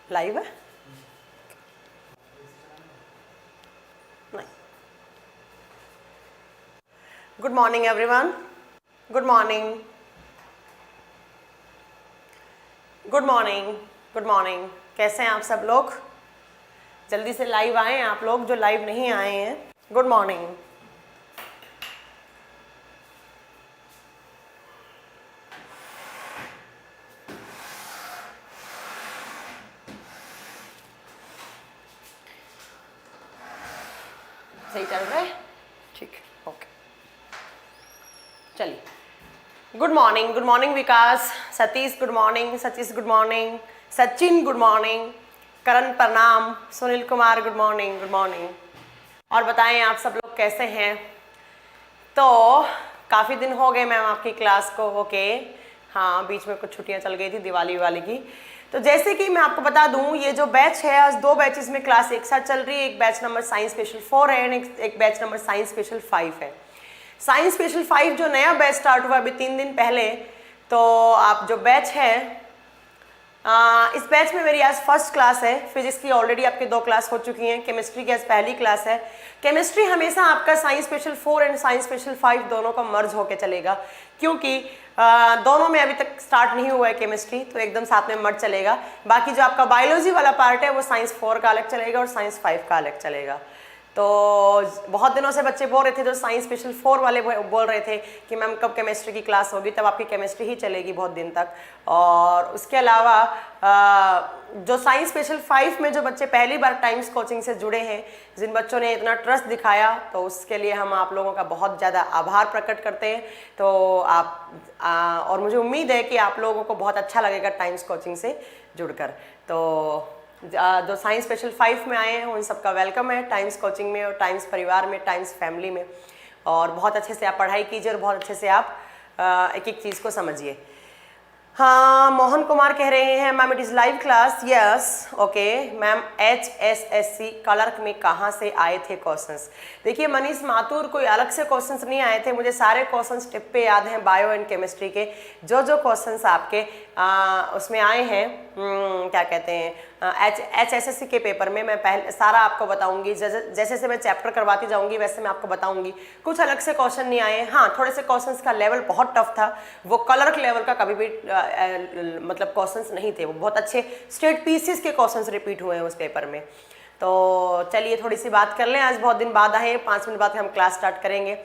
Live है? नहीं। Good morning everyone, good morning, good morning, good morning. कैसे हैं आप सब लोग? जल्दी से लाइव आए आप लोग जो लाइव नहीं आए हैं। Good morning. सही चल रहा है? ठीक है, ओके। चलिए, good morning, good morning Vikas, Satish good morning, Satish good morning, Sachin good morning, Karan प्रणाम, Sunil Kumar good morning, good morning. और बताएं आप सब लोग कैसे हैं? तो काफ़ी दिन हो गए मैम आपकी क्लास को। ओके, हाँ, बीच में कुछ छुट्टियां चल गई थी दिवाली वाली की। तो जैसे कि मैं आपको बता दूं, ये जो बैच है, आज 2 बैचेस में क्लास एक साथ चल रही है। एक बैच नंबर साइंस स्पेशल 4 है, एक बैच नंबर साइंस स्पेशल 5 है। साइंस स्पेशल 5 जो नया बैच स्टार्ट हुआ अभी 3 दिन पहले, तो आप जो बैच है, इस बैच में मेरी आज फर्स्ट क्लास है। फिजिक्स की ऑलरेडी आपकी 2 क्लास हो चुकी हैं, केमिस्ट्री की आज पहली क्लास है। केमिस्ट्री हमेशा आपका science special 4 and science special 5 दोनों का मर्ज होके चलेगा, क्योंकि दोनों में अभी तक स्टार्ट नहीं हुआ है केमिस्ट्री, तो एकदम साथ में मर्ज चलेगा। बाकी जो आपका बायोलॉजी वाला पार्ट है वो साइंस 4 का अलग चलेगा और साइंस 5 का अलग चलेगा। तो बहुत दिनों से बच्चे बोल रहे थे, जो साइंस स्पेशल 4 वाले बोल रहे थे कि मैम कब केमिस्ट्री की क्लास होगी, तब आपकी केमिस्ट्री ही चलेगी बहुत दिन तक। और उसके अलावा जो साइंस स्पेशल 5 में जो बच्चे पहली बार टाइम्स कोचिंग से जुड़े हैं, जिन बच्चों ने इतना ट्रस्ट दिखाया, तो उसके लिए हम आप लोगों का बहुत ज़्यादा आभार प्रकट करते हैं। तो और मुझे उम्मीद है कि आप लोगों को बहुत अच्छा लगेगा टाइम्स कोचिंग से जुड़कर। तो जो साइंस स्पेशल 5 में आए हैं उन सबका वेलकम है टाइम्स कोचिंग में और टाइम्स परिवार में, टाइम्स फैमिली में। और बहुत अच्छे से आप पढ़ाई कीजिए और बहुत अच्छे से आप एक एक चीज़ को समझिए। हाँ, मोहन कुमार कह रहे हैं ma'am it is live class. Yes, okay ma'am. HSSC clerk में कहाँ से आए थे क्वेश्चंस? देखिए मनीष माथुर, कोई अलग से क्वेश्चंस नहीं आए थे, मुझे सारे क्वेश्चंस टिप पे याद हैं। बायो एंड केमिस्ट्री के जो जो क्वेश्चंस आपके उसमें आए हैं, क्या कहते हैं, HSSC के पेपर में, मैं पहले सारा आपको बताऊंगी। जैसे जैसे मैं चैप्टर करवाती जाऊंगी वैसे मैं आपको बताऊंगी। कुछ अलग से क्वेश्चन नहीं आए। हाँ, थोड़े से क्वेश्चंस का लेवल बहुत टफ था, वो क्लर्क लेवल का कभी भी मतलब क्वेश्चंस नहीं थे, वो बहुत अच्छे स्टेट पीसीएस के क्वेश्चंस रिपीट हुए हैं उस पेपर में। तो चलिए थोड़ी सी बात कर लें, आज बहुत दिन बाद आए, 5 मिनट बाद हम क्लास स्टार्ट करेंगे।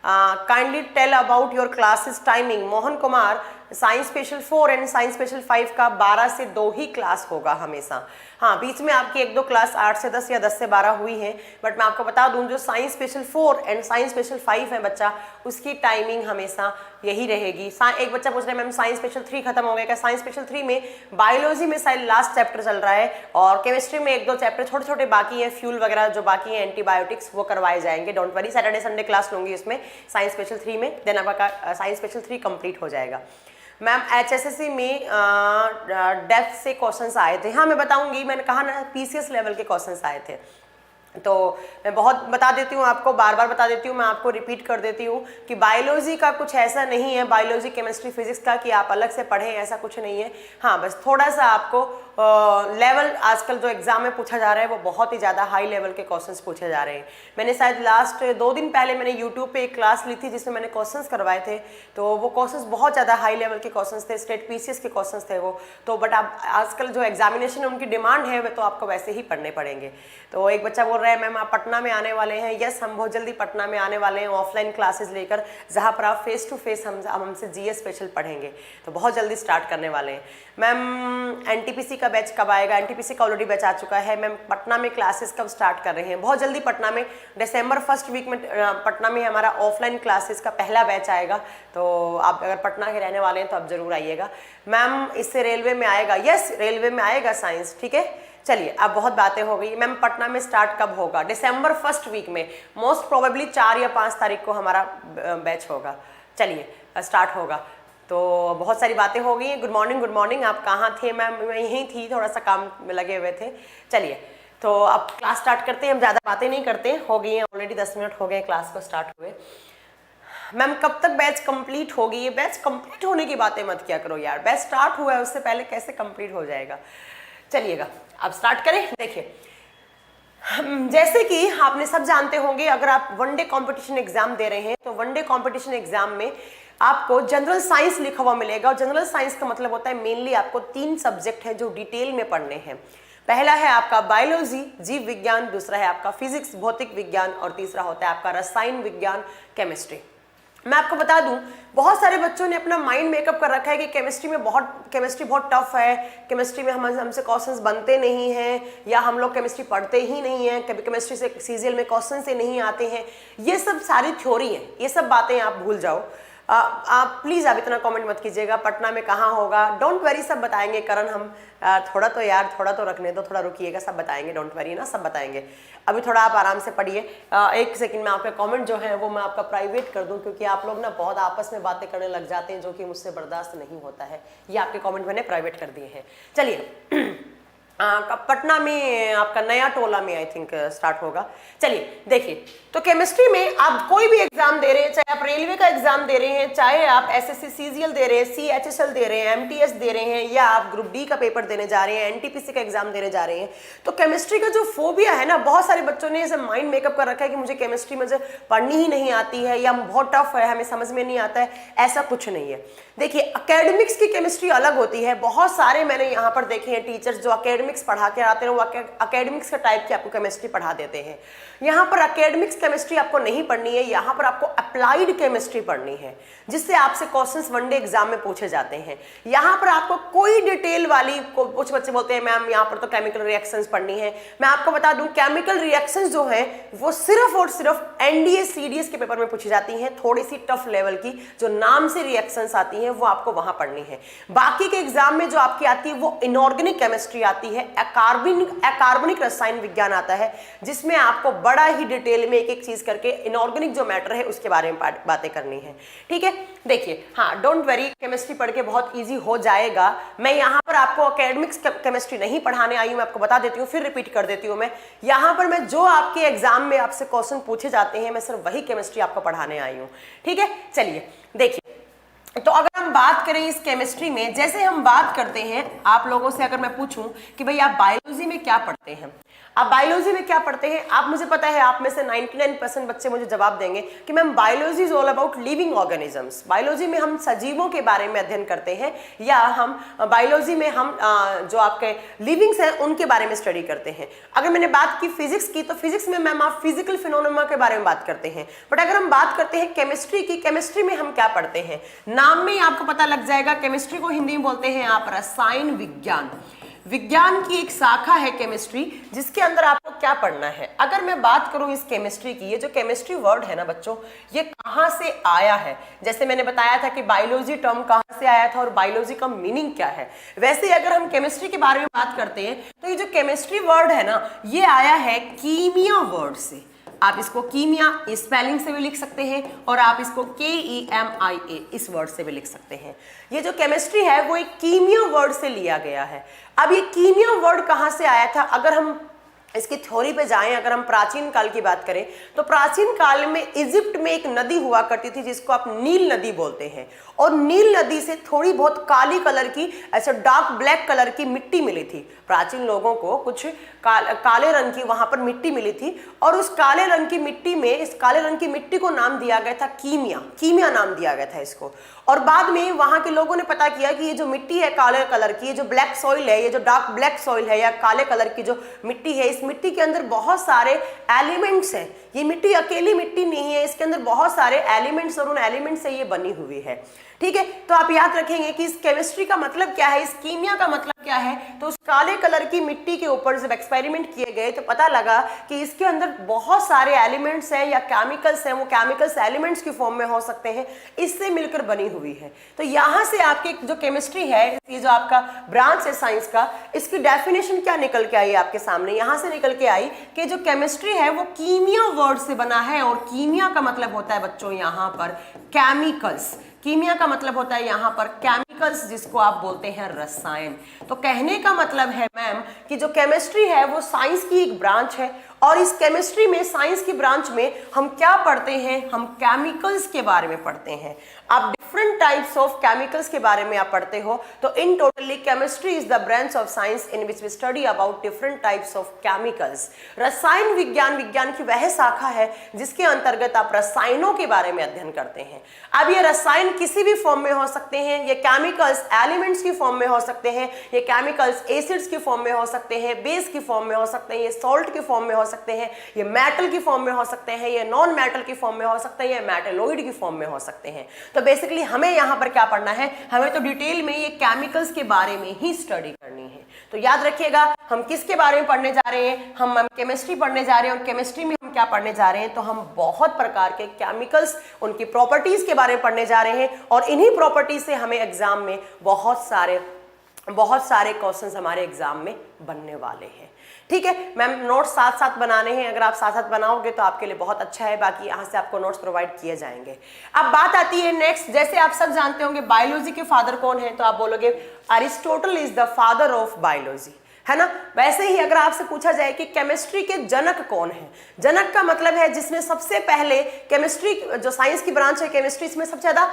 Kindly tell about your classes timing. Mohan Kumar, science special 4 and science special 5 का 12 से 2 ही क्लास होगा हमेशा। हाँ, बीच में आपकी 1-2 क्लास 8 से 10 या 10 से 12 हुई है, बट मैं आपको बता दूं जो science special 4 and science special 5 है बच्चा, उसकी टाइमिंग हमेशा यही रहेगी। एक बच्चा पूछ रहा है मैम साइंस स्पेशल 3 खत्म हो गया क्या? साइंस स्पेशल 3 में बायोलॉजी में शायद लास्ट चैप्टर चल रहा है और केमिस्ट्री में 1-2 चैप्टर छोटे छोटे बाकी हैं, फ्यूल वगैरह जो बाकी हैं, एंटीबायोटिक्स, वो करवाए जाएंगे। Don't worry, Saturday Sunday class लूंगी उसमें साइंस स्पेशल 3 में, देन आपका साइंस स्पेशल 3 कंप्लीट हो जाएगा। मैम HSSC में डेप्थ से क्वेश्चंस आए थे। हाँ, मैं बताऊंगी, मैंने कहा ना पीसीएस लेवल के क्वेश्चंस आए थे, तो मैं बहुत बता देती हूँ आपको, बार बार बता देती हूँ, मैं आपको रिपीट कर देती हूँ कि बायोलॉजी का कुछ ऐसा नहीं है, बायोलॉजी केमिस्ट्री फिजिक्स का कि आप अलग से पढ़ें, ऐसा कुछ नहीं है। हाँ, बस थोड़ा सा आपको लेवल, आजकल जो एग्जाम में पूछा जा रहा है वो बहुत ही ज़्यादा हाई लेवल के क्वेश्चंस पूछे जा रहे हैं। मैंने शायद लास्ट 2 दिन पहले मैंने यूट्यूब पे एक क्लास ली थी जिसमें मैंने क्वेश्चंस करवाए थे, तो वो क्वेश्चंस बहुत ज़्यादा हाई लेवल के क्वेश्चंस थे, स्टेट पीसीएस के क्वेश्चंस थे वो। तो बट आप आजकल जो एग्जामिनेशन है उनकी डिमांड है, वे तो आपको वैसे ही पढ़ने पड़ेंगे। तो एक बच्चा बोल रहा है मैम आप पटना में आने वाले हैं? यस, हम बहुत जल्दी पटना में आने वाले हैं ऑफलाइन क्लासेस लेकर, जहाँ पर आप फेस टू फेस हमसे जीएस स्पेशल पढ़ेंगे, तो बहुत जल्दी स्टार्ट करने वाले हैं। मैम एनटीपीसी का बैच कब आएगा? एनटीपीसी का ऑलरेडी बैच आ चुका है। मैम पटना में क्लासेस कब स्टार्ट कर रहे हैं? बहुत जल्दी पटना में, दिसंबर फर्स्ट वीक में पटना में हमारा ऑफलाइन क्लासेस का पहला बैच आएगा, तो आप अगर पटना के रहने वाले हैं तो आप जरूर आइएगा। मैम इससे रेलवे में आएगा? यस, रेलवे में आएगा साइंस। ठीक है, चलिए अब बहुत बातें हो गई। मैम पटना में स्टार्ट कब होगा? दिसंबर फर्स्ट वीक में, मोस्ट प्रोबेबली 4 या 5 तारीख को हमारा बैच होगा। चलिए स्टार्ट होगा। तो बहुत सारी बातें हो गई हैं। Good morning, good morning. आप कहाँ थे? मैम मैं यहीं थी, थोड़ा सा काम में लगे हुए थे। चलिए तो अब क्लास स्टार्ट करते हैं, हम ज़्यादा बातें नहीं करते हैं, हो गई हैं ऑलरेडी 10 मिनट हो गए क्लास को स्टार्ट हुए। मैम कब तक बैच कंप्लीट होगी? ये बैच कंप्लीट होने की बातें मत किया करो यार, बैच स्टार्ट हुआ है उससे पहले कैसे कंप्लीट हो जाएगा? चलिएगा अब स्टार्ट करें। देखिए जैसे कि आपने सब जानते होंगे, अगर आप वनडे कंपटीशन एग्जाम दे रहे हैं तो वनडे कंपटीशन एग्जाम में आपको जनरल साइंस लिखा हुआ मिलेगा। और जनरल साइंस का मतलब होता है मेनली आपको 3 सब्जेक्ट हैं जो डिटेल में पढ़ने हैं। पहला है आपका बायोलॉजी जीव विज्ञान, दूसरा है आपका फिजिक्स भौतिक विज्ञान, और तीसरा होता है आपका रसायन विज्ञान केमिस्ट्री। मैं आपको बता दूं, बहुत सारे बच्चों ने अपना माइंड मेकअप कर रखा है कि केमिस्ट्री बहुत टफ है, केमिस्ट्री में हमसे क्वेश्चंस बनते नहीं हैं, या हम लोग केमिस्ट्री पढ़ते ही नहीं हैं, कभी केमिस्ट्री से सीजीएल में क्वेश्चन से नहीं आते हैं। ये सब सारी थ्योरी है, ये सब बातें आप भूल जाओ। आप प्लीज़ आप इतना कमेंट मत कीजिएगा पटना में कहाँ होगा, डोंट वरी सब बताएंगे। करण हम थोड़ा तो रखने दो, थोड़ा रुकिएगा, सब बताएंगे, डोंट वरी ना, सब बताएंगे। अभी थोड़ा आप आराम से पढ़िए। 1 सेकंड में आपके कमेंट जो है वो मैं आपका प्राइवेट कर दूं, क्योंकि आप लोग ना बहुत आपस में बातें करने लग जाते हैं जो कि मुझसे बर्दाश्त नहीं होता है। ये आपके कमेंट मैंने प्राइवेट कर दिए हैं। चलिए पटना में आपका नया टोला में आई थिंक स्टार्ट होगा। चलिए देखिए, तो केमिस्ट्री में आप कोई भी एग्जाम दे रहे हैं, चाहे आप रेलवे का एग्जाम दे रहे हैं, चाहे आप एसएससी सीजीएल दे रहे हैं, सीएचएसएल दे रहे हैं, एमटीएस दे रहे हैं, या आप ग्रुप डी का पेपर देने जा रहे हैं, एनटीपीसी का एग्जाम देने जा रहे हैं, तो केमिस्ट्री का जो फोबिया है ना, बहुत सारे बच्चों ने ऐसे माइंड मेकअप कर रखा है कि मुझे केमिस्ट्री मुझे पढ़नी ही नहीं आती है, या बहुत टफ है, हमें समझ में नहीं आता है। ऐसा कुछ नहीं है। देखिए एकेडमिक्स की केमिस्ट्री अलग होती है। बहुत सारे मैंने यहाँ पर देखे हैं टीचर्स जो एकेडमिक्स पढ़ा के आते हैं, वो एकेडमिक्स का टाइप की आपको केमिस्ट्री पढ़ा देते हैं। यहाँ पर एकेडमिक्स केमिस्ट्री आपको नहीं पढ़नी है, यहाँ पर आपको अप्लाइड केमिस्ट्री पढ़नी है, जिससे आपसे क्वेश्चंस वनडे एग्जाम में पूछे जाते हैं। यहाँ पर आपको कोई डिटेल वाली, कुछ बच्चे बोलते हैं मैम यहाँ पर तो केमिकल रिएक्शंस पढ़नी है। मैं आपको बता दूं केमिकल रिएक्शंस जो है वो सिर्फ और सिर्फ एनडीए सीडीएस के पेपर में पूछी जाती हैं, थोड़ी सी टफ लेवल की, जो नाम से रिएक्शंस आती हैं वो आपको वहां पढ़नी है। बाकी के एग्जाम में जो आपकी आती है वो इनऑर्गेनिक केमिस्ट्री आती है, अकार्बनिक रसायन विज्ञान आता है, जिसमें आपको बड़ा ही डिटेल में एक एक चीज करके इनऑर्गेनिक जो मैटर है उसके बारे में बातें करनी है। ठीक है, देखिए हाँ डोंट वरी, केमिस्ट्री पढ़ के बहुत इजी हो जाएगा। मैं यहाँ पर आपको एकेडमिक्स केमिस्ट्री नहीं पढ़ाने आई हूँ, मैं आपको बता देती हूँ, फिर रिपीट कर देती हूँ। मैं यहाँ पर मैं जो आपके एग्जाम में आपसे क्वेश्चन पूछे जाते हैं, मैं सिर्फ वही केमिस्ट्री आपको पढ़ाने आई हूँ। ठीक है, चलिए देखिए, तो अगर हम बात करें इस केमिस्ट्री में, जैसे हम बात करते हैं, आप लोगों से अगर मैं पूछूं कि भाई आप बायोलॉजी में क्या पढ़ते हैं, आप बायोलॉजी में क्या पढ़ते हैं, आप मुझे पता है आप में से 99% बच्चे मुझे जवाब देंगे कि ma'am biology is all about living organisms. Biology में हम सजीवों के बारे में अध्ययन करते हैं, या हम बायोलॉजी में हम जो आपके लिविंग्स हैं उनके बारे में स्टडी करते हैं। अगर मैंने बात की फिजिक्स की, तो फिजिक्स में मैम आप फिजिकल फिनोमेना के बारे में बात करते हैं। बट अगर हम बात करते हैं केमिस्ट्री की, केमिस्ट्री में हम क्या पढ़ते हैं, नाम में ही आपको पता लग जाएगा। केमिस्ट्री को हिंदी में बोलते हैं आप रसायन विज्ञान। विज्ञान की एक शाखा है केमिस्ट्री, जिसके अंदर आपको क्या पढ़ना है। अगर मैं बात करूं इस केमिस्ट्री की, ये जो केमिस्ट्री वर्ड है ना बच्चों, ये कहां से आया है। जैसे मैंने बताया था कि बायोलॉजी टर्म कहां से आया था और बायोलॉजी का मीनिंग क्या है, वैसे अगर हम केमिस्ट्री के बारे में बात करते हैं तो ये जो केमिस्ट्री वर्ड है ना, ये आया है कीमिया वर्ड से। आप इसको कीमिया स्पेलिंग से भी लिख सकते हैं, और आप इसको KEMIA इस वर्ड से भी लिख सकते हैं। ये जो केमिस्ट्री है वो एक कीमिया वर्ड से लिया गया है। अब ये कीमिया वर्ड कहाँ से आया था, अगर हम इसकी थ्योरी पे जाएं, अगर हम प्राचीन काल की बात करें तो प्राचीन काल में इजिप्ट में एक नदी हुआ करती थी जिसको आप नील नदी बोलते हैं, और नील नदी से थोड़ी बहुत काली कलर की, ऐसे डार्क ब्लैक कलर की मिट्टी मिली थी। प्राचीन लोगों को कुछ काले रंग की वहां पर मिट्टी मिली थी, और उस काले रंग की मिट्टी में, इस काले रंग की मिट्टी को नाम दिया गया था कीमिया नाम दिया गया था इसको। और बाद में वहां के लोगों ने पता किया कि ये जो मिट्टी है काले कलर की, ये जो ब्लैक सॉइल है, ये जो डार्क ब्लैक सॉइल है या काले कलर की जो मिट्टी है, इस मिट्टी के अंदर बहुत सारे एलिमेंट्स हैं। ये मिट्टी अकेली मिट्टी नहीं है, इसके अंदर बहुत सारे एलिमेंट्स, और उन एलिमेंट्स से ये बनी हुई है। ठीक है, तो आप याद रखेंगे कि इस केमिस्ट्री का मतलब क्या है, इस कीमिया का मतलब क्या है। तो उस काले कलर की मिट्टी के ऊपर जब एक्सपेरिमेंट किए गए तो पता लगा कि इसके अंदर बहुत सारे एलिमेंट्स हैं या केमिकल्स हैं, वो केमिकल्स एलिमेंट्स की फॉर्म में हो सकते हैं, इससे मिलकर बनी हुई है। तो यहाँ से आपकी जो केमिस्ट्री है, ये जो आपका ब्रांच है साइंस का, इसकी डेफिनेशन क्या निकल के आई आपके सामने, यहाँ से निकल के आई कि जो केमिस्ट्री है वो कीमिया वर्ड से बना है, और कीमिया का मतलब होता है बच्चों यहाँ पर केमिकल्स। कीमिया का मतलब होता है यहाँ पर केमिकल्स, जिसको आप बोलते हैं रसायन। तो कहने का मतलब है मैम कि जो केमिस्ट्री है वो साइंस की एक ब्रांच है, और इस केमिस्ट्री में, साइंस की ब्रांच में हम क्या पढ़ते हैं, हम केमिकल्स के बारे में पढ़ते हैं। आप डिफरेंट टाइप्स ऑफ केमिकल्स के बारे में आप पढ़ते हो। तो in totally chemistry is the branch of science in which we study about different types of chemicals. रसायन विज्ञान, विज्ञान की वह शाखा है जिसके अंतर्गत आप रसायनों के बारे में अध्ययन करते हैं। अब ये रसायन किसी भी फॉर्म में हो सकते हैं, ये केमिकल्स एलिमेंट्स की फॉर्म में हो सकते हैं, ये केमिकल्स एसिड्स की फॉर्म में हो सकते हैं, बेस की फॉर्म में हो सकते हैं, ये सॉल्ट की फॉर्म में हो सकते हैं, ये मेटल की फॉर्म में हो सकते हैं, ये नॉन मेटल की फॉर्म में हो सकते हैं, ये मेटलोइड की फॉर्म में हो सकते हैं। तो बेसिकली हमें यहाँ पर क्या पढ़ना है, हमें तो डिटेल में ये केमिकल्स के बारे में ही स्टडी करनी है। तो याद रखिएगा हम किसके बारे में पढ़ने जा रहे हैं, हम केमिस्ट्री पढ़ने जा रहे हैं। और केमिस्ट्री में हम क्या पढ़ने जा रहे हैं, तो हम बहुत प्रकार के केमिकल्स, उनकी प्रॉपर्टीज के बारे में पढ़ने जा रहे हैं। और इन्हीं प्रॉपर्टीज से हमें एग्जाम में बहुत सारे क्वेश्चंस हमारे एग्जाम में बनने वाले हैं। ठीक है मैम, नोट्स साथ साथ बनाने हैं। अगर आप साथ साथ बनाओगे तो आपके लिए बहुत अच्छा है, बाकी यहाँ से आपको नोट्स प्रोवाइड किए जाएंगे। अब बात आती है नेक्स्ट, जैसे आप सब जानते होंगे बायोलॉजी के फादर कौन है, तो आप बोलोगे Aristotle is the father of biology, है ना। वैसे ही अगर आपसे पूछा जाए कि केमिस्ट्री के जनक कौन है, जनक का मतलब है जिसने सबसे पहले केमिस्ट्री, जो साइंस की ब्रांच है केमिस्ट्री, इसमें सबसे ज्यादा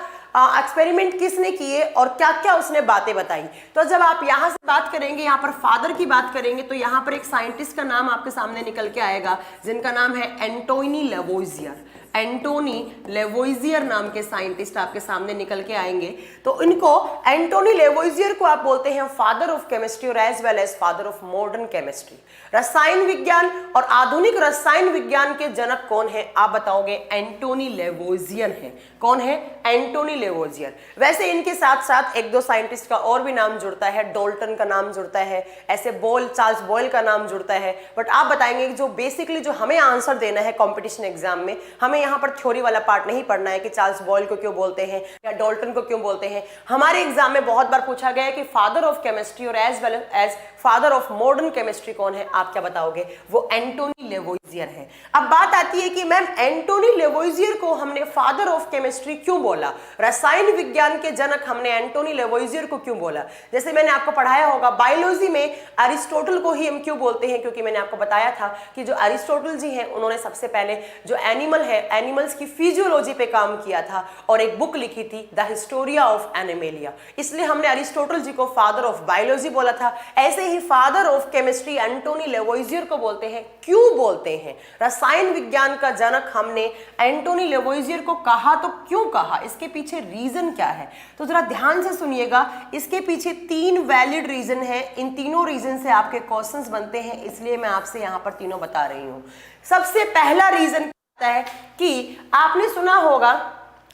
एक्सपेरिमेंट किसने किए और क्या क्या उसने बातें बताई। तो जब आप यहाँ से बात करेंगे, यहाँ पर फादर की बात करेंगे, तो यहाँ पर एक साइंटिस्ट का नाम आपके सामने निकल के आएगा जिनका नाम है एंटोनी लेवोइजियर। एंटोनी लेवोइजियर नाम के साइंटिस्ट आपके सामने निकल के आएंगे। तो इनको, एंटोनी लेवोइजियर को आप बोलते हैं फादर ऑफ केमिस्ट्री और as well as father of modern chemistry. रसायन विज्ञान और आधुनिक रसायन विज्ञान के जनक कौन है, आप बताओगे एंटोनी लेवोइजियर है। कौन है, एंटोनी लेवोइजियर। वैसे इनके साथ साथ एक दो साइंटिस्ट का और भी नाम जुड़ता है, डॉल्टन का नाम जुड़ता है, ऐसे चार्ल्स बॉयल का नाम जुड़ता है। बट आप बताएंगे कि जो बेसिकली जो हमें आंसर देना है कंपटीशन एग्जाम में, हमें यहाँ पर थ्योरी वाला पार्ट नहीं पढ़ना है कि चार्ल्स बॉयल को क्यों बोलते हैं या डॉल्टन को क्यों बोलते हैं। हमारे एग्जाम में बहुत बार पूछा गया है कि फादर ऑफ केमिस्ट्री और as well as father of modern chemistry कौन है, आप क्या बताओगे, वो एंटोनी लेवोइजियर है। अब बात आती है कि मैम एंटोनी लेवोइजियर को हमने फादर ऑफ केमिस्ट्री क्यों बोला, रसायन विज्ञान के जनक हमने एंटोनी लेवोइजियर को क्यों बोला। जैसे मैंने आपको पढ़ाया होगा बायोलॉजी में अरिस्टोटल को ही हम क्यों बोलते हैं, क्योंकि मैंने आपको बताया था कि जो अरिस्टोटल जी हैं उन्होंने सबसे पहले जो एनिमल है, एनिमल्स की फिजियोलॉजी पे काम किया था और एक बुक लिखी थी द हिस्टोरिया ऑफ एनिमेलिया, इसलिए हमने अरिस्टोटल जी को फादर ऑफ बायोलॉजी बोला था। ऐसे ही father of chemistry Antony Lavoisier को बोलते हैं, क्यों बोलते हैं, रसायन विज्ञान का जनक हमने एंटोनी लेवोइजियर को कहा, तो क्यों कहा, इसके पीछे रीजन क्या है। तो जरा ध्यान से सुनिएगा, इसके पीछे 3 वैलिड रीजन है। इन तीनों रीजन से आपके क्वेश्चंस बनते हैं, इसलिए मैं आपसे यहां पर तीनों बता रही हूं। सबसे पहला रीजन है कि आपने सुना होगा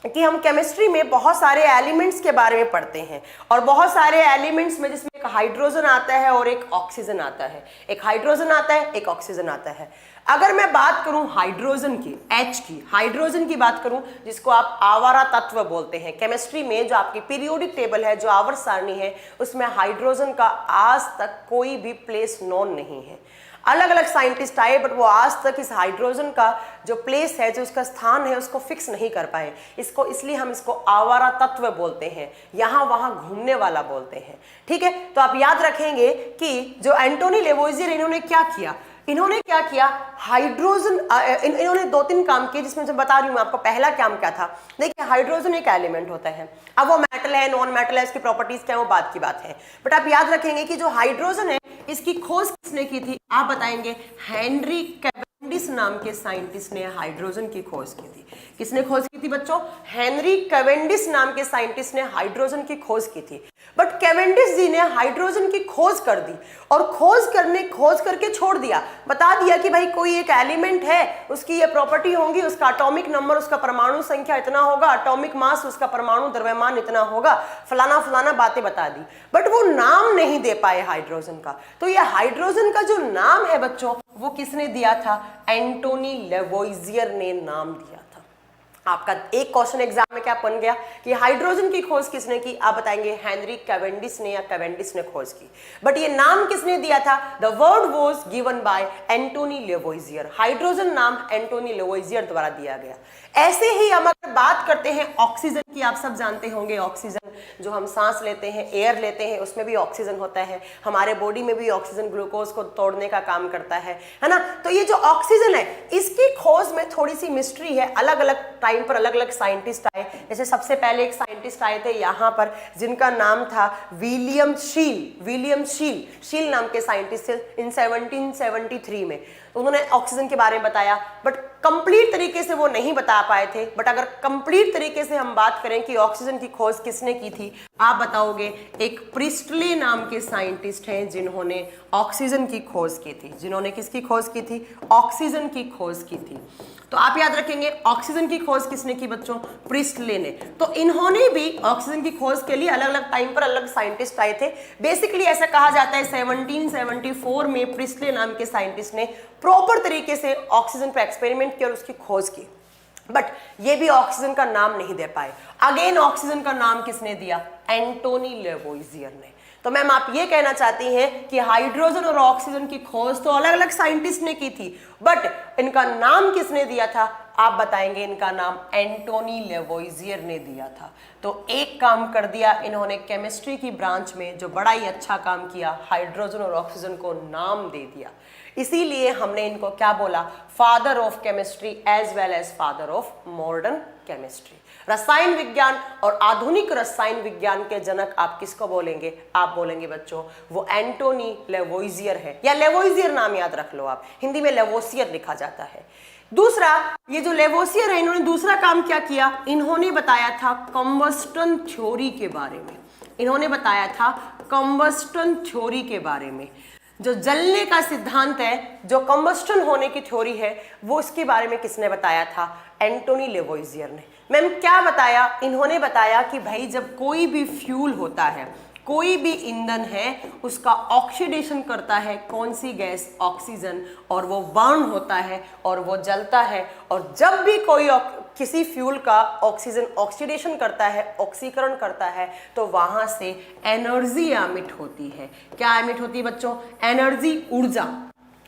कि हम केमिस्ट्री में बहुत सारे एलिमेंट्स के बारे में पढ़ते हैं और बहुत सारे एलिमेंट्स में जिसमें एक हाइड्रोजन आता है और एक ऑक्सीजन आता है, एक हाइड्रोजन आता है, एक ऑक्सीजन आता है। अगर मैं बात करूं हाइड्रोजन की, H की, हाइड्रोजन की बात करूं, जिसको आप आवारा तत्व बोलते हैं, केमिस्ट्री में जो आपकी पीरियोडिक टेबल है, जो आवर्त सारणी है, उसमें हाइड्रोजन का आज तक कोई भी प्लेस नोन नहीं है। अलग अलग साइंटिस्ट आए बट वो आज तक इस हाइड्रोजन का जो प्लेस है, जो उसका स्थान है, उसको फिक्स नहीं कर पाए। इसको इसलिए हम इसको आवारा तत्व बोलते हैं, यहाँ वहाँ घूमने वाला बोलते हैं। ठीक है, तो आप याद रखेंगे कि जो एंटोनी लेवोइजियर इन्होंने क्या किया, हाइड्रोजन, इन्होंने 2-3 काम किए, जिसमें मैं बता रही हूँ आपको। पहला काम क्या था, देखिए हाइड्रोजन एक एलिमेंट होता है, अब वो मेटल है, नॉन मेटल है, इसकी प्रॉपर्टीज क्या है वो बात की बात है। बट आप याद रखेंगे कि जो हाइड्रोजन है, इसकी खोज किसने की थी, आप बताएंगे हेनरी कैवेंडिश नाम के साइंटिस्ट ने हाइड्रोजन की खोज की थी। किसने खोज की थी बच्चों, हेनरी कैवेंडिश नाम के साइंटिस्ट ने हाइड्रोजन की खोज की थी। बट कैवेंडिश जी ने हाइड्रोजन की खोज कर दी और खोज करके छोड़ दिया, बता दिया कि भाई कोई एक एलिमेंट है, उसकी ये प्रॉपर्टी होगी, उसका एटॉमिक नंबर, उसका परमाणु संख्या इतना होगा, एटॉमिक मास, उसका परमाणु द्रव्यमान इतना होगा, फलाना फलाना बातें बता दी, बट वो नाम नहीं दे पाए हाइड्रोजन का। तो ये हाइड्रोजन का जो नाम है बच्चों, वो किसने दिया था, एंटोनी लेवोइजियर ने नाम दिया था। आपका एक क्वेश्चन एग्जाम में क्या बन गया कि हाइड्रोजन की खोज किसने की, आप बताएंगे हेनरी कैवेंडिश ने या कैवेंडिश ने खोज की। बट ये नाम किसने दिया था, the word was given by Antoine Lavoisier. Hydrogen नाम एंटोनी लेवोइजियर द्वारा दिया गया। ऐसे ही हम अगर बात करते हैं ऑक्सीजन कि आप सब जानते होंगे ऑक्सीजन जो हम सांस लेते हैं, एयर लेते हैं, उसमें भी ऑक्सीजन होता है। हमारे बॉडी में भी ऑक्सीजन ग्लूकोज को तोड़ने का काम करता है ना। तो ये जो ऑक्सीजन है इसकी खोज में थोड़ी सी मिस्ट्री है। अलग अलग टाइम पर अलग अलग साइंटिस्ट आए। जैसे सबसे पहले एक साइंटिस्ट आए थे यहाँ पर जिनका नाम था विलियम शील नाम के साइंटिस्ट थे इन 1773 में। उन्होंने ऑक्सीजन के बारे में बताया, बट कंप्लीट तरीके से वो नहीं बता पाए थे। बट अगर कंप्लीट तरीके से हम बात करें कि ऑक्सीजन की खोज किसने की थी, आप बताओगे एक प्रिस्टले नाम के साइंटिस्ट हैं जिन्होंने ऑक्सीजन की खोज की थी। जिन्होंने किसकी खोज की थी? ऑक्सीजन की खोज की थी। तो आप याद रखेंगे ऑक्सीजन की खोज किसने की बच्चों? प्रिस्टले ने। तो इन्होंने भी ऑक्सीजन की खोज के लिए अलग अलग टाइम पर अलग साइंटिस्ट आए थे। बेसिकली ऐसा कहा जाता है 1774 में प्रिस्टले नाम के साइंटिस्ट ने प्रॉपर तरीके से ऑक्सीजन पर एक्सपेरिमेंट किया और उसकी खोज की। बट ये भी ऑक्सीजन का नाम नहीं दे पाए। अगेन ऑक्सीजन का नाम किसने दिया? एंटोनी लेवोइजियर ने। तो मैम आप ये कहना चाहती हैं कि हाइड्रोजन और ऑक्सीजन की खोज तो अलग अलग साइंटिस्ट ने की थी, बट इनका नाम किसने दिया था? आप बताएंगे इनका नाम एंटोनी लेवोइजियर ने दिया था। तो एक काम कर दिया इन्होंने केमिस्ट्री की ब्रांच में, जो बड़ा ही अच्छा काम किया, हाइड्रोजन और ऑक्सीजन को नाम दे दिया। इसीलिए हमने इनको क्या बोला? Father of chemistry as well as father of modern chemistry. रसायन विज्ञान और आधुनिक रसायन विज्ञान के जनक आप किसको बोलेंगे? आप बोलेंगे बच्चों वो एंटोनी लेवोइजियर है, या लेवोइजियर नाम याद रख लो आप, हिंदी में लेवोसियर लिखा जाता है। दूसरा, ये जो लेवोसियर है इन्होंने दूसरा काम क्या किया? इन्होंने बताया था कम्बस्टन थ्योरी के बारे में। इन्होंने बताया था कम्बस्टन थ्योरी के बारे में। जो जलने का सिद्धांत है, जो कम्बस्टन होने की थ्योरी है, वो इसके बारे में किसने बताया था? एंटोनी लेवोइजियर ने। मैम क्या बताया? इन्होंने बताया कि भाई जब कोई भी फ्यूल होता है, कोई भी ईंधन है, उसका ऑक्सीडेशन करता है कौन सी गैस? ऑक्सीजन, और वो बर्न होता है और वो जलता है। और जब भी कोई किसी फ्यूल का ऑक्सीजन ऑक्सीडेशन करता है, ऑक्सीकरण करता है, तो वहां से एनर्जी एमिट होती है। क्या एमिट होती है बच्चों? एनर्जी, ऊर्जा।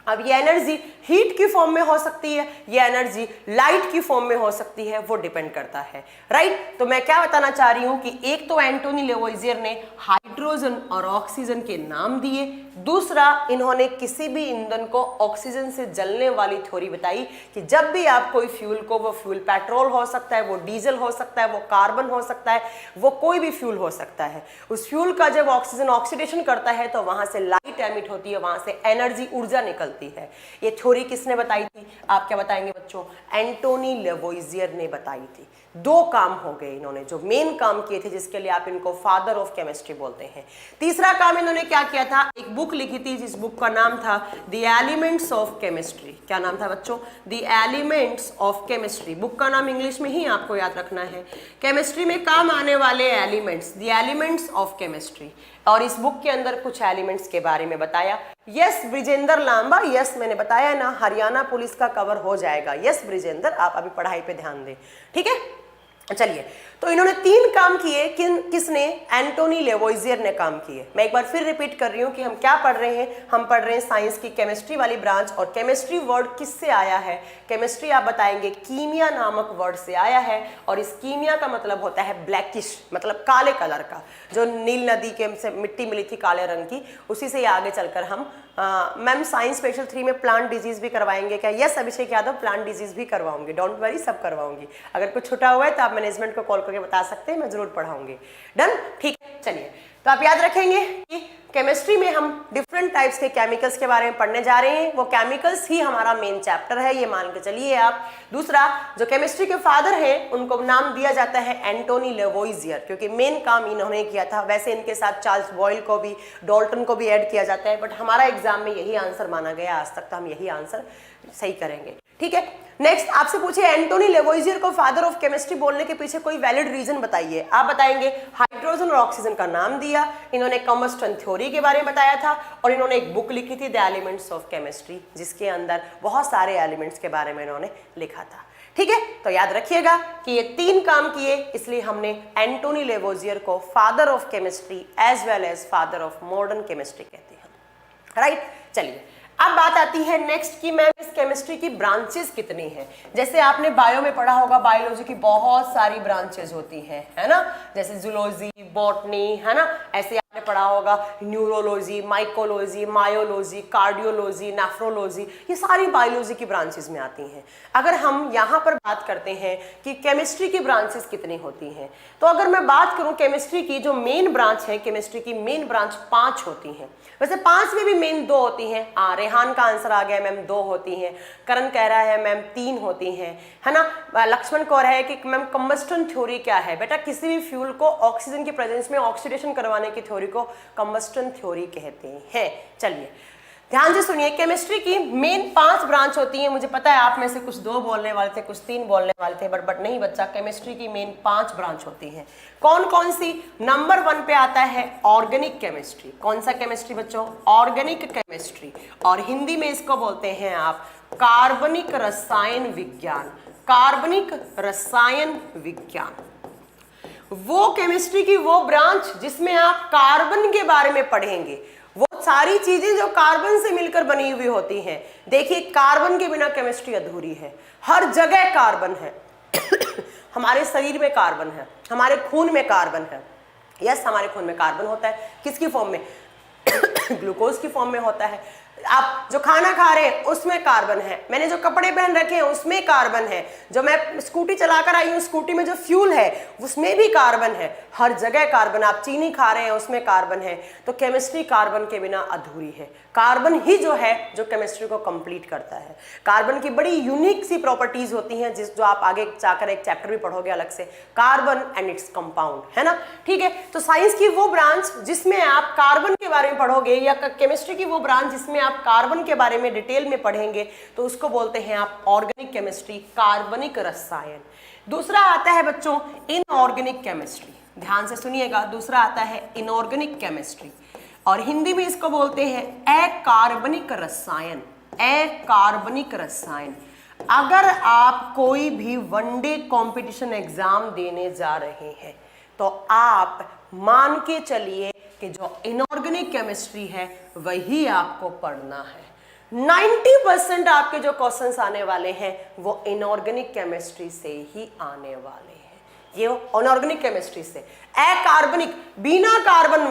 अब ये एनर्जी हीट की फॉर्म में हो सकती है, ये एनर्जी लाइट की फॉर्म में हो सकती है, वो डिपेंड करता है। राइट? तो मैं क्या बताना चाह रही हूं कि एक तो एंटोनी लेवोइजियर ने हाइड्रोजन और ऑक्सीजन के नाम दिए, दूसरा इन्होंने किसी भी ईंधन को ऑक्सीजन से जलने वाली थ्योरी बताई कि जब भी आप कोई फ्यूल को, वो फ्यूल पेट्रोल हो सकता है, वो डीजल हो सकता है, वो कार्बन हो सकता है, वो कोई भी फ्यूल हो सकता है, उस फ्यूल का जब ऑक्सीजन ऑक्सीडेशन करता है तो वहां से लाइट एमिट होती है, वहां से एनर्जी, ऊर्जा निकलती है। ये थ्योरी किसने बताई थी? आप क्या बताएंगे बच्चों? एंटोनी लेवोइजियर ने बताई थी। दो काम हो गए इन्होंने जो मेन काम किए थे, जिसके लिए आप इनको फादर ऑफ केमिस्ट्री बोलते हैं। तीसरा काम इन्होंने क्या किया था? एक बुक लिखी थी जिस बुक का नाम था द एलिमेंट्स ऑफ केमिस्ट्री। क्या नाम था बच्चों? The elements of chemistry. Book का नाम इंग्लिश में ही आपको याद रखना है। केमिस्ट्री में काम आने वाले elements, the elements of chemistry. और इस बुक के अंदर कुछ एलिमेंट्स के बारे में बताया। यस ब्रिजेंद्र लांबा, यस मैंने बताया ना, हरियाणा पुलिस का कवर हो जाएगा। यस ब्रिजेंद्र, आप अभी पढ़ाई पे ध्यान दें, ठीक है? चलिए, तो इन्होंने तीन काम किए। किसने? एंटोनी लेवोइजियर ने काम किए। मैं एक बार फिर रिपीट कर रही हूं कि हम क्या पढ़ रहे हैं। हम पढ़ रहे हैं साइंस की केमिस्ट्री वाली ब्रांच। और केमिस्ट्री वर्ड किससे आया है? केमिस्ट्री आप बताएंगे कीमिया नामक वर्ड से आया है। और इस कीमिया का मतलब होता है ब्लैकिश, मतलब काले कलर का। जो नील नदी के से मिट्टी मिली थी काले रंग की, उसी से आगे चलकर हम मैम साइंस स्पेशल 3 में प्लांट डिजीज भी करवाएंगे क्या? Yes Abhishek Yadav, plant disease भी करवाऊंगी, डोंट वरी, सब करवाऊंगी। अगर कुछ छुटा हुआ है तो आप मैनेजमेंट को कॉल करके बता सकते हैं, मैं जरूर पढ़ाऊंगी। डन? ठीक है, चलिए। तो आप याद रखेंगे कि केमिस्ट्री में हम डिफरेंट टाइप्स के केमिकल्स के बारे में पढ़ने जा रहे हैं। वो केमिकल्स ही हमारा मेन चैप्टर है, ये मान के चलिए आप। दूसरा, जो केमिस्ट्री के फादर हैं उनको नाम दिया जाता है एंटोनी लेवोइजियर, क्योंकि मेन काम इन्होंने किया था। वैसे इनके साथ चार्ल्स बॉयल को भी, डाल्टन को भी ऐड किया जाता है, बट हमारा एग्जाम में यही आंसर माना गया आज तक, तो हम यही आंसर सही करेंगे, ठीक है? नेक्स्ट आपसे पूछे एंटोनी लेवोइजियर को फादर ऑफ केमिस्ट्री बोलने के पीछे कोई वैलिड रीजन बताइए। आप बताएंगे हाइड्रोजन और ऑक्सीजन का नाम दिया, इन्होंने कम्बस्टन थ्योरी के बारे में बताया था, और इन्होंने एक बुक लिखी थी द एलिमेंट्स ऑफ केमिस्ट्री, जिसके अंदर बहुत सारे एलिमेंट्स के बारे में इन्होंने लिखा था। ठीक है, तो याद रखिएगा कि ये तीन काम किए, इसलिए हमने एंटोनी लेवोइजियर को father of chemistry as well as father of modern chemistry कहते हैं। राइट? चलिए अब बात आती है नेक्स्ट की मैम इस केमिस्ट्री की ब्रांचेस कितनी हैं। जैसे आपने बायो में पढ़ा होगा बायोलॉजी की बहुत सारी ब्रांचेस होती हैं, है ना, जैसे जूलॉजी, बॉटनी, है ना, ऐसे आपने पढ़ा होगा neurology, mycology, myology, cardiology, nephrology, ये सारी बायोलॉजी की ब्रांचेस में आती हैं। अगर हम यहाँ पर बात करते हैं कि केमिस्ट्री की ब्रांचेस कितनी होती हैं, तो अगर मैं बात करूँ केमिस्ट्री की जो मेन ब्रांच है, केमिस्ट्री की मेन ब्रांच 5 होती हैं। वैसे 5 में भी मेन 2 होती हैं। रेहान का आंसर आ गया मैम 2 होती हैं। करण कह रहा है मैम 3 होती हैं, है ना। लक्ष्मण कह रहा है कि मैम कंबस्टन थ्योरी क्या है। बेटा किसी भी फ्यूल को ऑक्सीजन की प्रेजेंस में ऑक्सीडेशन करवाने की थ्योरी को कंबस्टन थ्योरी कहते हैं। चलिए ध्यान से सुनिए, केमिस्ट्री की मेन 5 ब्रांच होती हैं। मुझे पता है आप में से कुछ 2 बोलने वाले थे, कुछ 3 बोलने वाले थे, बट नहीं बच्चा, केमिस्ट्री की मेन 5 ब्रांच होती हैं। कौन कौन सी? नंबर 1 पे आता है ऑर्गेनिक केमिस्ट्री। कौन सा केमिस्ट्री बच्चों? ऑर्गेनिक केमिस्ट्री, और हिंदी में इसको बोलते हैं आप कार्बनिक रसायन विज्ञान। कार्बनिक रसायन विज्ञान वो केमिस्ट्री की वो ब्रांच जिसमें आप कार्बन के बारे में पढ़ेंगे, वो सारी चीजें जो कार्बन से मिलकर बनी हुई होती हैं। देखिए कार्बन के बिना केमिस्ट्री अधूरी है। हर जगह कार्बन है हमारे शरीर में कार्बन है, हमारे खून में कार्बन है। यस, हमारे खून में कार्बन होता है। किसकी फॉर्म में? ग्लूकोज की फॉर्म में होता है। आप जो खाना खा रहे हैं उसमें कार्बन है। मैंने जो कपड़े पहन रखे हैं उसमें कार्बन है। जो मैं स्कूटी चलाकर आई हूँ, स्कूटी में जो फ्यूल है उसमें भी कार्बन है। हर जगह कार्बन। आप चीनी खा रहे हैं उसमें कार्बन है। तो केमिस्ट्री कार्बन के बिना अधूरी है। कार्बन ही जो है जो केमिस्ट्री को कंप्लीट करता है। कार्बन की बड़ी यूनिक सी प्रॉपर्टीज होती हैं जो आप आगे जाकर एक चैप्टर भी पढ़ोगे अलग से, कार्बन एंड इट्स कंपाउंड, है ना। ठीक है, तो साइंस की वो ब्रांच जिसमें आप कार्बन के बारे में पढ़ोगे, या केमिस्ट्री की वो ब्रांच जिसमें आप कार्बन के बारे में डिटेल में पढ़ेंगे, तो उसको बोलते हैं आप ऑर्गेनिक केमिस्ट्री, कार्बनिक रसायन। दूसरा आता है बच्चों इनऑर्गेनिक केमिस्ट्री। ध्यान से सुनिएगा, दूसरा आता है इनऑर्गेनिक केमिस्ट्री, और हिंदी में इसको बोलते हैं अकार्बनिक रसायन। अकार्बनिक रसायन। अगर आप कोई भी वनडे कंपटीशन एग्जाम देने जा रहे हैं तो आप मान के चलिए कि जो इनऑर्गेनिक केमिस्ट्री है वही आपको पढ़ना है। 90% आपके जो क्वेश्चंस आने वाले हैं वो इनऑर्गेनिक केमिस्ट्री से ही आने वाले हैं। ये अनऑर्गेनिक केमिस्ट्री से। अकार्बनिक, बिना कार्बन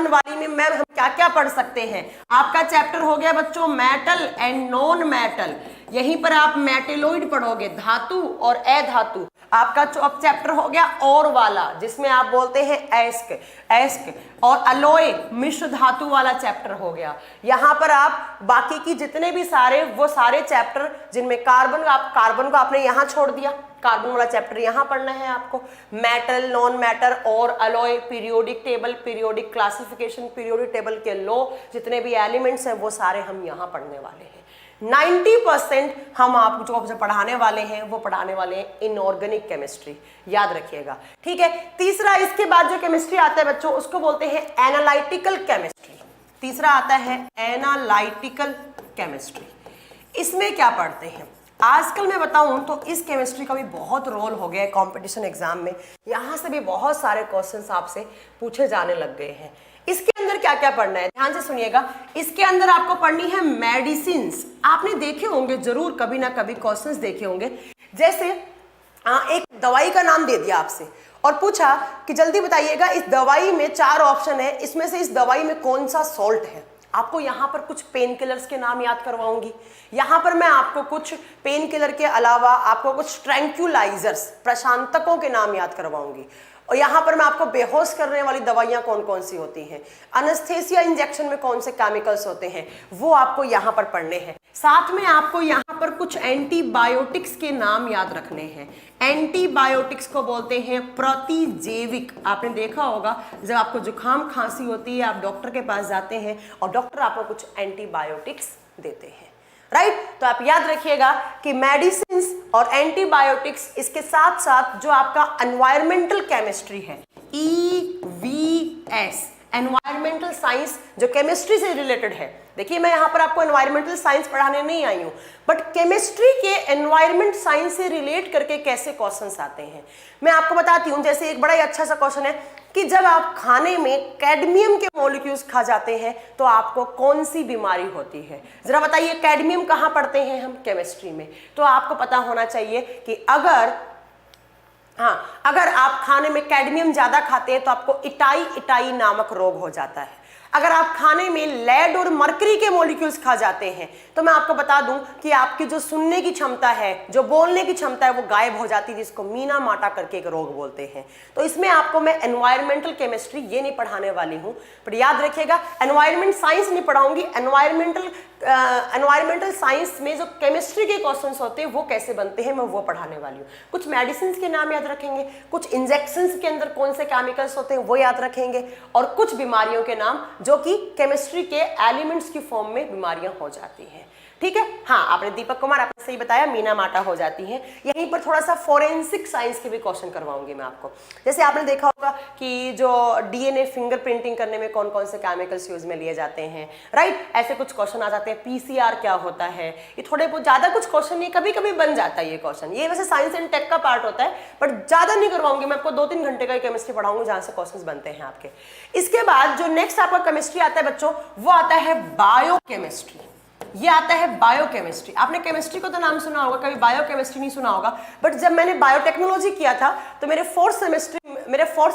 वाली में मैम हम क्या क्या पढ़ सकते हैं? आपका चैप्टर हो गया बच्चों मेटल एंड नॉन मेटल। यहीं पर आप मेटेलोइड पढ़ोगे, धातु और अधातु। आपका चैप्टर हो गया और वाला, जिसमें आप बोलते हैं एस्क और अलोय, मिश्र धातु वाला चैप्टर हो गया। यहाँ पर आप बाकी की जितने भी वो सारे चैप्टर जिनमें कार्बन को आपने यहाँ छोड़ दिया, कार्बन वाला चैप्टर यहाँ पढ़ना है आपको। मेटल, नॉन मैटर और alloy, periodic table, periodic classification, periodic table के लॉ, जितने भी एलिमेंट्स हैं वो सारे हम यहाँ पढ़ने वाले हैं। 90% हम आपको जो पढ़ाने वाले हैं वो पढ़ाने वाले हैं इनऑर्गेनिक केमिस्ट्री, याद रखिएगा। ठीक है, तीसरा इसके बाद जो केमिस्ट्री आता है बच्चों उसको बोलते हैं एनालिटिकल केमिस्ट्री। तीसरा आता है एनालिटिकल केमिस्ट्री। इसमें क्या पढ़ते हैं? आजकल मैं बताऊं तो इस केमिस्ट्री का भी बहुत रोल हो गया है कॉम्पिटिशन एग्जाम में। यहां से भी बहुत सारे क्वेश्चंस आपसे पूछे जाने लग गए हैं। इसके अंदर क्या क्या पढ़ना है, ध्यान से सुनिएगा। इसके अंदर आपको पढ़नी है मेडिसिन्स। आपने देखे होंगे जरूर, कभी ना कभी क्वेश्चंस देखे होंगे। जैसे एक दवाई का नाम दे दिया आपसे और पूछा कि जल्दी बताइएगा इस दवाई में 4 ऑप्शन है, इसमें से इस दवाई में कौन सा सॉल्ट है। आपको यहाँ पर कुछ पेन किलर्स के नाम याद करवाऊंगी। यहाँ पर मैं आपको कुछ पेन किलर के अलावा आपको कुछ ट्रैंक्यूलाइजर्स, प्रशांतकों के नाम याद करवाऊंगी। और यहाँ पर मैं आपको बेहोश करने वाली दवाइयाँ कौन कौन सी होती हैं, अनेस्थेसिया इंजेक्शन में कौन से केमिकल्स होते हैं, वो आपको यहाँ पर पढ़ने हैं। साथ में आपको यहाँ पर कुछ एंटीबायोटिक्स के नाम याद रखने हैं। एंटीबायोटिक्स को बोलते हैं प्रतिजैविक। आपने देखा होगा जब आपको जुकाम खांसी होती है, आप डॉक्टर के पास जाते हैं और डॉक्टर आपको कुछ एंटीबायोटिक्स देते हैं, राइट। तो आप याद रखिएगा कि मेडिसिन्स और एंटीबायोटिक्स, इसके साथ साथ जो आपका एनवायरमेंटल केमिस्ट्री है EVS, एनवायरमेंटल साइंस जो केमिस्ट्री से रिलेटेड है। देखिए मैं यहाँ पर आपको एनवायरमेंटल साइंस पढ़ाने नहीं आई हूँ, बट केमिस्ट्री के एनवायरमेंट साइंस से रिलेट करके कैसे क्वेश्चंस आते हैं मैं आपको बताती हूँ। जैसे एक बड़ा ही अच्छा सा क्वेश्चन है कि जब आप खाने में कैडमियम के मॉलिक्यूल्स खा जाते हैं तो आपको कौन सी बीमारी होती है। जरा बताइए, कैडमियम कहाँ पढ़ते हैं हम? केमिस्ट्री में। तो आपको पता होना चाहिए कि अगर आप खाने में कैडमियम ज्यादा खाते हैं तो आपको इटाई नामक रोग हो जाता है। अगर आप खाने में लेड और मरकरी के मॉलिक्यूल्स खा जाते हैं तो मैं आपको बता दूं कि आपकी जो सुनने की क्षमता है, जो बोलने की क्षमता है, वो गायब हो जाती है, जिसको मीना माटा करके एक रोग बोलते हैं। तो इसमें आपको मैं एनवायरमेंटल केमिस्ट्री ये नहीं पढ़ाने वाली हूं, पर याद रखिएगा एनवायरमेंट साइंस नहीं पढ़ाऊंगी। एनवायरमेंटल साइंस में जो केमिस्ट्री के क्वेश्चंस होते हैं वो कैसे बनते हैं मैं वो पढ़ाने वाली हूँ। कुछ मेडिसिन के नाम याद रखेंगे, कुछ इंजेक्शंस के अंदर कौन से केमिकल्स होते हैं वो याद रखेंगे, और कुछ बीमारियों के नाम जो कि केमिस्ट्री के एलिमेंट्स की फॉर्म में बीमारियां हो जाती हैं। ठीक है, हाँ आपने दीपक कुमार आपने सही बताया, मीना माटा हो जाती है। यहीं पर थोड़ा सा फोरेंसिक साइंस के भी क्वेश्चन करवाऊंगी मैं आपको। जैसे आपने देखा होगा कि जो डीएनए फिंगरप्रिंटिंग करने में कौन कौन से केमिकल्स यूज में लिए जाते हैं, राइट। ऐसे कुछ क्वेश्चन आ जाते हैं। पीसीआर क्या होता है, ये थोड़े बहुत ज्यादा कुछ क्वेश्चन नहीं, कभी कभी बन जाता है ये क्वेश्चन। ये वैसे साइंस एंड टेक का पार्ट होता है, बट ज्यादा नहीं करवाऊंगी मैं आपको। 2-3 घंटे का केमिस्ट्री पढ़ाऊंगी जहां से क्वेश्चन बनते हैं आपके। इसके बाद जो नेक्स्ट आपका केमिस्ट्री आता है बच्चों, वो आता है बायोकेमिस्ट्री। ये आता है बायोकेमिस्ट्री। आपने केमिस्ट्री को तो नाम सुना होगा, कभी बायोकेमिस्ट्री नहीं सुना होगा। बट जब मैंने बायोटेक्नोलॉजी किया था तो मेरे फोर्थ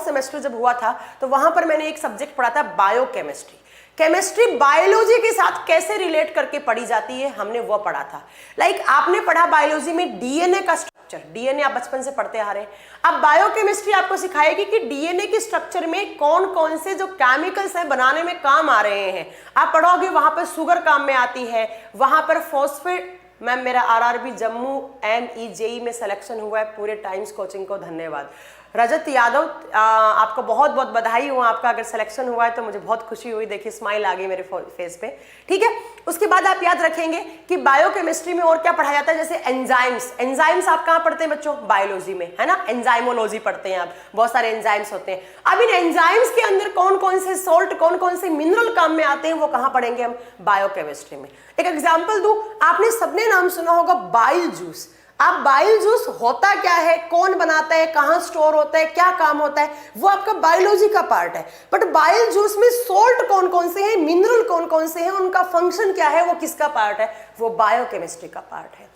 सेमेस्टर जब हुआ था तो वहां पर मैंने एक सब्जेक्ट पढ़ा था बायोकेमिस्ट्री। केमिस्ट्री बायोलॉजी के साथ कैसे रिलेट करके पढ़ी जाती है हमने वो पढ़ा था। लाइक आपने पढ़ा बायोलॉजी में डीएनए का स्ट्रक्चर, डीएनए आप बचपन से पढ़ते आ रहे हैं। अब बायोकेमिस्ट्री आपको सिखाएगी कि डीएनए के स्ट्रक्चर में कौन कौन से जो केमिकल्स हैं बनाने में काम आ रहे हैं। आप पढ़ोगे वहां पर शुगर काम में आती है, वहां पर फॉस्फेट। मैम मेरा आरआरबी जम्मू MEJE में सिलेक्शन हुआ है, पूरे टाइम्स कोचिंग को धन्यवाद। रजत यादव आपको बहुत बहुत बधाई हो, आपका अगर सिलेक्शन हुआ है तो मुझे बहुत खुशी हुई। देखिए स्माइल आ गई मेरे फेस पे। ठीक है, उसके बाद आप याद रखेंगे कि बायोकेमिस्ट्री में और क्या पढ़ा जाता है। जैसे एंजाइम्स आप कहाँ पढ़ते हैं बच्चों? बायोलॉजी में, है ना। एंजाइमोलॉजी पढ़ते हैं आप, बहुत सारे एंजाइम्स होते हैं। अब इन एंजाइम्स के अंदर कौन कौन से सॉल्ट, कौन कौन से मिनरल काम में आते हैं वो कहाँ पढ़ेंगे हम? बायोकेमिस्ट्री में। एक एग्जाम्पल दूं, आपने सबने नाम सुना होगा बाइल जूस। आप बाइल जूस होता क्या है, कौन बनाता है, कहाँ स्टोर होता है, क्या काम होता है, वो आपका बायोलॉजी का पार्ट है। बट बाइल जूस में सोल्ट कौन कौन से हैं, मिनरल कौन कौन से हैं, उनका फंक्शन क्या है, वो किसका पार्ट है? वो बायोकेमिस्ट्री का पार्ट है।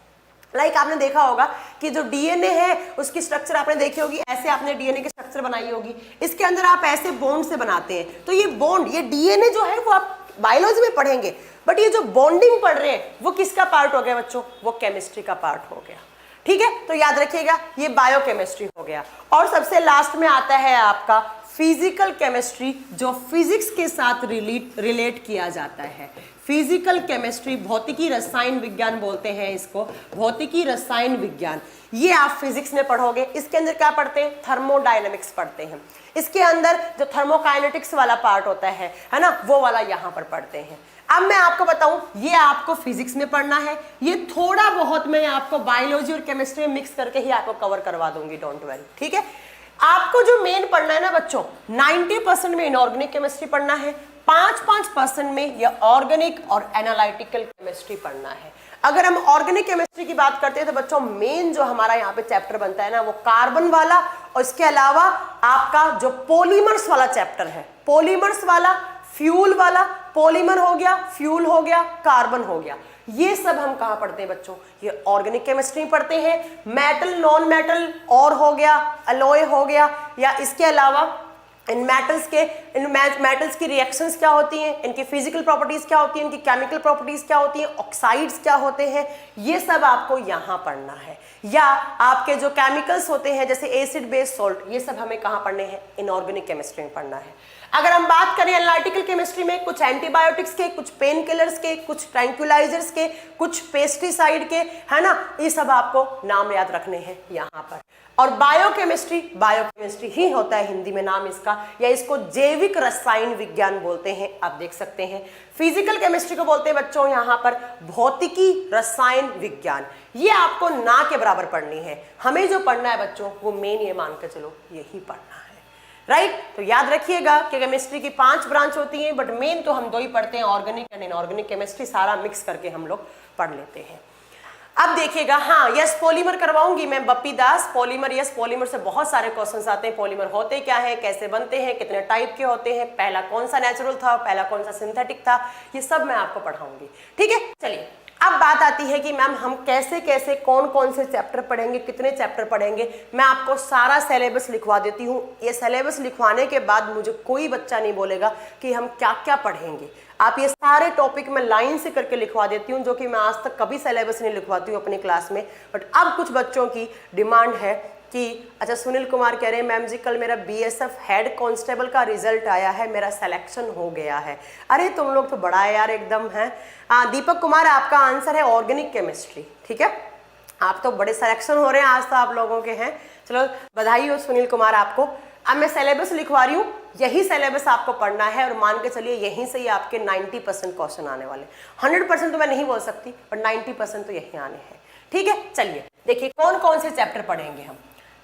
लाइक आपने देखा होगा कि जो डीएनए है उसकी स्ट्रक्चर आपने देखी होगी, ऐसे आपने डीएनए की स्ट्रक्चर बनाई होगी। इसके अंदर आप ऐसे बॉन्ड से बनाते हैं। तो ये बॉन्ड, ये डीएनए जो है वो आप बायोलॉजी में पढ़ेंगे, बट ये जो बॉन्डिंग पढ़ रहे हैं वो किसका पार्ट हो गया बच्चों? वो केमिस्ट्री का पार्ट हो गया। ठीक है, तो याद रखिएगा ये बायोकेमिस्ट्री हो गया। और सबसे लास्ट में आता है आपका फिजिकल केमिस्ट्री, जो फिजिक्स के साथ रिलेट किया जाता है। फिजिकल केमिस्ट्री, भौतिकी रसायन विज्ञान बोलते हैं इसको, भौतिकी रसायन विज्ञान। ये आप फिजिक्स में पढ़ोगे। इसके अंदर क्या पढ़ते हैं? थर्मोडायनेमिक्स पढ़ते हैं। इसके अंदर जो थर्मोकाइनेटिक्स वाला पार्ट होता है ना, वो वाला यहाँ पर पढ़ते हैं। अब मैं आपको बताऊं, ये आपको फिजिक्स में पढ़ना है, ये थोड़ा बहुत मैं आपको बायोलॉजी और केमिस्ट्री में मिक्स करके ही आपको कवर करवा दूंगी, डोंट वरी। ठीक है, आपको जो मेन पढ़ना है ना बच्चों, 90% में इनऑर्गेनिक केमिस्ट्री पढ़ना है, 5% में ये ऑर्गेनिक और एनालिटिकल केमिस्ट्री पढ़ना है। अगर हम ऑर्गेनिक केमिस्ट्री की बात करते हैं तो बच्चों मेन जो हमारा यहाँ पे चैप्टर बनता है ना, वो कार्बन वाला, और इसके अलावा आपका जो पॉलीमर्स वाला चैप्टर है, पॉलीमर्स वाला, फ्यूल वाला, पॉलीमर हो गया, फ्यूल हो गया, कार्बन हो गया, ये सब हम कहाँ पढ़ते हैं बच्चों? ये ऑर्गेनिक केमिस्ट्री पढ़ते हैं। मेटल, नॉन मेटल, और हो गया, अलॉय हो गया, या इसके अलावा इन मेटल्स की रिएक्शंस क्या होती हैं, इनकी फिजिकल प्रॉपर्टीज क्या होती हैं, इनकी केमिकल प्रॉपर्टीज क्या होती हैं, ऑक्साइड्स क्या होते हैं, ये सब आपको यहाँ पढ़ना है। या आपके जो केमिकल्स होते हैं जैसे एसिड बेस सॉल्ट, ये सब हमें कहाँ पढ़ने हैं? इनऑर्गेनिक केमिस्ट्री में पढ़ना है। अगर हम बात करें एनालिटिकल केमिस्ट्री में, कुछ एंटीबायोटिक्स के, कुछ पेन किलर्स के, कुछ ट्रैंक्विलाइजर्स के, कुछ पेस्टिसाइड के, है ना, ये सब आपको नाम याद रखने हैं यहाँ पर। और बायोकेमिस्ट्री ही होता है हिंदी में नाम इसका, या इसको जैविक रसायन विज्ञान बोलते हैं, आप देख सकते हैं। फिजिकल केमिस्ट्री को बोलते हैं बच्चों यहाँ पर भौतिकी रसायन विज्ञान। ये आपको ना के बराबर पढ़नी है। हमें जो पढ़ना है बच्चों वो मेन ये मान के चलो यही पढ़ना है। राइट। तो याद रखिएगा कि केमिस्ट्री की 5 ब्रांच होती हैं, बट मेन तो हम 2 ही पढ़ते हैं, ऑर्गेनिक एंड इनऑर्गेनिक केमिस्ट्री, सारा मिक्स करके हम लोग पढ़ लेते हैं। अब देखिएगा, हाँ यस पॉलीमर करवाऊंगी मैं बप्पी दास, पॉलीमर यस, पॉलीमर से बहुत सारे क्वेश्चंस आते हैं। पॉलीमर होते क्या है, कैसे बनते हैं, कितने टाइप के होते हैं, पहला कौन सा नेचुरल था, पहला कौन सा सिंथेटिक था, ये सब मैं आपको पढ़ाऊंगी। ठीक है, चलिए अब बात आती है कि मैम हम कैसे कैसे कौन कौन से चैप्टर पढ़ेंगे, कितने चैप्टर पढ़ेंगे। मैं आपको सारा सिलेबस लिखवा देती हूँ। ये सिलेबस लिखवाने के बाद मुझे कोई बच्चा नहीं बोलेगा कि हम क्या क्या पढ़ेंगे। आप ये सारे टॉपिक मैं लाइन से करके लिखवा देती हूँ, जो कि मैं आज तक कभी सिलेबस नहीं लिखवाती हूँ अपनी क्लास में। बट अब कुछ बच्चों की डिमांड है कि अच्छा सुनील कुमार कह रहे हैं मैम जी कल मेरा बीएसएफ हेड कांस्टेबल का रिजल्ट आया है, मेरा सिलेक्शन हो गया है। अरे तुम लोग तो बड़ा है यार एकदम है। दीपक कुमार आपका आंसर है ऑर्गेनिक केमिस्ट्री। ठीक है, आप तो बड़े सिलेक्शन हो रहे हैं आज तो आप लोगों के हैं। चलो बधाई हो सुनील कुमार आपको। अब मैं सिलेबस लिखवा रही हूँ, यही सिलेबस आपको पढ़ना है और मान के चलिए यहीं से ही आपके 90% क्वेश्चन आने वाले। 100% तो मैं नहीं बोल सकती, पर 90% तो यहीं आने हैं। ठीक है, चलिए देखिए कौन कौन से चैप्टर पढ़ेंगे हम।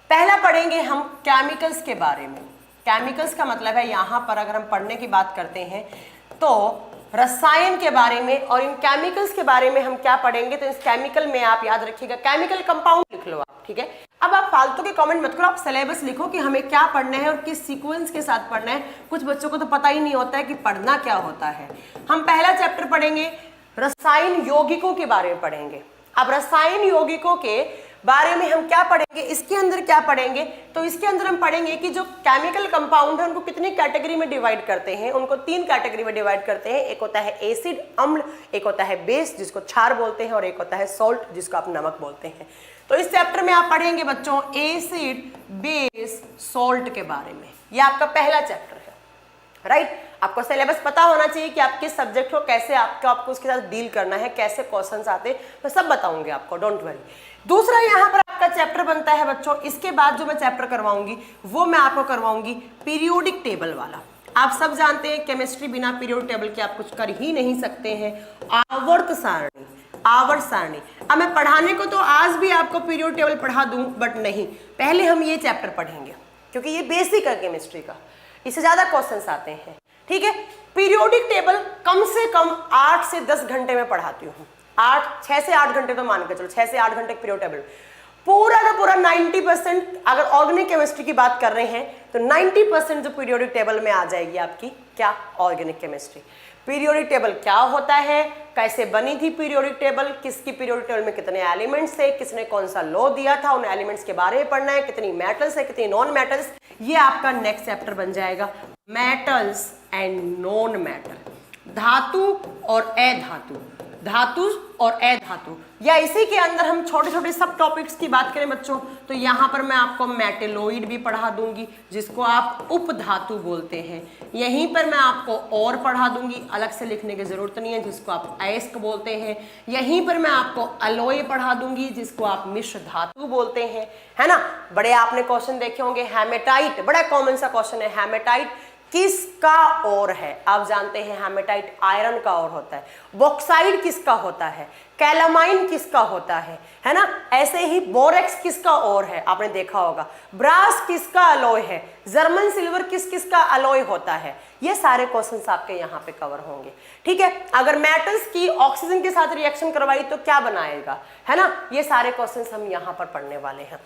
पहला पढ़ेंगे हम केमिकल्स के बारे में। केमिकल्स का मतलब है यहाँ पर अगर हम पढ़ने की बात करते हैं तो रसायन के बारे में, और इन केमिकल्स के बारे में हम क्या पढ़ेंगे। तो इस केमिकल में आप याद रखिएगा केमिकल कंपाउंड लिख लो आप। ठीक है, अब आप फालतू के कमेंट मत करो, आप सिलेबस लिखो कि हमें क्या पढ़ना है और किस सीक्वेंस के साथ पढ़ना है। कुछ बच्चों को तो पता ही नहीं होता है कि पढ़ना क्या होता है। हम पहला चैप्टर पढ़ेंगे रसायन यौगिकों के बारे में पढ़ेंगे। अब रसायन यौगिकों के बारे में हम क्या पढ़ेंगे, इसके अंदर क्या पढ़ेंगे, तो इसके अंदर हम पढ़ेंगे कि जो केमिकल कंपाउंड है उनको कितनी कैटेगरी में डिवाइड करते हैं। उनको 3 कैटेगरी में डिवाइड करते हैं। एक होता है एसिड अम्ल, एक होता है बेस जिसको क्षार बोलते हैं, और एक होता है सॉल्ट जिसको आप नमक बोलते हैं। तो इस चैप्टर में आप पढ़ेंगे बच्चों एसिड बेस सॉल्ट के बारे में। यह आपका पहला चैप्टर है। राइट, आपको सिलेबस पता होना चाहिए कि आप किस सब्जेक्ट को कैसे आपको उसके साथ डील करना है, कैसे क्वेश्चंस आते हैं, मैं सब बताऊंगी आपको, डोंट वरी। दूसरा यहाँ पर आपका चैप्टर बनता है बच्चों, इसके बाद जो मैं चैप्टर करवाऊंगी वो मैं आपको करवाऊंगी पीरियोडिक टेबल वाला। आप सब जानते हैं केमिस्ट्री बिना पीरियोडिक टेबल के आप कुछ कर ही नहीं सकते हैं। आवर्त सारणी, आवर्त सारणी। अब मैं पढ़ाने को तो आज भी आपको पीरियोडिक टेबल पढ़ा दूं, बट नहीं, पहले हम ये चैप्टर पढ़ेंगे क्योंकि ये बेसिक है केमिस्ट्री का, इससे ज्यादा क्वेश्चंस आते हैं। ठीक है, पीरियोडिक टेबल कम से कम 8 से 10 घंटे में पढ़ाती हूँ। 6 से 8 घंटे तो मान के चलो, 6 से 8 घंटे पीरियोडिक टेबल पूरा का पूरा 90%। अगर ऑर्गेनिक केमिस्ट्री की बात कर रहे हैं तो 90% जो पीरियोडिक टेबल में आ जाएगी आपकी क्या, ऑर्गेनिक केमिस्ट्री। पीरियोडिक टेबल क्या होता है, कैसे बनी थी पीरियोडिक टेबल, किसकी पीरियोडिक टेबल में कितने एलिमेंट्स थे, किसने कौन सा लॉ दिया था, उन एलिमेंट्स के बारे में पढ़ना है, कितनी मेटल्स है कितनी नॉन मेटल्स। ये आपका नेक्स्ट चैप्टर बन जाएगा मेटल्स एंड नॉन मेटल, धातु और अधातु, धातु और अधातु। या इसी के अंदर हम छोटे छोटे सब टॉपिक्स की बात करें बच्चों तो यहाँ पर मैं आपको मेटेलोइड भी पढ़ा दूंगी जिसको आप उपधातु बोलते हैं। यहीं पर मैं आपको और पढ़ा दूंगी, अलग से लिखने की जरूरत नहीं है, जिसको आप अयस्क बोलते हैं। यहीं पर मैं आपको अलोय पढ़ा दूंगी जिसको आप मिश्र धातु बोलते हैं, है ना। बड़े आपने क्वेश्चन देखे होंगे, हेमेटाइट बड़ा कॉमन सा क्वेश्चन है, हेमेटाइट किसका और है। आप जानते हैं हेमेटाइट आयरन का और होता है। बॉक्साइड किसका होता है, कैलामाइन किसका होता है ना। ऐसे ही बोरेक्स किसका और है, आपने देखा होगा। ब्रास किसका अलॉय है, जर्मन सिल्वर किसका अलॉय होता है। ये सारे क्वेश्चंस आपके यहाँ पे कवर होंगे। ठीक है, अगर मेटल्स की ऑक्सीजन के साथ रिएक्शन करवाई तो क्या बनाएगा, है ना। ये सारे क्वेश्चंस हम यहाँ पर पढ़ने वाले हैं।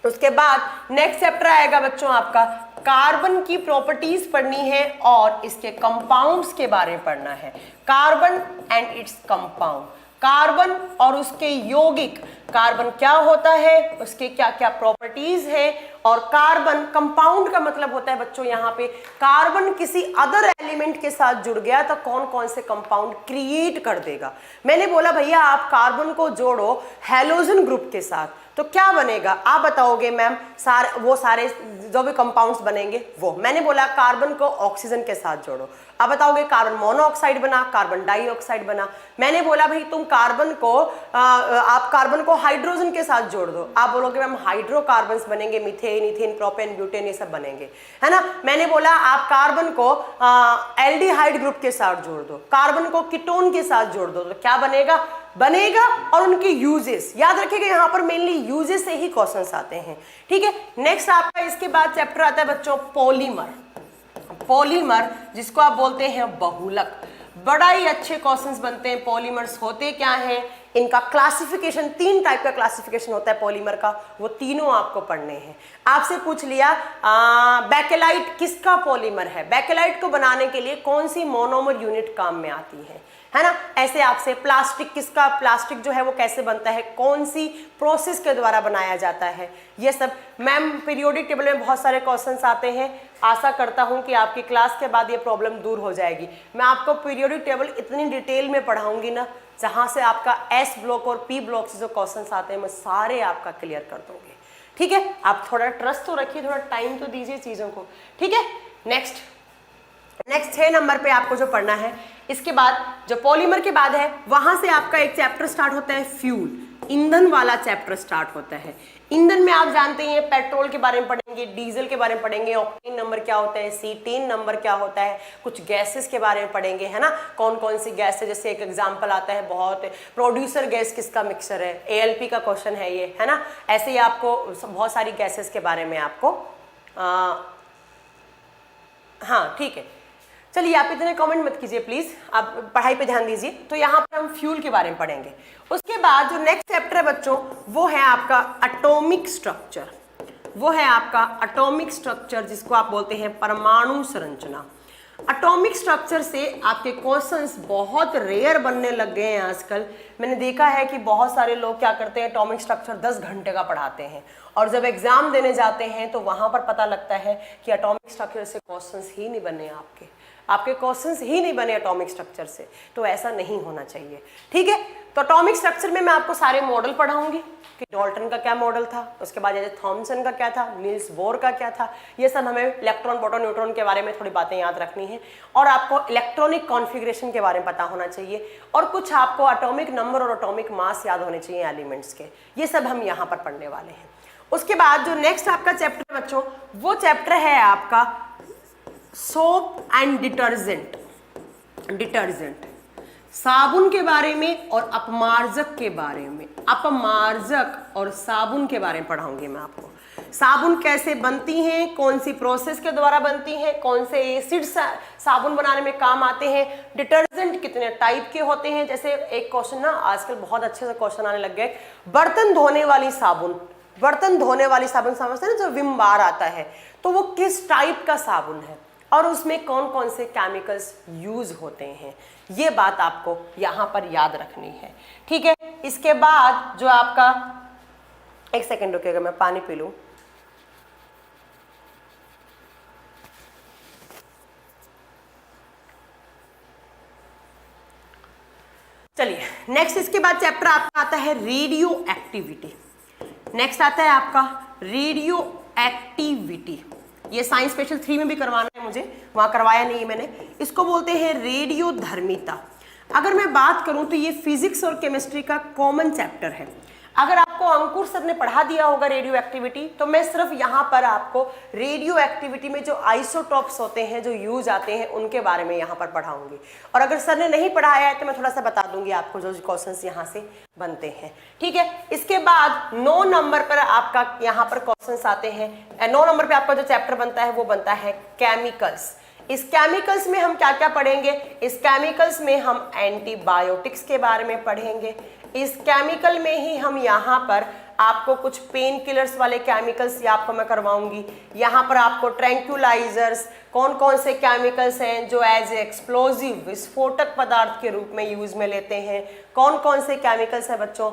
उसके बाद नेक्स्ट चैप्टर आएगा बच्चों आपका कार्बन की प्रॉपर्टीज पढ़नी है और इसके कंपाउंड्स के बारे में पढ़ना है। Carbon and its compound, carbon और उसके यौगिक, कार्बन क्या होता है, उसके क्या क्या प्रॉपर्टीज है। और कार्बन कंपाउंड का मतलब होता है बच्चों यहाँ पे कार्बन किसी अदर एलिमेंट के साथ जुड़ गया तो कौन कौन से कंपाउंड क्रिएट कर देगा। मैंने बोला भैया आप कार्बन को जोड़ो हैलोजन ग्रुप के साथ तो क्या बनेगा, आप बताओगे मैम वो सारे जो भी कंपाउंड्स बनेंगे वो। मैंने बोला कार्बन को ऑक्सीजन के साथ जोड़ो, आप बताओगे कार्बन मोनोऑक्साइड बना, कार्बन डाइऑक्साइड बना। मैंने बोला भाई तुम कार्बन को आप कार्बन को हाइड्रोजन के साथ जोड़ दो, आप बोलोगे मैम हाइड्रोकार्बन्स बनेंगे, methane methane, ethane, propane, butane, ये सब बनेंगे, है ना। मैंने बोला आप कार्बन को एल्डिहाइड ग्रुप के साथ जोड़ दो, कार्बन को कीटोन के साथ जोड़ दो, तो क्या बनेगा, बनेगा। और उनके यूजेस याद रखिएगा, यहाँ पर मेनली यूजेस से ही क्वेश्चंस आते हैं, ठीक है। नेक्स्ट आपका इसके बाद चैप्टर आता है बच्चों पॉलीमर। पॉलीमर जिसको आप बोलते हैं बहुलक, बड़ा ही अच्छे क्वेश्चंस बनते हैं। पॉलीमर्स होते क्या हैं, इनका क्लासिफिकेशन, 3 टाइप का क्लासिफिकेशन होता है पॉलीमर का, वो तीनों आपको पढ़ने हैं। आपसे पूछ लिया बेकेलाइट किसका पॉलीमर है, बेकेलाइट को बनाने के लिए कौन सी मोनोमर यूनिट काम में आती है ना। ऐसे आपसे प्लास्टिक किसका, प्लास्टिक जो है वो कैसे बनता है, कौन सी प्रोसेस के द्वारा बनाया जाता है, ये सब। मैम पीरियोडिक टेबल में बहुत सारे क्वेश्चंस आते हैं, आशा करता हूं कि आपकी क्लास के बाद ये प्रॉब्लम दूर हो जाएगी। मैं आपको पीरियोडिक टेबल इतनी डिटेल में पढ़ाऊंगी ना, जहां से आपका एस ब्लॉक और पी ब्लॉक से जो क्वेश्चंस आते हैं मैं सारे आपका क्लियर कर दूंगी, ठीक है। आप थोड़ा ट्रस्ट तो रखिए, थोड़ा टाइम तो दीजिए चीजों को, ठीक है। नेक्स्ट 6 नंबर पे आपको जो पढ़ना है, इसके बाद जो पॉलीमर के बाद है वहां से आपका एक चैप्टर स्टार्ट होता है फ्यूल, ईंधन वाला चैप्टर स्टार्ट होता है। ईंधन में आप जानते हैं पेट्रोल के बारे में पढ़ेंगे, डीजल के बारे में पढ़ेंगे, ऑक्टेन नंबर क्या होता है, सीटेन नंबर क्या होता है, कुछ गैसेस के बारे में पढ़ेंगे, है ना। कौन कौन सी गैस है, जैसे एक एग्जांपल आता है बहुत, प्रोड्यूसर गैस किसका मिक्सचर है, ALP का क्वेश्चन है ये, है ना। ऐसे ही आपको बहुत सारी गैसेस के बारे में आपको हाँ ठीक है। चलिए आप इतने कमेंट मत कीजिए प्लीज, आप पढ़ाई पे ध्यान दीजिए। तो यहाँ पर हम फ्यूल के बारे में पढ़ेंगे। उसके बाद जो नेक्स्ट चैप्टर है बच्चों, वो है आपका एटॉमिक स्ट्रक्चर। वो है आपका एटॉमिक स्ट्रक्चर, जिसको आप बोलते हैं परमाणु संरचना। एटॉमिक स्ट्रक्चर से आपके क्वेश्चंस बहुत रेयर बनने लग गए हैं आजकल। मैंने देखा है कि बहुत सारे लोग क्या करते हैं, एटॉमिक स्ट्रक्चर 10 घंटे का पढ़ाते हैं, और जब एग्जाम देने जाते हैं तो वहां पर पता लगता है कि एटॉमिक स्ट्रक्चर से क्वेश्चंस ही नहीं बने, आपके क्वेश्चंस ही नहीं बने एटॉमिक स्ट्रक्चर से। तो ऐसा नहीं होना चाहिए, ठीक है। तो एटॉमिक स्ट्रक्चर में मैं आपको सारे मॉडल पढ़ाऊंगी कि डाल्टन का क्या मॉडल था, उसके बाद जैसे थॉमसन का क्या था, नील्स बोर का क्या था, ये सब हमें इलेक्ट्रॉन, प्रोटॉन, न्यूट्रॉन के बारे में थोड़ी बातें याद रखनी है। और आपको इलेक्ट्रॉनिक कॉन्फ़िगरेशन के बारे में पता होना चाहिए, और कुछ आपको एटॉमिक नंबर और एटॉमिक मास याद होने चाहिए एलिमेंट्स के। ये सब हम यहाँ पर पढ़ने वाले हैं। उसके बाद जो नेक्स्ट आपका चैप्टर है बच्चों, वो चैप्टर है आपका सोप एंड डिटर्जेंट। साबुन के बारे में और अपमार्जक के बारे में, अपमार्जक और साबुन के बारे में पढ़ाऊंगी मैं आपको। साबुन कैसे बनती हैं, कौन सी प्रोसेस के द्वारा बनती हैं, कौन से एसिड साबुन बनाने में काम आते हैं, डिटर्जेंट कितने टाइप के होते हैं। जैसे एक क्वेश्चन ना आजकल बहुत अच्छे से क्वेश्चन आने लग गए, बर्तन धोने वाली साबुन, बर्तन धोने वाली साबुन समझते हैं ना, जो विम बार आता है, तो वो किस टाइप का साबुन है और उसमें कौन कौन से केमिकल्स यूज होते हैं, ये बात आपको यहां पर याद रखनी है, ठीक है। इसके बाद जो आपका, एक सेकेंड रुकिएगा मैं पानी पी लूं। चलिए नेक्स्ट इसके बाद चैप्टर आपका आता है रेडियो एक्टिविटी। नेक्स्ट आता है आपका रेडियो एक्टिविटी। ये साइंस स्पेशल 3 में भी करवाना है मुझे, वहां करवाया नहीं है मैंने। इसको बोलते हैं रेडियो धर्मिता। अगर मैं बात करूं तो ये फिजिक्स और केमिस्ट्री का कॉमन चैप्टर है। अगर आपको अंकुर सर ने पढ़ा दिया होगा रेडियो एक्टिविटी, तो मैं सिर्फ यहाँ पर आपको रेडियो एक्टिविटी में जो आइसोटॉप्स होते हैं, जो यूज आते हैं, उनके बारे में यहाँ पर पढ़ाऊंगी। और अगर सर ने नहीं पढ़ाया है तो मैं थोड़ा सा बता दूंगी आपको जो क्वेश्चंस यहाँ से बनते हैं, ठीक है। इसके बाद 9 नंबर पर आपका यहाँ पर क्वेश्चंस आते हैं। 9 नंबर पर आपका जो चैप्टर बनता है वो बनता है केमिकल्स। इस केमिकल्स में हम क्या क्या पढ़ेंगे, इस केमिकल्स में हम एंटीबायोटिक्स के बारे में पढ़ेंगे। इस केमिकल में ही हम यहाँ पर आपको कुछ पेन किलर्स वाले केमिकल्स आपको मैं करवाऊंगी। यहाँ पर आपको ट्रैंक्विलाइजर्स, कौन कौन से केमिकल्स हैं जो एज एक्सप्लोजिव, विस्फोटक पदार्थ के रूप में यूज में लेते हैं, कौन कौन से केमिकल्स हैं बच्चों।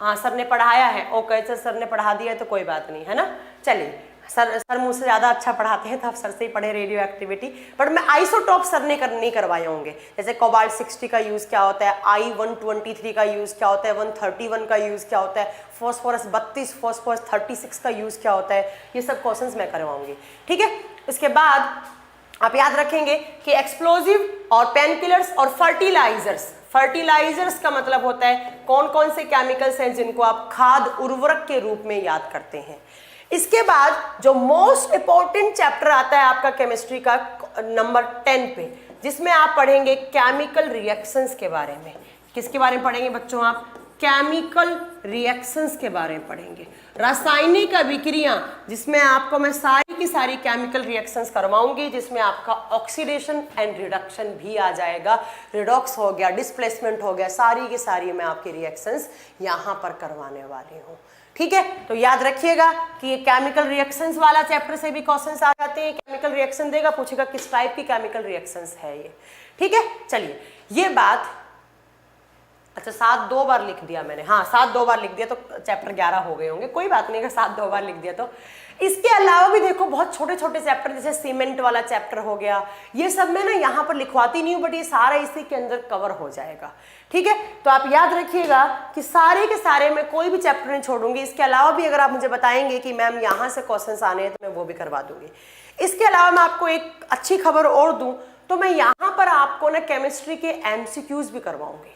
हाँ सर ने पढ़ाया है, ओके सर ने पढ़ा दिया है तो कोई बात नहीं, है ना। चलिए सर मुझसे ज़्यादा अच्छा पढ़ाते हैं तो आप सर से ही पढ़े रेडियो एक्टिविटी, बट मैं आइसोटॉप सर ने नहीं करवाए होंगे। जैसे कोबाल्ट 60 का यूज़ क्या होता है, I-123 का यूज़ क्या होता है, 131 का यूज़ क्या होता है, फॉस्फोरस 32, फॉस्फोरस 36 का यूज़ क्या होता है, ये सब क्वेश्चंस मैं करवाऊंगी, ठीक है। इसके बाद आप याद रखेंगे कि एक्सप्लोजिव और पेन किलर्स और फर्टिलाइजर्स। फर्टिलाइजर्स का मतलब होता है कौन कौन से केमिकल्स हैं जिनको आप खाद उर्वरक के रूप में याद करते हैं। इसके बाद जो मोस्ट इंपॉर्टेंट चैप्टर आता है आपका केमिस्ट्री का नंबर 10 पे, जिसमें आप पढ़ेंगे केमिकल रिएक्शंस के बारे में। किसके बारे में पढ़ेंगे बच्चों आप? केमिकल रिएक्शंस के बारे में पढ़ेंगे, रासायनिक अभिक्रियां, जिसमें आपको मैं सारी की सारी केमिकल रिएक्शंस करवाऊंगी, जिसमें आपका ऑक्सीडेशन एंड रिडक्शन भी आ जाएगा, रिडॉक्स हो गया, डिस्प्लेसमेंट हो गया, सारी की सारी मैं आपकी रिएक्शंस यहाँ पर करवाने वाली हूँ। ठीक है, तो याद रखिएगा कि ये केमिकल रिएक्शंस वाला चैप्टर से भी क्वेश्चंस आ जाते हैं। केमिकल रिएक्शन देगा, पूछेगा किस टाइप की केमिकल रिएक्शंस है ये। ठीक है, चलिए ये बात, अच्छा 7 2 बार लिख दिया मैंने, हाँ 7 2 बार लिख दिया तो चैप्टर 11 हो गए होंगे, कोई बात नहीं, अगर 7 2 बार लिख दिया तो। इसके अलावा भी देखो बहुत छोटे छोटे चैप्टर, जैसे सीमेंट वाला चैप्टर हो गया, ये सब मैं ना यहाँ पर लिखवाती नहीं हूँ, बट ये सारा इसी के अंदर कवर हो जाएगा। ठीक है, तो आप याद रखिएगा कि सारे के सारे मैं कोई भी चैप्टर नहीं छोड़ूंगी। इसके अलावा भी अगर आप मुझे बताएंगे कि मैम यहाँ से क्वेश्चन आने हैं, तो मैं वो भी करवा दूंगी। इसके अलावा मैं आपको एक अच्छी खबर और दूं, तो मैं यहाँ पर आपको ना केमिस्ट्री के MCQs भी करवाऊंगी।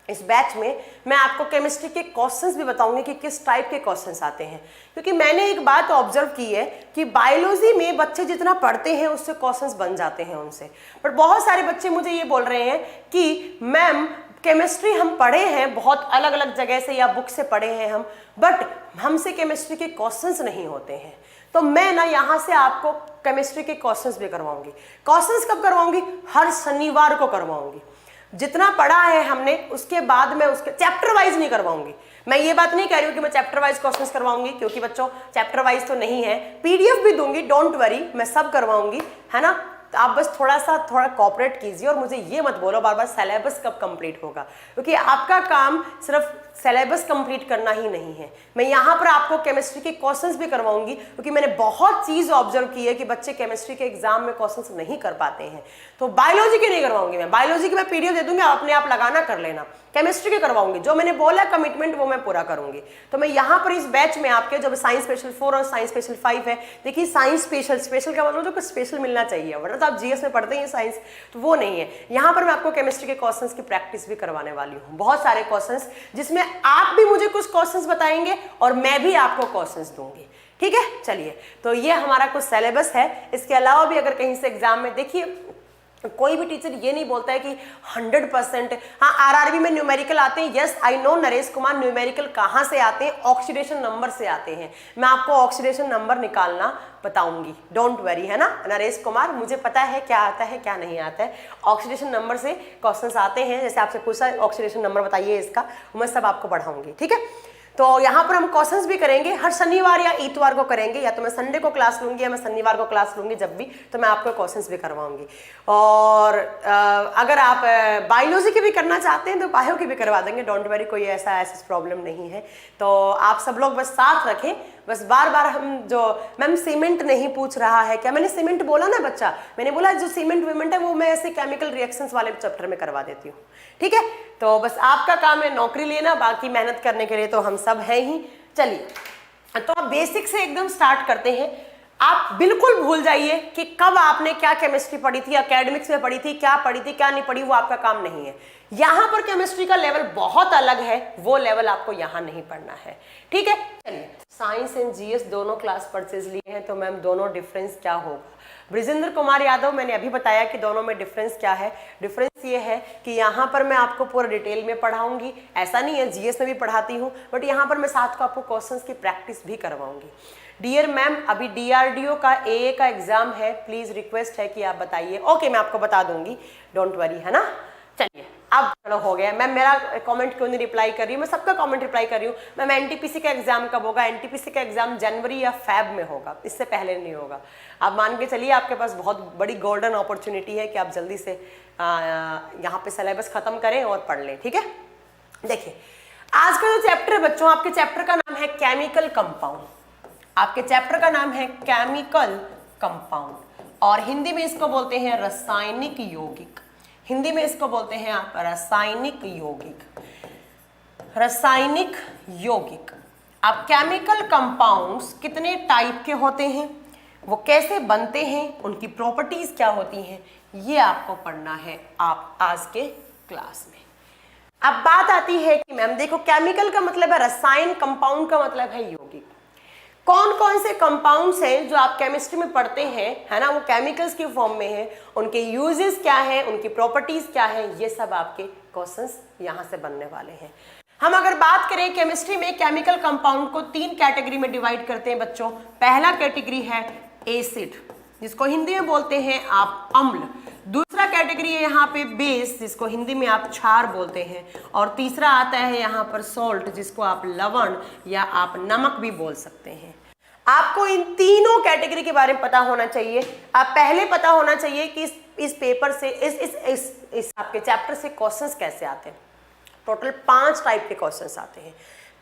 इस बैच में मैं आपको केमिस्ट्री के क्वेश्चंस भी बताऊंगी कि किस टाइप के क्वेश्चंस आते हैं, क्योंकि मैंने एक बात ऑब्जर्व की है कि बायोलॉजी में बच्चे जितना पढ़ते हैं उससे क्वेश्चंस बन जाते हैं उनसे, बट बहुत सारे बच्चे मुझे ये बोल रहे हैं कि मैम केमिस्ट्री हम पढ़े हैं बहुत अलग अलग जगह से या बुक से पढ़े हैं हम, बट हमसे केमिस्ट्री के क्वेश्चंस नहीं होते हैं। तो मैं ना यहाँ से आपको केमिस्ट्री के क्वेश्चंस भी करवाऊंगी। क्वेश्चंस कब करवाऊंगी? हर शनिवार को करवाऊंगी। जितना पढ़ा है हमने उसके बाद मैं उसके चैप्टर वाइज नहीं करवाऊंगी। मैं ये बात नहीं कह रही हूँ कि मैं चैप्टर वाइज क्वेश्चंस करवाऊंगी, क्योंकि बच्चों चैप्टर वाइज तो नहीं है, PDF भी दूंगी, डोंट वरी, मैं सब करवाऊंगी, है ना। तो आप बस थोड़ा कोऑपरेट कीजिए और मुझे ये मत बोलो बार बार सिलेबस कब कंप्लीट होगा, क्योंकि आपका काम सिर्फ सिलेबस कंप्लीट करना ही नहीं है। मैं यहाँ पर आपको केमिस्ट्री के क्वेश्चंस भी करवाऊंगी, क्योंकि मैंने बहुत चीज़ ऑब्जर्व की है कि बच्चे केमिस्ट्री के एग्जाम में क्वेश्चंस नहीं कर पाते हैं। तो बायोलॉजी के नहीं करवाऊंगी मैं, बायोलॉजी की मैं PDF दे दूंगी, आप अपने आप लगाना कर लेना। केमिस्ट्री के करवाऊंगी, जो मैंने बोला कमिटमेंट वो मैं पूरा करूंगी। तो मैं यहाँ पर इस बैच में आपके जब साइंस स्पेशल 4 और साइंस स्पेशल 5 है, देखिए साइंस स्पेशल का मतलब तो कुछ स्पेशल मिलना चाहिए, वरना तो आप GS में पढ़ते हैं साइंस, तो वो नहीं है। यहाँ पर मैं आपको केमिस्ट्री के क्वेश्चंस की प्रैक्टिस भी करवाने वाली हूँ, बहुत सारे क्वेश्चंस, जिसमें आप भी मुझे कुछ क्वेश्चंस बताएंगे और मैं भी आपको क्वेश्चंस दूंगी। ठीक है, चलिए, तो ये हमारा कुछ सिलेबस है। इसके अलावा भी अगर कहीं से एग्जाम में, देखिए कोई भी टीचर ये नहीं बोलता है कि 100%, हाँ RRB में न्यूमेरिकल आते हैं, yes I know Naresh Kumar, numerical कहाँ से आते हैं? ऑक्सीडेशन नंबर से आते हैं। मैं आपको ऑक्सीडेशन नंबर निकालना बताऊंगी, डोंट वरी, है ना नरेश कुमार, मुझे पता है क्या आता है क्या नहीं आता है। ऑक्सीडेशन नंबर से क्वेश्चंस आते हैं, जैसे आपसे पूछा ऑक्सीडेशन नंबर बताइए इसका, मैं सब आपको पढ़ाऊंगी। ठीक है, तो यहाँ पर हम क्वेश्चंस भी करेंगे, हर शनिवार या इतवार को करेंगे, या तो मैं संडे को क्लास लूंगी या मैं शनिवार को क्लास लूंगी, जब भी तो मैं आपको क्वेश्चंस भी करवाऊंगी। और अगर आप बायोलॉजी की भी करना चाहते हैं तो बायो की भी करवा देंगे, डोंट वरी, कोई ऐसा प्रॉब्लम नहीं है। तो आप सब लोग बस साथ रखें, बस बार बार हम जो मैम सीमेंट नहीं पूछ रहा है क्या, मैंने सीमेंट बोला ना बच्चा, मैंने बोला जो सीमेंट वीमेंट है वो मैं ऐसे केमिकल रिएक्शंस वाले चैप्टर में करवा देती हूँ। ठीक है, तो बस आपका काम है नौकरी लेना, बाकी मेहनत करने के लिए तो हम सब हैं ही। चलिए, तो आप बेसिक से एकदम स्टार्ट करते हैं। आप बिल्कुल भूल जाइए कि कब आपने क्या केमिस्ट्री पढ़ी थी, एकेडमिक्स में पढ़ी थी, क्या पढ़ी थी क्या नहीं पढ़ी, वो आपका काम नहीं है। यहाँ पर केमिस्ट्री का लेवल बहुत अलग है, वो लेवल आपको यहाँ नहीं पढ़ना है। ठीक है, चलिए, साइंस एंड GS दोनों क्लास परचेज लिए हैं, तो मैम दोनों डिफरेंस क्या होगा? ब्रिजेंद्र कुमार यादव, मैंने अभी बताया कि दोनों में डिफरेंस क्या है। डिफरेंस ये है कि यहाँ पर मैं आपको पूरा डिटेल में पढ़ाऊंगी, ऐसा नहीं है GS में भी पढ़ाती हूँ, बट यहाँ पर मैं साथ को आपको क्वेश्चंस की प्रैक्टिस भी करवाऊंगी। डियर मैम, अभी DRDO का AA का एग्जाम है, प्लीज रिक्वेस्ट है कि आप बताइए। ओके, मैं आपको बता दूंगी, डोंट वरी, है ना। चलिए, अब चलो हो गया। मैम मेरा कमेंट क्यों नहीं रिप्लाई कर रही हूँ? मैं सबका कमेंट रिप्लाई कर रही हूँ। मैम NTPC का एग्जाम कब होगा? NTPC का एग्जाम जनवरी या फेब में होगा, इससे पहले नहीं होगा। आप मान के चलिए, आपके पास बहुत बड़ी गोल्डन अपॉर्चुनिटी है कि आप जल्दी से यहाँ पे सिलेबस खत्म करें और पढ़ लें। ठीक है, देखिए आज का जो चैप्टर है बच्चों, आपके चैप्टर का नाम है केमिकल कंपाउंड। आपके चैप्टर का नाम है केमिकल कंपाउंड, और हिंदी में इसको बोलते हैं रासायनिक यौगिक। हिंदी में इसको बोलते हैं आप रासायनिक यौगिक। रासायनिक यौगिक। अब केमिकल कंपाउंड्स कितने टाइप के होते हैं, वो कैसे बनते हैं, उनकी प्रॉपर्टीज क्या होती हैं, ये आपको पढ़ना है आप आज के क्लास में। अब बात आती है कि मैम देखो, केमिकल का मतलब है रसायन, कंपाउंड का मतलब है यौगिक। कौन कौन से कंपाउंड्स हैं जो आप केमिस्ट्री में पढ़ते हैं, है ना, वो केमिकल्स के फॉर्म में है, उनके यूजेस क्या है, उनकी प्रॉपर्टीज क्या है, ये सब आपके क्वेश्चंस यहाँ से बनने वाले हैं। हम अगर बात करें केमिस्ट्री में केमिकल कंपाउंड को 3 कैटेगरी में डिवाइड करते हैं बच्चों। पहला कैटेगरी है एसिड, जिसको हिंदी में बोलते हैं आप अम्ल। दूसरा कैटेगरी है यहाँ पे बेस, जिसको हिंदी में आप क्षार बोलते हैं। और तीसरा आता है यहाँ पर सॉल्ट, जिसको आप लवण या आप नमक भी बोल सकते हैं। आपको इन तीनों कैटेगरी के बारे में पता होना चाहिए। आप पहले पता होना चाहिए कि इस पेपर से इस आपके चैप्टर से क्वेश्चंस कैसे आते हैं। टोटल 5 टाइप के क्वेश्चंस आते हैं।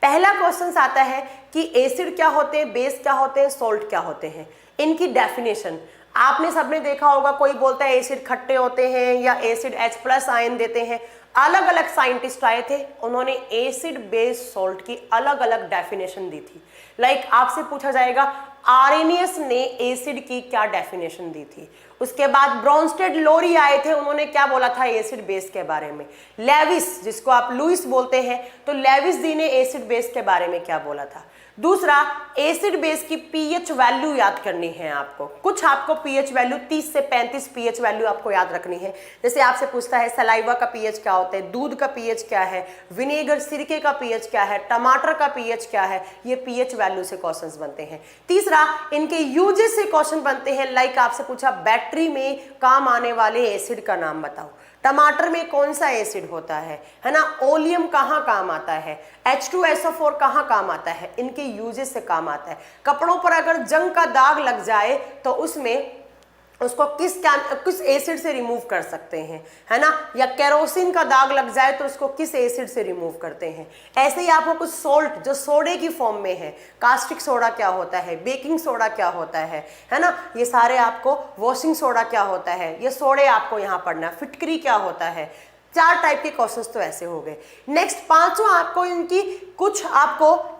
पहला क्वेश्चन आता है कि एसिड क्या होते हैं, बेस क्या होते हैं, सॉल्ट क्या होते हैं, इनकी डेफिनेशन। आपने सबने देखा होगा, कोई बोलता है एसिड खट्टे होते हैं या एसिड H+ आयन देते हैं। अलग अलग साइंटिस्ट आए थे, उन्होंने एसिड बेस सॉल्ट की अलग अलग डेफिनेशन दी थी। लाइक आपसे पूछा जाएगा आर्रेनियस ने एसिड की क्या डेफिनेशन दी थी। उसके बाद ब्रॉन्स्टेड लोरी आए थे, उन्होंने क्या बोला था एसिड बेस के बारे में। लेविस, जिसको आप लुइस बोलते हैं, तो लेविस जी ने एसिड बेस के बारे में क्या बोला था। दूसरा, एसिड बेस की पीएच वैल्यू याद करनी है आपको। कुछ आपको पीएच वैल्यू 30 से 35 पीएच वैल्यू आपको याद रखनी है। जैसे आपसे पूछता है सलाइवा का पीएच क्या होता है, दूध का पीएच क्या है, विनेगर सिरके का पीएच क्या है, टमाटर का पीएच क्या है, ये पीएच वैल्यू से क्वेश्चंस बनते हैं। तीसरा, इनके यूजेस से क्वेश्चन बनते हैं। लाइक आपसे पूछा बैटरी में काम आने वाले एसिड का नाम बताओ, टमाटर में कौन सा एसिड होता है ना, ओलियम कहाँ काम आता है, H2SO4 कहाँ काम आता है, इनके यूजेस से काम आता है। कपड़ों पर अगर जंग का दाग लग जाए तो उसमें उसको किस एसिड से रिमूव कर सकते हैं, है ना, या केरोसिन का दाग लग जाए तो उसको किस एसिड से रिमूव करते हैं। ऐसे ही आपको कुछ सोल्ट जो सोडे की फॉर्म में है, कास्टिक सोडा क्या होता है, बेकिंग सोडा क्या होता है ना, ये सारे आपको, वॉशिंग सोडा क्या होता है, ये सोडे आपको यहाँ पढ़ना। फिटकरी क्या होता है। 4 टाइप के क्वेश्चंस तो ऐसे हो गए। नेक्स्ट पांचों आपको इनकी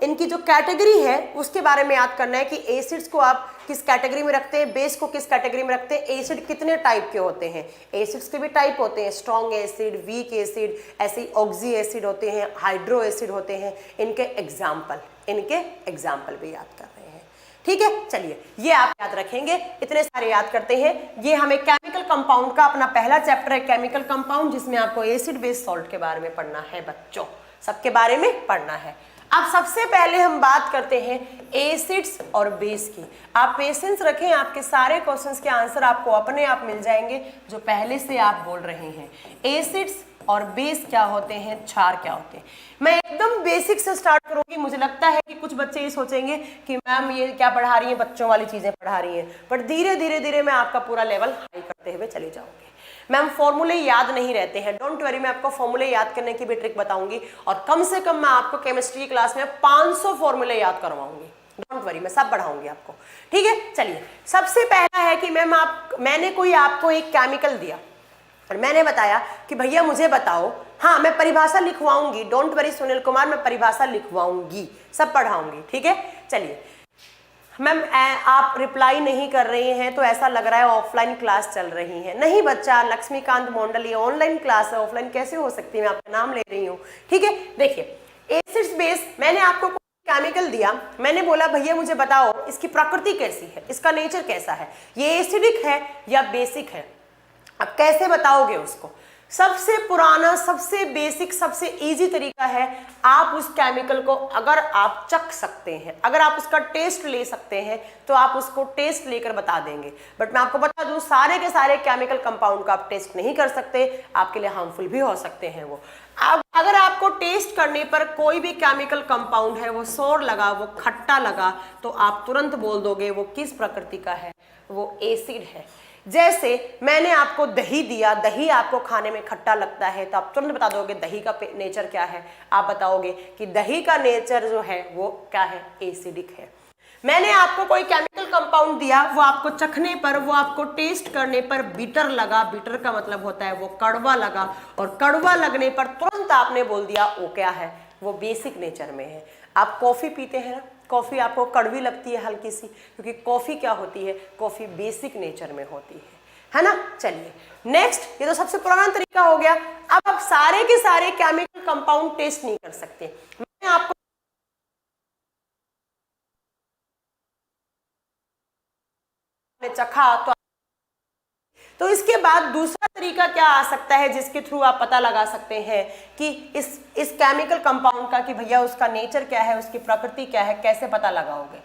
इनकी जो कैटेगरी है उसके बारे में याद करना है कि एसिड्स को आप किस कैटेगरी में रखते हैं, बेस को किस कैटेगरी में रखते हैं, एसिड कितने टाइप के होते हैं। एसिड्स के भी टाइप होते हैं, स्ट्रॉन्ग एसिड, वीक एसिड, ऐसे ऑक्सी एसिड होते हैं, हाइड्रो एसिड होते हैं। इनके एग्जाम्पल भी याद कर रहे हैं। ठीक है, चलिए ये आप याद रखेंगे, इतने सारे याद करते हैं। ये हमें केमिकल कंपाउंड का अपना पहला चैप्टर है, केमिकल कंपाउंड, जिसमें आपको एसिड बेस सॉल्ट के बारे में पढ़ना है बच्चों, सबके बारे में पढ़ना है। अब सबसे पहले हम बात करते हैं एसिड्स और बेस की। आप पेशेंस रखें, आपके सारे क्वेश्चंस के आंसर आपको अपने आप मिल जाएंगे जो पहले से आप बोल रहे हैं। एसिड्स और बेस क्या होते हैं, क्षार क्या होते हैं। मैं एकदम बेसिक से स्टार्ट करूंगी। मुझे लगता है कि कुछ बच्चे ये सोचेंगे कि मैम ये क्या पढ़ा रही है, बच्चों वाली चीजें पढ़ा रही हैं, पर धीरे धीरे मैं आपका पूरा लेवल हाई करते हुए चले जाऊंगी। मैम फॉर्मूले याद नहीं रहते हैं, डोंट वरी, मैं आपको फॉर्मूले याद करने की भी ट्रिक बताऊंगी और कम से कम मैं आपको केमिस्ट्री की क्लास में 500 फॉर्मूले याद करवाऊंगी। डोंट वरी, मैं सब बढ़ाऊंगी आपको। ठीक है, चलिए सबसे पहला है कि मैंने कोई आपको एक केमिकल दिया और मैंने बताया कि भैया मुझे बताओ। हाँ, मैं परिभाषा लिखवाऊंगी, डोंट वरी सुनील कुमार, मैं परिभाषा लिखवाऊंगी, सब पढ़ाऊंगी। ठीक है, चलिए। मैम आप रिप्लाई नहीं कर रही हैं तो ऐसा लग रहा है ऑफलाइन क्लास चल रही है। नहीं बच्चा, लक्ष्मीकांत मोंडल, ये ऑनलाइन क्लास है, ऑफलाइन कैसे हो सकती है, मैं आपका नाम ले रही हूँ। ठीक है, देखिए एसिड्स बेस, मैंने आपको केमिकल दिया, मैंने बोला भैया मुझे बताओ इसकी प्रकृति कैसी है, इसका नेचर कैसा है, ये एसिडिक है या बेसिक है। अब कैसे बताओगे उसको। सबसे पुराना, सबसे बेसिक, सबसे इजी तरीका है, आप उस केमिकल को अगर आप चख सकते हैं, अगर आप उसका टेस्ट ले सकते हैं तो आप उसको टेस्ट लेकर बता देंगे। बट मैं आपको बता दूं, सारे के सारे केमिकल कंपाउंड का आप टेस्ट नहीं कर सकते, आपके लिए हार्मफुल भी हो सकते हैं वो। अब अगर आपको टेस्ट करने पर कोई भी केमिकल कंपाउंड है वो सोर लगा, वो खट्टा लगा, तो आप तुरंत बोल दोगे वो किस प्रकृति का है, वो एसिड है। जैसे मैंने आपको दही दिया, दही आपको खाने में खट्टा लगता है तो आप तुरंत बता दोगे दही का नेचर क्या है। आप बताओगे कि दही का नेचर जो है वो क्या है, एसिडिक है। मैंने आपको कोई केमिकल कंपाउंड दिया, वो आपको चखने पर, वो आपको टेस्ट करने पर बिटर लगा, बिटर का मतलब होता है वो कड़वा लगा, और कड़वा लगने पर तुरंत आपने बोल दिया वो क्या है, वो बेसिक नेचर में है। आप कॉफी पीते हैं ना, कॉफी आपको कड़वी लगती है हल्की सी, क्योंकि कॉफी क्या होती है, कॉफी बेसिक नेचर में होती है ना। चलिए नेक्स्ट, ये तो सबसे पुराना तरीका हो गया। अब आप सारे के सारे केमिकल कंपाउंड टेस्ट नहीं कर सकते। मैं आपको चखा तो इसके बाद दूसरा तरीका क्या आ सकता है जिसके थ्रू आप पता लगा सकते हैं कि इस केमिकल कंपाउंड का कि भैया उसका नेचर क्या है, उसकी प्रकृति क्या है, कैसे पता लगाओगे?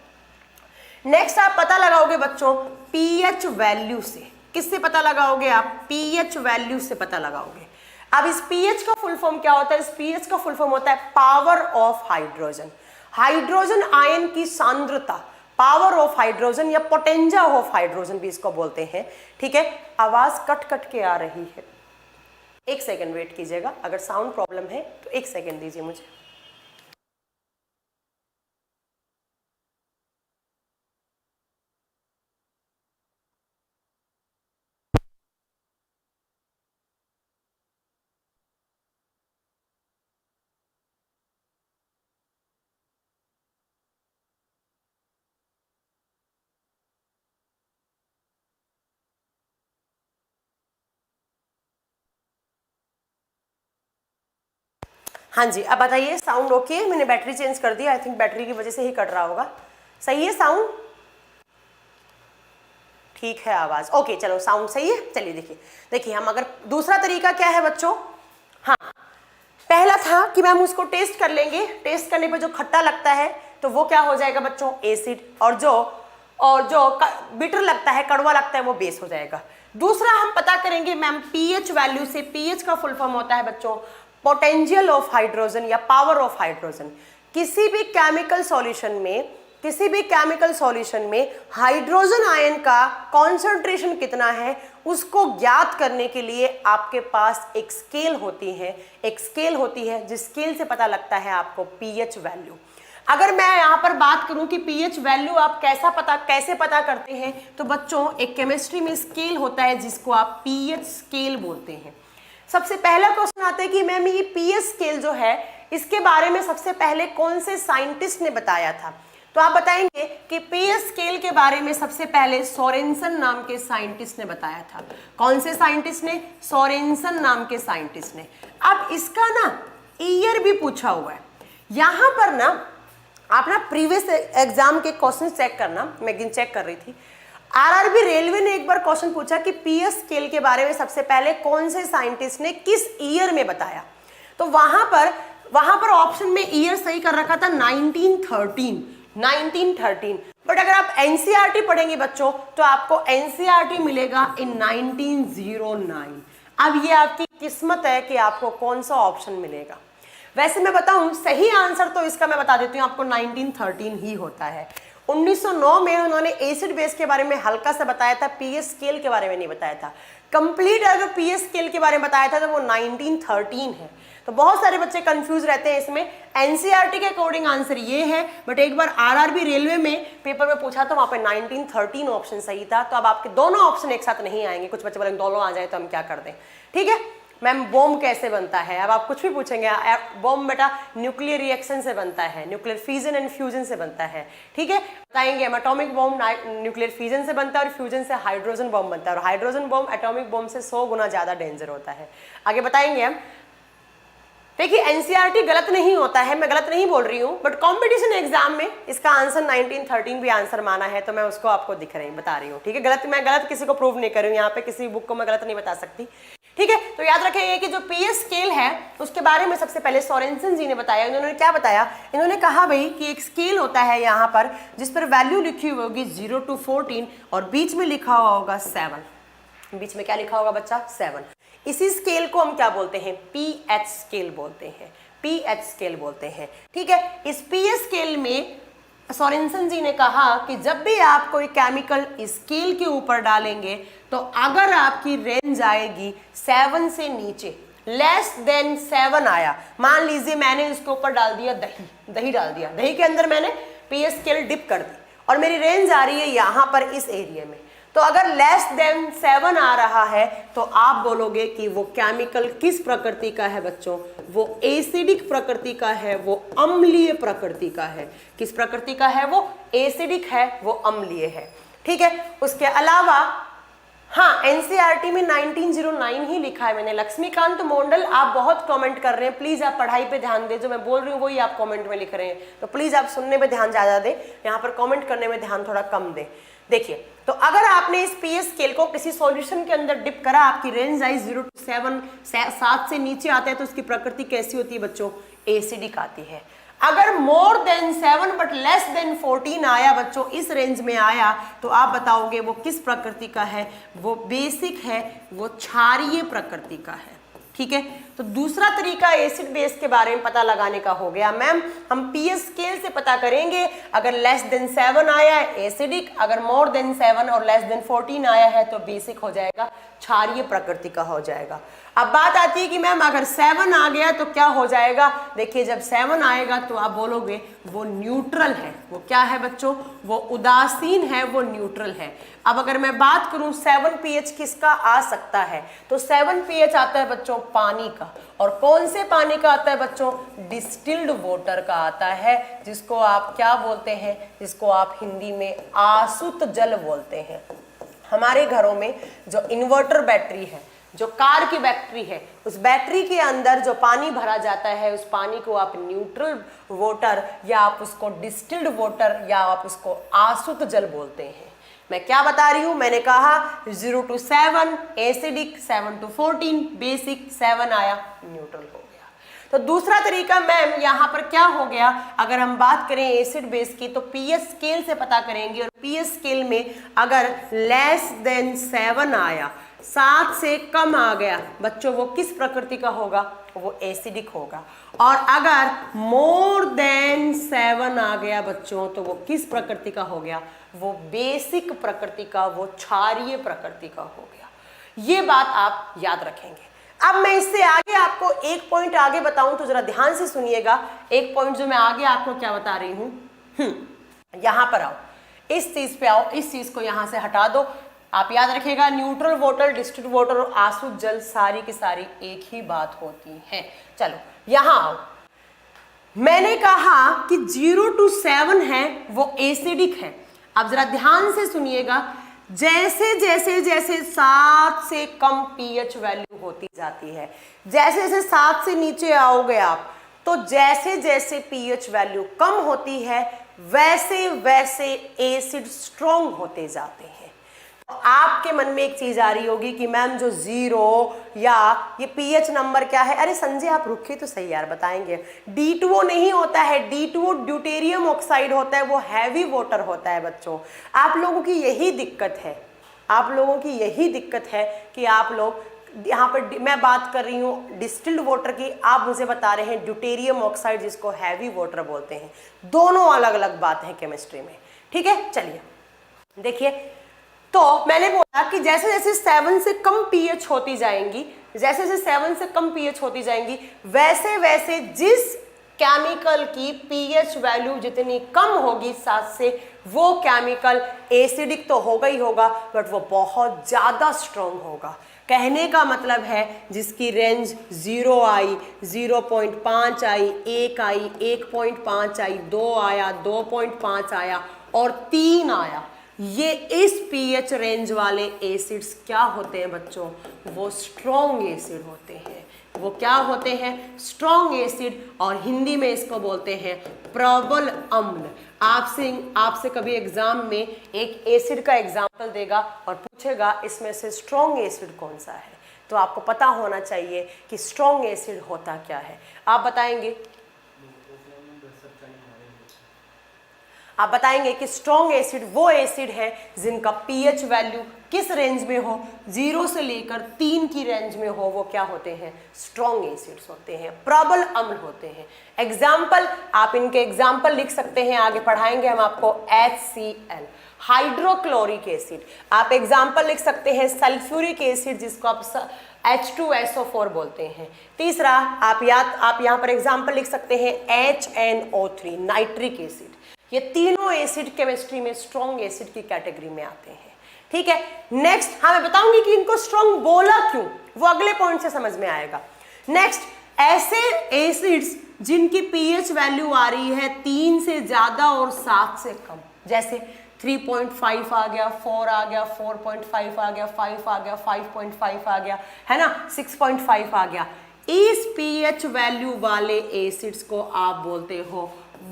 नेक्स्ट आप पता लगाओगे बच्चों पीएच वैल्यू से। किससे पता लगाओगे आप? पीएच वैल्यू से पता लगाओगे। अब इस पीएच का फुल फॉर्म क्या होता है? इस पीएच का फुल फॉर्म होता है power of hydrogen. Hydrogen ion की सांद्रता, पावर ऑफ हाइड्रोजन या पोटेंजा ऑफ हाइड्रोजन भी इसको बोलते हैं। ठीक है, आवाज कट कट के आ रही है, एक सेकेंड वेट कीजिएगा। अगर साउंड प्रॉब्लम है तो एक सेकेंड दीजिए मुझे। हाँ जी, अब बताइए साउंड ओके है? मैंने बैटरी चेंज कर दिया, आई थिंक बैटरी की वजह से ही कट रहा होगा। सही है साउंड? ठीक है आवाज, ओके चलो साउंड सही है। चलिए देखिए हम अगर दूसरा तरीका क्या है बच्चों? हाँ, पहला था कि मैम उसको टेस्ट कर लेंगे, टेस्ट करने पर जो खट्टा लगता है तो वो क्या हो जाएगा बच्चों? एसिड, और जो बिटर लगता है, कड़वा लगता है, वो बेस हो जाएगा। दूसरा हम पता करेंगे मैम पीएच वैल्यू से। पीएच का फुल फॉर्म होता है बच्चों पोटेंशियल ऑफ हाइड्रोजन या पावर ऑफ हाइड्रोजन। किसी भी केमिकल सॉल्यूशन में हाइड्रोजन आयन का कॉन्सेंट्रेशन कितना है उसको ज्ञात करने के लिए आपके पास एक स्केल होती है जिस स्केल से पता लगता है आपको पीएच वैल्यू। अगर मैं यहां पर बात करूं कि पीएच वैल्यू आप कैसे पता करते हैं, तो बच्चों एक केमिस्ट्री में स्केल होता है जिसको आप पीएच स्केल बोलते हैं। सबसे पहला क्वेश्चन आता है कि मैम ये पीएच स्केल जो है इसके बारे में सबसे पहले कौन से साइंटिस्ट ने बताया था? तो आप बताएंगे कि पीएच स्केल के बारे में सबसे पहले सोरेनसन नाम के साइंटिस्ट ने बताया था। कौन से साइंटिस्ट ने? सोरेनसन नाम के साइंटिस्ट ने। अब इसका ना ईयर भी पूछा हुआ है यहां पर ना। आप ना प्रीवियस एग्जाम के क्वेश्चन चेक करना, मैं एक दिन चेक कर रही थी। आरआरबी रेलवे ने एक बार क्वेश्चन पूछा कि पीएच स्केल के बारे में सबसे पहले कौन से साइंटिस्ट ने किस ईयर में बताया, तो वहां पर ऑप्शन में ईयर सही कर रखा था 1913। बट अगर आप एनसीईआरटी पढ़ेंगे बच्चों तो आपको एनसीईआरटी मिलेगा इन 1909। अब ये आपकी किस्मत है कि आपको कौन सा ऑप्शन मिलेगा। वैसे मैं बताऊं सही आंसर तो इसका मैं बता देती हूं आपको 1913 ही होता है। 1909 में उन्होंने एसिड बेस के बारे में हल्का सा बताया था, पीएच स्केल के बारे में नहीं बताया था। कंप्लीट अगर पीएच स्केल के बारे में बताया था तो वो 1913 है। तो बहुत सारे बच्चे कंफ्यूज रहते हैं इसमें। एनसीईआरटी के अकॉर्डिंग आंसर ये है, बट एक बार आरआरबी रेलवे में पेपर में पूछा तो वहां पे 1913 ऑप्शन सही था। तो अब आपके दोनों ऑप्शन एक साथ नहीं आएंगे। कुछ बच्चे बोलेंगे दोनों आ जाए तो हम क्या कर दें? ठीक है मैम, बॉम्ब कैसे बनता है? अब आप कुछ भी पूछेंगे, बॉम्ब बेटा न्यूक्लियर रिएक्शन से बनता है, न्यूक्लियर फिजन एंड फ्यूजन से बनता है। ठीक है, बताएंगे हम एटॉमिक बॉम्ब न्यूक्लियर फिजन से बनता है और फ्यूजन से हाइड्रोजन बॉम्ब बनता है, और हाइड्रोजन बॉम्ब एटॉमिक बॉम्ब से 100 गुना ज्यादा डेंजर होता है। आगे बताएंगे हम। देखिए एनसीईआरटी गलत नहीं होता है, मैं गलत नहीं बोल रही हूँ, बट कंपटीशन एग्जाम में इसका आंसर 1913 भी आंसर माना है, तो मैं उसको आपको बता रही हूँ। ठीक है, मैं गलत किसी को प्रूव नहीं कर रही हूँ, यहाँ पे किसी बुक को मैं गलत नहीं बता सकती। ठीक है, तो याद रखें कि जो पीएच स्केल है उसके बारे में सबसे पहले सोरेनसन जी ने बताया। इन्होंने क्या बताया? इन्होंने कहा भाई कि एक स्केल होता है यहाँ पर जिस पर वैल्यू लिखी हुई होगी 0 to 14 और बीच में लिखा हुआ होगा 7। बीच में क्या लिखा होगा बच्चा? 7। इसी स्केल को हम क्या बोलते हैं? पीएच स्केल बोलते हैं। पीएच स्केल बोलते हैं। ठीक है, इस पीएच स्केल में सोरेनसन जी ने कहा कि जब भी आप कोई केमिकल स्केल के ऊपर डालेंगे तो अगर आपकी रेंज आएगी 7 से नीचे, लेस देन 7 आया, मान लीजिए मैंने इसके ऊपर डाल दिया दही डाल दिया, दही के अंदर मैंने पीएच स्केल डिप कर दी और मेरी रेंज आ रही है यहाँ पर इस एरिया में, तो अगर लेस देन 7 आ रहा है तो आप बोलोगे कि वो केमिकल किस प्रकृति का है बच्चों? वो एसिडिक प्रकृति का है, वो अम्लीय प्रकृति का है। किस प्रकृति का है? वो एसिडिक है, वो अम्लीय है। ठीक है, उसके अलावा हाँ एनसीईआरटी में 1909 ही लिखा है मैंने। लक्ष्मीकांत मोंडल आप बहुत कमेंट कर रहे हैं, प्लीज आप पढ़ाई पे ध्यान दें, जो मैं बोल रही हूँ वही आप कमेंट में लिख रहे हैं, तो प्लीज आप सुनने पे ध्यान ज्यादा दें, यहाँ पर कमेंट करने में ध्यान थोड़ा कम दें। देखिए तो अगर आपने इस पीएच स्केल को किसी सॉल्यूशन के अंदर डिप करा, आपकी रेंज आई 0 to 7, 7 से नीचे आते हैं तो उसकी प्रकृति कैसी होती है बच्चों? एसिडिक आती है। अगर more than 7 but less than 14 आया बच्चों, इस रेंज में आया, तो आप बताओगे वो किस प्रकृति का है? वो बेसिक है, वो क्षारीय प्रकृति का है। ठीक है, तो दूसरा तरीका एसिड बेस के बारे में पता लगाने का हो गया। मैम हम पीएच स्केल से पता करेंगे, अगर लेस देन 7 आया है एसिडिक, अगर मोर देन 7 और लेस देन 14 आया है तो बेसिक हो जाएगा, क्षारीय प्रकृति का हो जाएगा। अब बात आती है कि मैम अगर 7 आ गया तो क्या हो जाएगा? देखिए जब 7 आएगा तो आप बोलोगे वो न्यूट्रल है। वो क्या है बच्चों? वो उदासीन है, वो न्यूट्रल है। अब अगर मैं बात करूं 7 पीएच किसका आ सकता है, तो 7 पीएच आता है बच्चों पानी का। और कौन से पानी का आता है बच्चों? डिस्टिल्ड वाटर का आता है, जिसको आप क्या बोलते हैं? जिसको आप हिंदी में आसुत जल बोलते हैं। हमारे घरों में जो इन्वर्टर बैटरी है, जो कार की बैटरी है, उस बैटरी के अंदर जो पानी भरा जाता है, उस पानी को आप न्यूट्रल वाटर या आप उसको डिस्टिल्ड वाटर या आप उसको आसुत जल बोलते हैं। मैं क्या बता रही हूं? मैंने कहा 0 to 7 एसिडिक, 7 to 14 बेसिक, 7 आया न्यूट्रल हो गया। तो दूसरा तरीका मैम यहाँ पर क्या हो गया? अगर हम बात करें एसिड बेस की तो पीएच स्केल से पता करेंगे, और पीएच स्केल में अगर लेस देन 7 आया, 7 से कम आ गया बच्चों, वो किस प्रकृति का होगा? वो एसिडिक होगा। और अगर मोर देन 7 आ गया बच्चों, तो वो किस प्रकृति का हो गया? वो बेसिक प्रकृति का, वो क्षारीय प्रकृति का हो गया। ये बात आप याद रखेंगे। अब मैं इससे आगे आपको एक पॉइंट आगे बताऊं तो जरा ध्यान से सुनिएगा। एक पॉइंट जो मैं आगे आपको क्या बता रही हूं, यहां पर आओ, इस चीज पे आओ, इस चीज को यहां से हटा दो। आप याद रखिएगा न्यूट्रल वाटर, डिस्टिल्ड वाटर और आसुत जल सारी की सारी एक ही बात होती है। चलो यहां आओ। मैंने कहा कि 0 to 7 है वो एसिडिक है। अब जरा ध्यान से सुनिएगा, जैसे जैसे जैसे 7 से कम पीएच वैल्यू होती जाती है, जैसे जैसे 7 से नीचे आओगे आप, तो जैसे जैसे पीएच वैल्यू कम होती है वैसे वैसे एसिड स्ट्रॉन्ग होते जाते हैं। आपके मन में एक चीज आ रही होगी कि मैम जो 0 या ये पीएच नंबर क्या है? अरे संजय आप रुकिए तो सही यार, बताएंगे। D2O नहीं होता है, D2O ड्यूटेरियम ऑक्साइड होता है, वो हैवी वाटर होता है बच्चों। आप लोगों की यही दिक्कत है, आप लोगों की यही दिक्कत है कि आप लोग यहाँ पर, मैं बात कर रही हूँ डिस्टिल्ड वाटर की, आप मुझे बता रहे हैं ड्यूटेरियम ऑक्साइड जिसको हैवी वाटर बोलते हैं। दोनों अलग अलग बात है केमिस्ट्री में। ठीक है, चलिए देखिए, तो मैंने बोला कि जैसे जैसे 7 से कम पीएच होती जाएंगी, जैसे जैसे 7 से कम पीएच होती जाएंगी, वैसे वैसे जिस केमिकल की पीएच वैल्यू जितनी कम होगी 7 से, वो केमिकल एसिडिक तो होगा ही होगा, बट वो बहुत ज्यादा स्ट्रॉन्ग होगा। कहने का मतलब है जिसकी रेंज 0 आई, 0.5 आई, 1 आई, 1.5 आई, 2 आया, 2.5 आया और 3 आया, ये इस पीएच रेंज वाले एसिड्स क्या होते हैं बच्चों? वो स्ट्रॉन्ग एसिड होते हैं। वो क्या होते हैं? स्ट्रॉन्ग एसिड, और हिंदी में इसको बोलते हैं प्रबल अम्ल। आपसे कभी एग्जाम में एक एसिड का एग्जाम्पल देगा और पूछेगा इसमें से स्ट्रॉन्ग एसिड कौन सा है, तो आपको पता होना चाहिए कि स्ट्रॉन्ग एसिड होता क्या है। आप बताएंगे, आप बताएंगे कि स्ट्रॉन्ग एसिड वो एसिड है जिनका पीएच वैल्यू किस रेंज में हो? 0 से लेकर 3 की रेंज में हो, वो क्या होते हैं? स्ट्रॉन्ग एसिड्स होते हैं, प्रबल अम्ल होते हैं। एग्जाम्पल, आप इनके एग्जाम्पल लिख सकते हैं, आगे पढ़ाएंगे हम आपको। HCl हाइड्रोक्लोरिक एसिड, आप एग्जाम्पल लिख सकते हैं। सल्फ्यूरिक एसिड जिसको आप H2SO4 बोलते हैं। तीसरा आप यहाँ पर एग्जाम्पल लिख सकते हैं HNO3 नाइट्रिक एसिड। ये तीनों एसिड केमिस्ट्री में स्ट्रॉन्ग एसिड की कैटेगरी में आते हैं। ठीक है, नेक्स्ट हाँ मैं बताऊंगी कि इनको स्ट्रॉन्ग बोला क्यों, वो अगले पॉइंट से समझ में आएगा। नेक्स्ट, ऐसे एसिड्स जिनकी पीएच वैल्यू आ रही है 3 से ज्यादा और 7 से कम, जैसे 3.5 आ गया, 4 आ गया, 4.5 आ गया, 5 आ गया, 5.5 आ गया, है ना, 6.5 आ गया। इस पीएच वैल्यू वाले एसिड्स को आप बोलते हो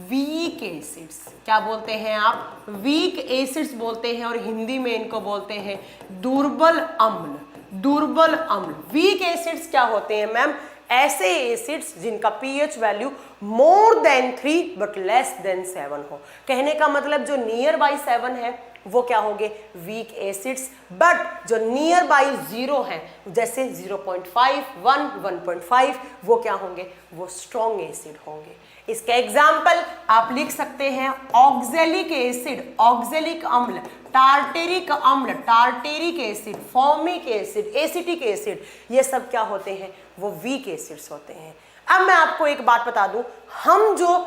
वीक एसिड्स। क्या बोलते हैं आप? वीक एसिड्स बोलते हैं, और हिंदी में इनको बोलते हैं दुर्बल अम्ल। दुर्बल अम्ल। वीक एसिड्स क्या होते हैं मैम? ऐसे एसिड्स जिनका pH value more than 3 but less than 7 हो। कहने का मतलब जो नियर बाई 7 है वो क्या होंगे? Weak acids. बट जो नियर बाई 0 है, जैसे 0.5, 1, 1.5, वो क्या होंगे? वो स्ट्रॉन्ग एसिड होंगे। इसके एग्जाम्पल आप लिख सकते हैं ऑक्जेलिक एसिड, ऑक्जेलिक अम्ल, टार्टेरिक अम्ल, tartaric acid, formic acid, acetic acid, ये सब क्या होते हैं? वो वीक एसिड्स होते हैं। अब मैं आपको एक बात बता दूं, हम जो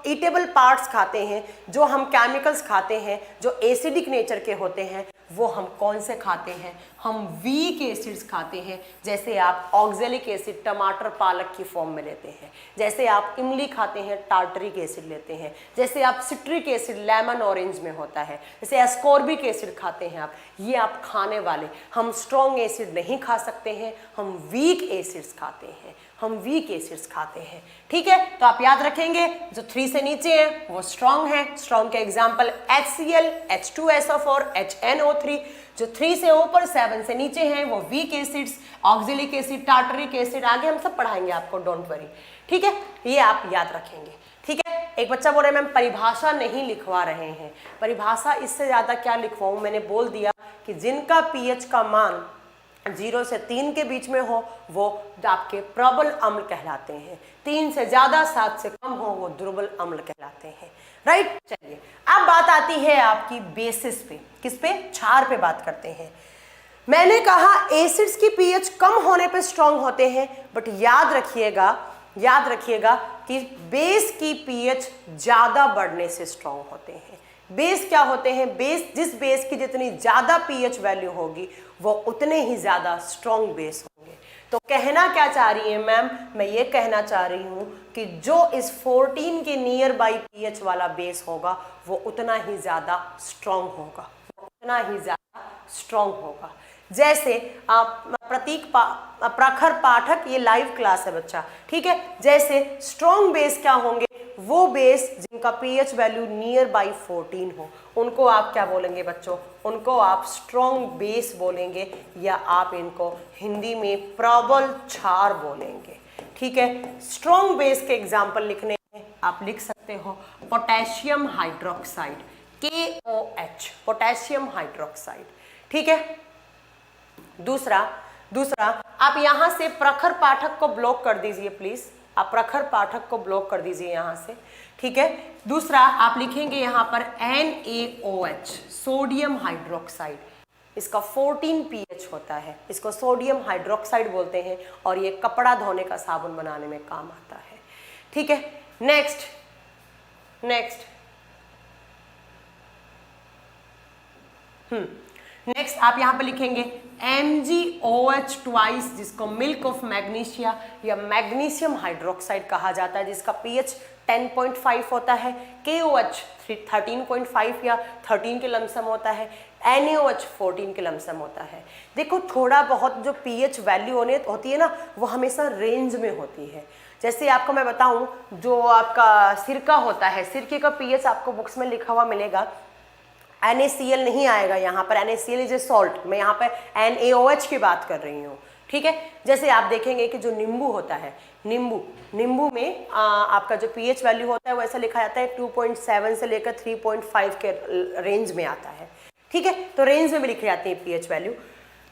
ईटेबल पार्ट्स खाते हैं, जो हम केमिकल्स खाते हैं जो एसिडिक नेचर के होते हैं, वो हम कौन से खाते हैं? हम वीक एसिड्स खाते हैं। जैसे आप ऑक्जेलिक एसिड टमाटर पालक की फॉर्म में लेते हैं, जैसे आप इमली खाते हैं टार्टरिक एसिड लेते हैं, जैसे आप सिट्रिक एसिड लेमन ऑरेंज में होता है, जैसे एस्कॉर्बिक एसिड खाते हैं आप। ये आप खाने वाले। हम स्ट्रॉन्ग एसिड नहीं खा सकते हैं, हम वीक एसिड्स खाते हैं, हम वीक एसिड्स खाते हैं। ठीक है, तो आप याद रखेंगे जो 3 से नीचे है वो स्ट्रॉन्ग है। स्ट्रॉन्ग के एग्जाम्पल HCl, H2SO4, HNO3। जो 3 से ऊपर 7 से नीचे हैं वो weak acids, oxalic acid, tartaric acid, आगे हम सब पढ़ाएंगे आपको, डोंट वरी। ठीक है, ये आप याद रखेंगे। ठीक है, एक बच्चा बोल रहे हैं मैम परिभाषा नहीं लिखवा रहे हैं। परिभाषा इससे ज्यादा क्या लिखवाऊं? मैंने बोल दिया कि जिनका पीएच का मान 0 से 3 के बीच में हो वो आपके प्रबल अम्ल कहलाते हैं, 3 से ज्यादा 7 से कम हो वो दुर्बल अम्ल कहलाते हैं। राइट, चलिए अब बात आती है आपकी बेसिस पे। किस पे? क्षार पे बात करते हैं। मैंने कहा एसिड्स की पीएच कम होने पे स्ट्रांग होते हैं, बट याद रखिएगा कि बेस की पीएच ज्यादा बढ़ने से स्ट्रांग होते हैं। बेस क्या होते हैं? बेस, जिस बेस की जितनी ज्यादा पीएच वैल्यू होगी वो उतने ही ज्यादा स्ट्रांग बेस होंगे। तो कहना क्या चाह रही है मैम? मैं ये कहना चाह रही हूं कि जो इस 14 के नियर बाई पीएच वाला बेस होगा वो उतना ही ज्यादा स्ट्रांग होगा, उतना ही ज्यादा स्ट्रांग होगा। जैसे प्रखर पाठक, ये लाइव क्लास है बच्चा, ठीक है। जैसे स्ट्रॉन्ग बेस क्या होंगे? वो बेस जिनका पीएच वैल्यू नियर बाई 14 हो, उनको आप क्या बोलेंगे बच्चों? उनको आप स्ट्रॉन्ग बेस बोलेंगे, या आप इनको हिंदी में प्रबल क्षार बोलेंगे। ठीक है, स्ट्रॉन्ग बेस के एग्जाम्पल लिखने हैं, आप लिख सकते हो potassium hydroxide, KOH, potassium hydroxide. ठीक है, दूसरा आप यहां से प्रखर पाठक को ब्लॉक कर दीजिए प्लीज, आप प्रखर पाठक को ब्लॉक कर दीजिए यहां से। ठीक है, दूसरा आप लिखेंगे यहां पर NaOH, सोडियम हाइड्रोक्साइड। इसका 14 pH होता है, इसको सोडियम हाइड्रोक्साइड बोलते हैं, और ये कपड़ा धोने का साबुन बनाने में काम आता है। ठीक है, नेक्स्ट आप यहां पर लिखेंगे MgOH ट्वाइस, जिसको मिल्क ऑफ मैग्नीशिया या मैग्नीशियम हाइड्रोक्साइड कहा जाता है, जिसका pH 10.5 होता है। KOH 13.5 या 13 के लमसम होता है। NaOH 14 के लमसम होता है। देखो, थोड़ा बहुत जो pH वैल्यू होती है ना, वो हमेशा रेंज में होती है। जैसे आपको मैं बताऊं, जो आपका सिरका होता है, सिरके का pH आपको बुक्स में लिखा हुआ मिलेगा, NaCl नहीं आएगा यहाँ पर, NaCl इज ए सॉल्ट, मैं यहाँ पर NaOH की बात कर रही हूँ। ठीक है, जैसे आप देखेंगे कि जो नींबू होता है, नींबू में आपका जो pH वैल्यू होता है वो ऐसा लिखा जाता है 2.7 से लेकर 3.5 के रेंज में आता है। ठीक है, तो रेंज में भी लिखी जाती है pH वैल्यू।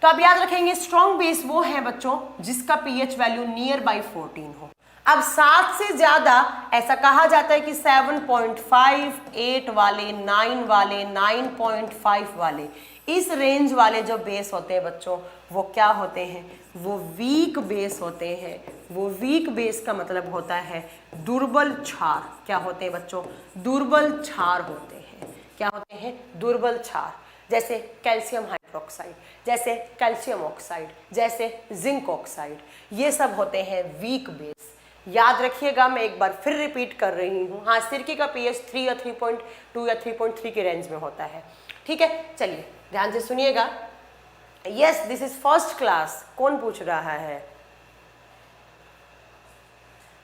तो आप याद रखेंगे स्ट्रॉन्ग बेस वो है बच्चों जिसका pH वैल्यू नियर बाई 14 हो। अब 7 से ज्यादा ऐसा कहा जाता है कि 7.5, 8 वाले, 9 वाले, 9.5 वाले, इस रेंज वाले जो बेस होते हैं बच्चों, वो क्या होते हैं? वो वीक बेस होते हैं। वो वीक बेस का मतलब होता है दुर्बल क्षार। क्या होते हैं बच्चों? दुर्बल क्षार होते हैं। क्या होते हैं? दुर्बल क्षार। जैसे कैल्शियम हाइड्रोक्साइड, जैसे कैल्शियम ऑक्साइड, जैसे जिंक ऑक्साइड, ये सब होते हैं वीक बेस। याद रखिएगा, मैं एक बार फिर रिपीट कर रही हूँ। हाँ, सिरके का pH 3 या 3.2 या 3.3 के रेंज में होता है। ठीक है, चलिए ध्यान से सुनिएगा। Yes, this is first class. कौन पूछ रहा है?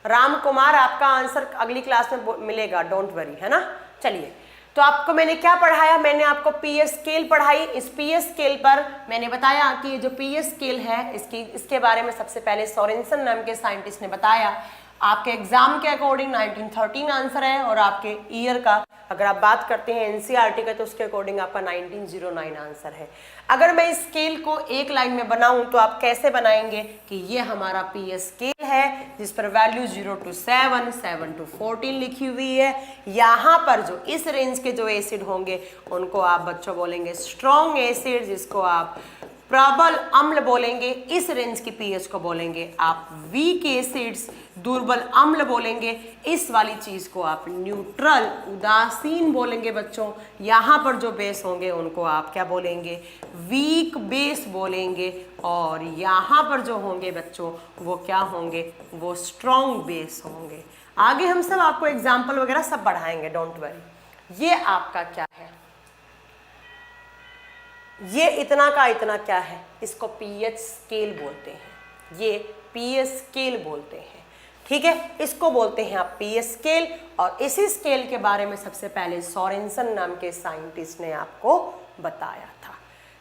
राम कुमार, आपका आंसर अगली क्लास में मिलेगा, डोंट वरी, है ना। चलिए, तो आपको मैंने क्या पढ़ाया, मैंने आपको पीएस स्केल पढ़ाई। इस पीएस स्केल पर मैंने बताया कि ये जो पीएस स्केल है इसके बारे में सबसे पहले सोरेनसन नाम के साइंटिस्ट ने बताया। आपके एग्जाम के अकॉर्डिंग 1913 आंसर है, और आपके ईयर का अगर आप बात करते हैं एनसीईआरटी का तो उसके अकॉर्डिंग आपका 1909 आंसर है। अगर मैं इस स्केल को एक लाइन में बनाऊं तो आप कैसे बनाएंगे कि ये हमारा पीएस स्केल है जिस पर वैल्यू 0 to 7, 7 to 14 लिखी हुई है। यहाँ पर जो इस रेंज के जो एसिड होंगे उनको आप बच्चों बोलेंगे स्ट्रॉन्ग एसिड, जिसको आप प्रबल अम्ल बोलेंगे। इस रेंज की पीएच को बोलेंगे आप वीक एसिड्स, दुर्बल अम्ल बोलेंगे। इस वाली चीज को आप न्यूट्रल, उदासीन बोलेंगे बच्चों। यहाँ पर जो बेस होंगे उनको आप क्या बोलेंगे, वीक बेस बोलेंगे। और यहाँ पर जो होंगे बच्चों वो क्या होंगे, वो स्ट्रॉन्ग बेस होंगे। आगे हम सब आपको एग्जाम्पल वगैरह सब बढ़ाएंगे, डोंट वरी। ये आपका क्या है, ये इतना का इतना क्या है, इसको पीएच स्केल बोलते हैं, ये पीएच स्केल बोलते हैं, ठीक है। इसको बोलते हैं आप पीएच स्केल। और इसी स्केल के बारे में सबसे पहले सोरेनसन नाम के साइंटिस्ट ने आपको बताया था,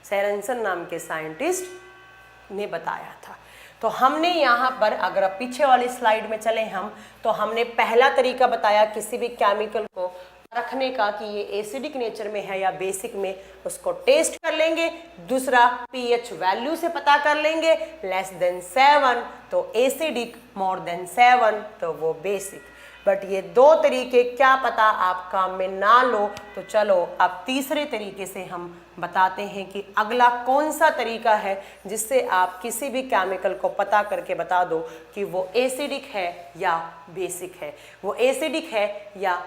सोरेनसन नाम के साइंटिस्ट ने बताया था। तो हमने यहाँ पर, अगर आप पीछे वाली स्लाइड में चले हम, तो हमने पहला तरीका बताया किसी भी केमिकल को रखने का कि ये एसिडिक नेचर में है या बेसिक में, उसको टेस्ट कर लेंगे। दूसरा पीएच वैल्यू से पता कर लेंगे, लेस देन 7 तो एसिडिक, मोर देन 7 तो वो बेसिक। बट ये दो तरीके क्या पता आप काम में ना लो, तो चलो अब तीसरे तरीके से हम बताते हैं कि अगला कौन सा तरीका है जिससे आप किसी भी केमिकल को पता करके बता दो कि वो एसिडिक है या बेसिक है, वो एसिडिक है या।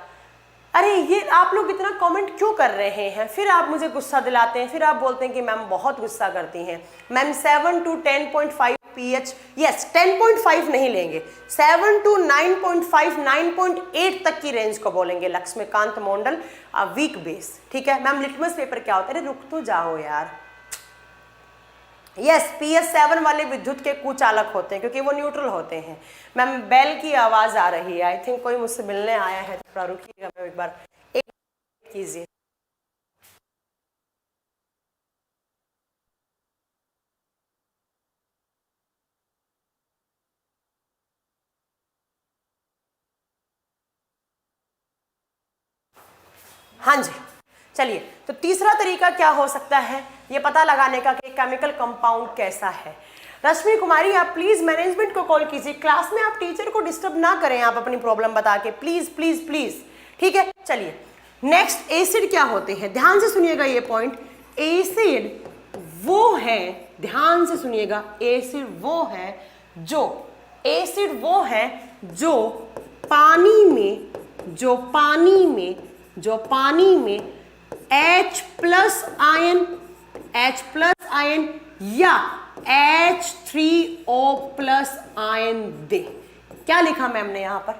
अरे ये आप लोग इतना कमेंट क्यों कर रहे हैं, फिर आप मुझे गुस्सा दिलाते हैं, फिर आप बोलते हैं कि मैम बहुत गुस्सा करती हैं। मैम 7 to 10.5 pH, यस 10.5 नहीं लेंगे, 7 to 9.5, 9.8 तक की रेंज को बोलेंगे लक्ष्मीकांत मोंडल, वीक बेस, ठीक है। मैम लिटमस पेपर क्या होता है, रुक तो जाओ यार। यस, पीएच 7 वाले विद्युत के कुचालक होते हैं क्योंकि वो न्यूट्रल होते हैं। मैम बेल की आवाज आ रही है, आई थिंक कोई मुझसे मिलने आया है, थोड़ा रुकिएगा, मैं एक बार एक कीजिए। हाँ जी, चलिए। तो तीसरा तरीका क्या हो सकता है ये पता लगाने का कि केमिकल कंपाउंड कैसा है। रश्मि कुमारी, आप प्लीज मैनेजमेंट को कॉल कीजिए, क्लास में आप टीचर को डिस्टर्ब ना करें, आप अपनी प्रॉब्लम बता के, प्लीज प्लीज प्लीज, ठीक है। चलिए नेक्स्ट, एसिड क्या होते हैं, ध्यान से सुनिएगा ये पॉइंट। एसिड वो है, ध्यान से सुनिएगा, एसिड वो है जो, एसिड वो है जो पानी में, जो पानी में, जो पानी में H plus ion, H plus ion या H3O प्लस आयन दे। क्या लिखा मैम ने यहां पर,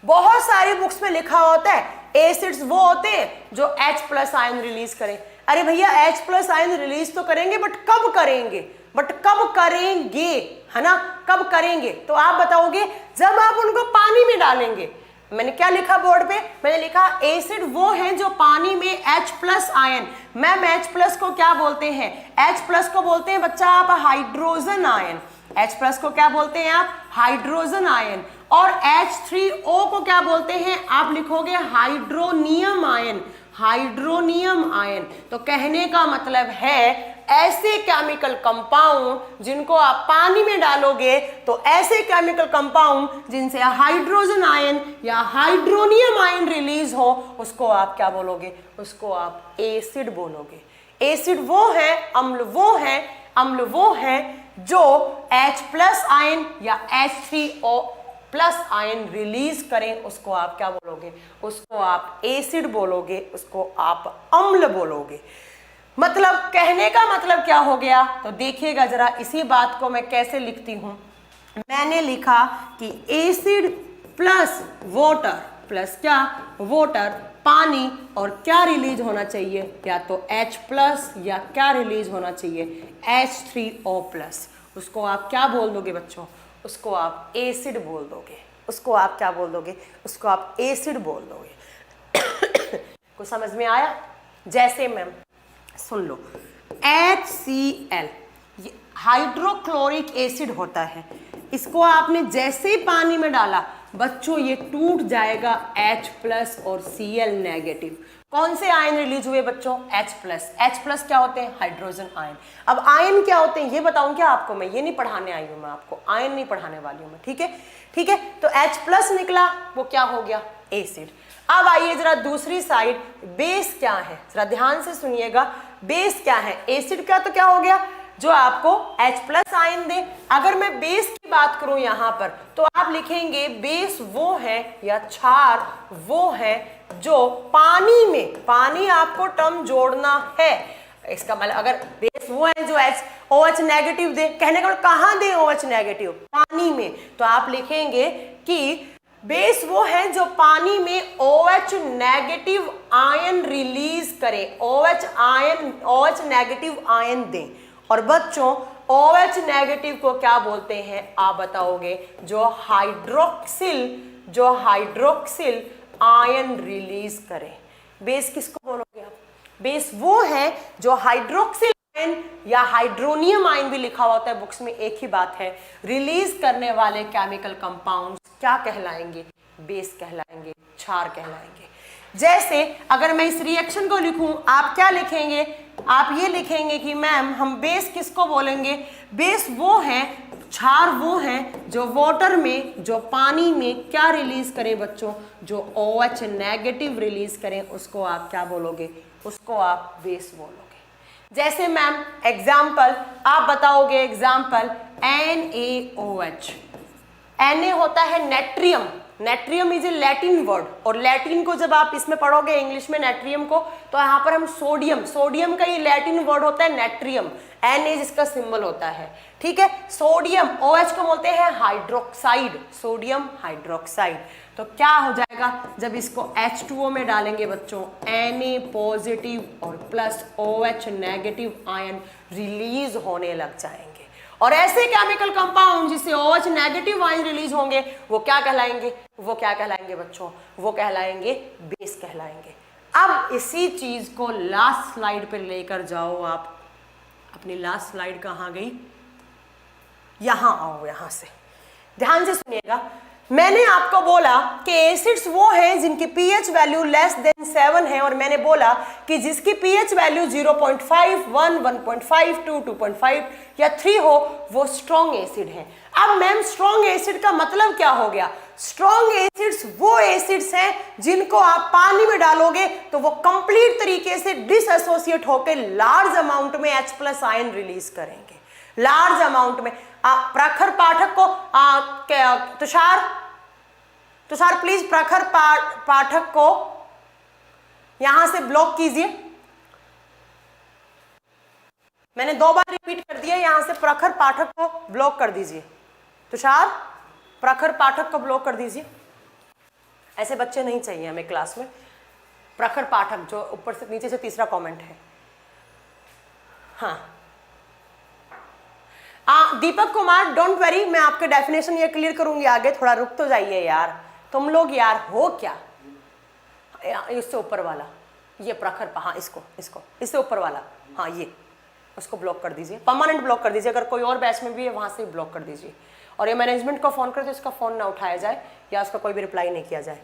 बहुत सारी बुक्स में लिखा होता है एसिड्स वो होते हैं जो H प्लस आयन रिलीज करें। अरे भैया H प्लस आयन रिलीज तो करेंगे, बट कब करेंगे, बट कब करेंगे, है ना, कब करेंगे, तो आप बताओगे जब आप उनको पानी में डालेंगे। मैंने क्या लिखा बोर्ड पे, मैंने लिखा एसिड वो हैं जो पानी में H plus ion, ma'am H plus को क्या बोलते हैं, H प्लस को बोलते हैं बच्चा आप हाइड्रोजन आयन, H प्लस को क्या बोलते हैं आप, हाइड्रोजन आयन। और H3O को क्या बोलते हैं, आप लिखोगे हाइड्रोनियम आयन, हाइड्रोनियम आयन। तो कहने का मतलब है ऐसे केमिकल कंपाउंड जिनको आप पानी में डालोगे तो ऐसे केमिकल कंपाउंड जिनसे हाइड्रोजन आयन या हाइड्रोनियम आयन रिलीज हो, उसको आप क्या बोलोगे, उसको आप एसिड बोलोगे। एसिड वो है, अम्ल वो है, अम्ल वो है जो H प्लस आयन या H3O प्लस आयन रिलीज करें, उसको आप क्या बोलोगे, उसको आप एसिड बोलोगे, उसको आप अम्ल बोलोगे। मतलब कहने का मतलब क्या हो गया, तो देखिएगा जरा इसी बात को मैं कैसे लिखती हूं। मैंने लिखा कि एसिड प्लस वाटर, प्लस क्या, वाटर, पानी, और क्या रिलीज होना चाहिए, या तो H प्लस या क्या रिलीज होना चाहिए, H3O प्लस। उसको आप क्या बोल दोगे बच्चों, उसको आप एसिड बोल दोगे। उसको आप क्या बोल दोगे, उसको आप एसिड बोल दोगे। कुछ समझ में आया? जैसे मैम सुन लो, HCl ये हाइड्रोक्लोरिक एसिड होता है, इसको आपने जैसे ही पानी में डाला बच्चों ये टूट जाएगा H+ और Cl नेगेटिव। कौन से आयन रिलीज हुए बच्चों? H+ क्या होते हैं? Hydrogen ion. अब आयन क्या होते हैं ये बताऊं क्या आपको? मैं ये नहीं पढ़ाने आई हूं, मैं आपको आयन नहीं पढ़ाने वाली हूं मैं, ठीक है? ठीक है, तो H+ निकला, वो क्या हो गया? एसिड। अब आइए जरा दूसरी साइड, बेस क्या है? जरा ध्यान से सुनिएगा, बेस क्या है? एसिड का तो क्या हो गया? जो आपको H+ आयन दे। अगर मैं बेस की बात करूं यहां पर, तो आप लिखेंगे बेस वो है या क्षार वो है जो पानी में, पानी आपको टर्म जोड़ना है, इसका मतलब अगर बेस वो है जो OH नेगेटिव दे, कहने का मतलब कहां दे OH नेगेटिव? पानी में, तो आप लिखेंगे कि बेस वो है जो पानी में OH नेगेटिव आयन रिलीज करे, OH नेगेटिव आयन दें। और बच्चों OH नेगेटिव को क्या बोलते हैं आप बताओगे? जो हाइड्रोक्सिल आयन रिलीज करे। बेस किसको बोलोगे आप? बेस वो है जो हाइड्रोक्सिल आयन या हाइड्रोनियम आयन भी लिखा होता है बुक्स में, एक ही बात है, रिलीज करने वाले केमिकल कंपाउंड्स क्या कहलाएंगे? बेस कहलाएंगे, क्षार कहलाएंगे। जैसे अगर मैं इस रिएक्शन को लिखूं, आप क्या लिखेंगे? आप ये लिखेंगे कि मैम हम बेस किसको बोलेंगे? बेस वो है, क्षार वो है जो वाटर में, जो पानी में क्या रिलीज करें बच्चों? जो OH नेगेटिव रिलीज करें, उसको आप क्या बोलोगे? उसको आप बेस बोलोगे। जैसे मैम एग्जाम्पल आप बताओगे, एग्जाम्पल NaOH। Na होता है natrium, natrium is a Latin word, और लैटिन को जब आप इसमें पढ़ोगे इंग्लिश में नेट्रियम को, तो यहाँ पर हम सोडियम का ये लैटिन वर्ड होता है नेट्रियम, Na जिसका सिंबल होता है, ठीक है? सोडियम OH को बोलते हैं हाइड्रोक्साइड, सोडियम हाइड्रोक्साइड। तो क्या हो जाएगा जब इसको H2O में डालेंगे बच्चों? Na पॉजिटिव और plus OH negative ion release होने लग जाएंगे, और ऐसे केमिकल कंपाउंड जिससे OH नेगेटिव आयन रिलीज होंगे वो क्या कहलाएंगे? वो क्या कहलाएंगे बच्चों? वो कहलाएंगे बेस कहलाएंगे। अब इसी चीज को लास्ट स्लाइड पे लेकर जाओ आप। अपनी लास्ट स्लाइड कहाँ गई? यहां आओ, यहां से ध्यान से सुनिएगा। मैंने आपको बोला कि एसिड्स वो हैं जिनकी pH वैल्यू लेस देन 7 है, और मैंने बोला कि जिसकी pH वैल्यू 0.5, 1, 1.5, 2, 2.5 या 3 हो वो स्ट्रॉन्ग एसिड है। अब मैम स्ट्रॉन्ग एसिड का मतलब क्या हो गया? स्ट्रॉन्ग एसिड्स वो एसिड्स हैं जिनको आप पानी में डालोगे तो वो कंप्लीट तरीके से डिसएसोसिएट होकर लार्ज अमाउंट में H+ आयन रिलीज करेंगे, लार्ज अमाउंट में। प्रखर पाठक को तुषार प्लीज प्रखर पाठक को यहां से ब्लॉक कीजिए। मैंने 2 बार रिपीट कर दिया, यहां से प्रखर पाठक को ब्लॉक कर दीजिए। तुषार प्रखर पाठक को ब्लॉक कर दीजिए, ऐसे बच्चे नहीं चाहिए हमें क्लास में। प्रखर पाठक जो ऊपर से नीचे से तीसरा कमेंट है। हाँ दीपक कुमार डोंट वरी, मैं आपके डेफिनेशन ये क्लियर करूंगी आगे, थोड़ा रुक तो जाइए यार तुम लोग, यार हो क्या? इससे ऊपर वाला ये प्रखर, हाँ इससे ऊपर वाला, हाँ ये उसको ब्लॉक कर दीजिए, परमानेंट ब्लॉक कर दीजिए। अगर कोई और बैच में भी है वहां से ब्लॉक कर दीजिए, और ये मैनेजमेंट को फोन करे तो इसका फोन ना उठाया जाए या उसका कोई भी रिप्लाई नहीं किया जाए।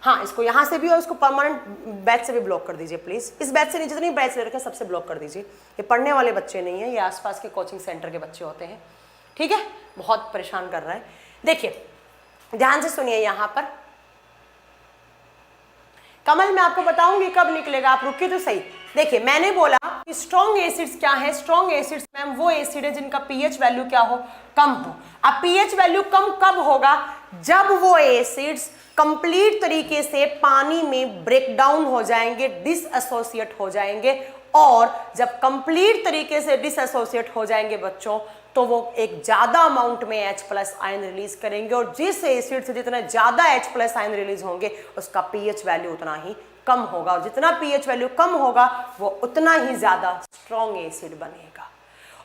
हाँ इसको यहाँ से भी और उसको परमानेंट बैच से भी ब्लॉक कर दीजिए प्लीज। इस बैच से नीचे जितनी बैच ले रखे हैं सबसे ब्लॉक कर दीजिए। ये पढ़ने वाले बच्चे नहीं है, ये आसपास के कोचिंग सेंटर के बच्चे होते हैं, ठीक है? बहुत परेशान कर रहा है। देखिए ध्यान से सुनिए, यहाँ पर कमल मैं आपको बताऊंगी कब निकलेगा, आप रुकिए तो सही। देखिए मैंने बोला कि स्ट्रॉन्ग एसिड्स क्या है? स्ट्रॉन्ग एसिड्स मैम वो एसिड है जिनका pH वैल्यू क्या हो? कम हो। अब pH वैल्यू कम कब होगा? जब वो एसिड्स कंप्लीट तरीके से पानी में ब्रेक डाउन हो जाएंगे, डिसएसोसिएट हो जाएंगे, और जब कंप्लीट तरीके से डिसएसोसिएट हो जाएंगे बच्चों तो वो एक ज्यादा अमाउंट में H+ आयन रिलीज करेंगे, और जिस एसिड से जितना ज्यादा H+ आयन रिलीज होंगे उसका pH वैल्यू उतना ही कम होगा, और जितना pH वैल्यू कम होगा वो उतना ही ज्यादा स्ट्रॉन्ग एसिड बनेगा।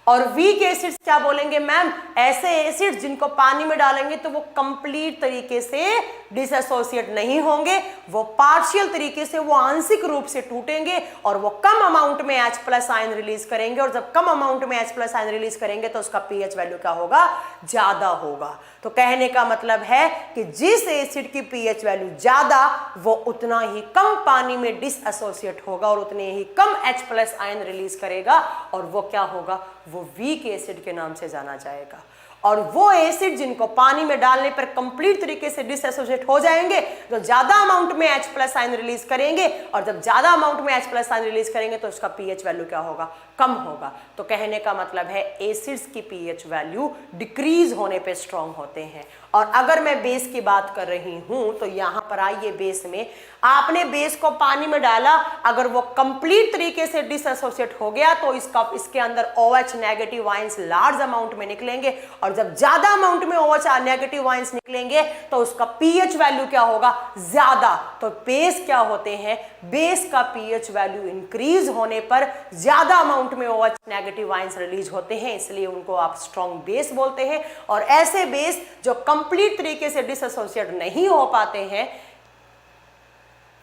और वीक एसिड्स क्या बोलेंगे मैम, ऐसे एसिड जिनको पानी में डालेंगे तो वो कंप्लीट तरीके से डिसएसोसिएट नहीं होंगे, वो पार्शियल तरीके से, वो आंशिक रूप से टूटेंगे और वो कम अमाउंट में H+ आयन रिलीज करेंगे, और जब कम अमाउंट में H+ आयन रिलीज करेंगे तो उसका pH वैल्यू क्या होगा, ज्यादा होगा। तो कहने का मतलब है कि जिस एसिड की pH वैल्यू ज्यादा वो उतना ही कम पानी में डिसएसोसिएट होगा और उतने ही कम H+ आयन रिलीज करेगा, और वो क्या होगा, वो वीक एसिड के नाम से जाना जाएगा। और वो एसिड जिनको पानी में डालने पर कंप्लीट तरीके से डिसएसोसिएट हो जाएंगे, जो ज्यादा अमाउंट में H+ आयन रिलीज करेंगे, और जब ज्यादा अमाउंट में H+ आयन रिलीज करेंगे तो उसका pH वैल्यू क्या होगा, कम होगा। तो कहने का मतलब है एसिड्स की pH वैल्यू डिक्रीज होने पे स्ट्रांग होते हैं। और अगर मैं बेस की बात कर रही हूं तो यहां पर आइए, बेस में आपने बेस को पानी में डाला, अगर वो कंप्लीट तरीके से डिसएसोसिएट हो गया तो इसके अंदर OH negative ions large amount में निकलेंगे, और जब ज्यादा अमाउंट में OH नेगेटिव आयंस निकलेंगे तो उसका pH वैल्यू क्या होगा, ज्यादा। तो बेस क्या होते हैं, बेस का pH वैल्यू इंक्रीज होने पर ज्यादा अमाउंट में OH नेगेटिव आयंस रिलीज होते हैं, इसलिए उनको आप स्ट्रॉन्ग बेस बोलते हैं। और ऐसे बेस जो कंप्लीट तरीके से डिसएसोसिएट नहीं हो पाते हैं,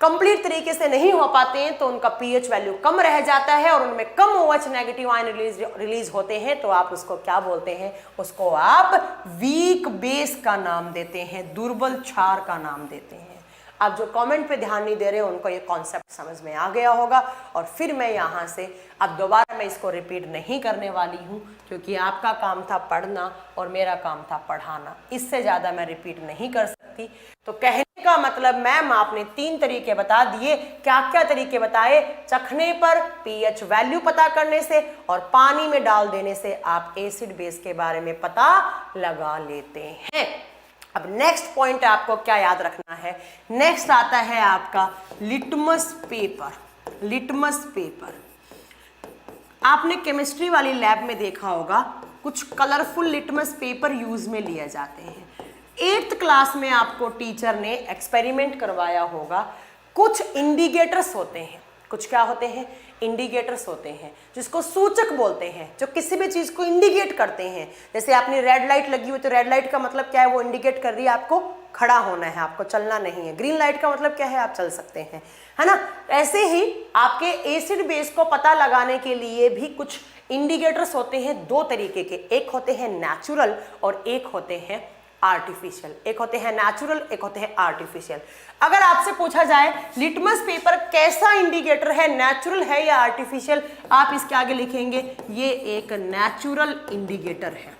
कंप्लीट तरीके से नहीं हो पाते हैं, तो उनका pH वैल्यू कम रह जाता है और उनमें कम OH नेगेटिव आयन रिलीज होते हैं, तो आप उसको क्या बोलते हैं, उसको आप वीक बेस का नाम देते हैं, दुर्बल क्षार का नाम देते हैं। आप जो कमेंट पे ध्यान नहीं दे रहे उनको ये कॉन्सेप्ट समझ में आ गया होगा। और फिर मैं यहाँ से अब दोबारा मैं इसको रिपीट नहीं करने वाली हूँ, क्योंकि आपका काम था पढ़ना और मेरा काम था पढ़ाना, इससे ज़्यादा मैं रिपीट नहीं कर सकती। तो कहने का मतलब मैम आपने 3 तरीके बता दिए। क्या क्या तरीके बताए, चखने पर, pH वैल्यू पता करने से, और पानी में डाल देने से आप एसिड बेस के बारे में पता लगा लेते हैं। अब नेक्स्ट पॉइंट आपको क्या याद रखना है, नेक्स्ट आता है आपका लिटमस पेपर। लिटमस पेपर आपने केमिस्ट्री वाली लैब में देखा होगा, कुछ कलरफुल लिटमस पेपर यूज में लिए जाते हैं। 8th क्लास में आपको टीचर ने एक्सपेरिमेंट करवाया होगा। कुछ इंडिकेटर्स होते हैं, कुछ क्या होते हैं, इंडिकेटर्स होते हैं, जिसको सूचक बोलते हैं, जो किसी भी चीज को इंडिकेट करते हैं। जैसे आपने रेड लाइट लगी हुई, तो रेड लाइट का मतलब क्या है, वो इंडिकेट कर रही है आपको खड़ा होना है, आपको चलना नहीं है। ग्रीन लाइट का मतलब क्या है, आप चल सकते हैं, है ना। ऐसे ही आपके एसिड बेस को पता लगाने के लिए भी कुछ इंडिकेटर्स होते हैं, 2 तरीके के, एक होते हैं नेचुरल और एक होते हैं आर्टिफिशियल। एक होते हैं नेचुरल, एक होते हैं आर्टिफिशियल। अगर आपसे पूछा जाए लिटमस पेपर कैसा इंडिकेटर है, नेचुरल है या आर्टिफिशियल, आप इसके आगे लिखेंगे ये एक नेचुरल इंडिकेटर है।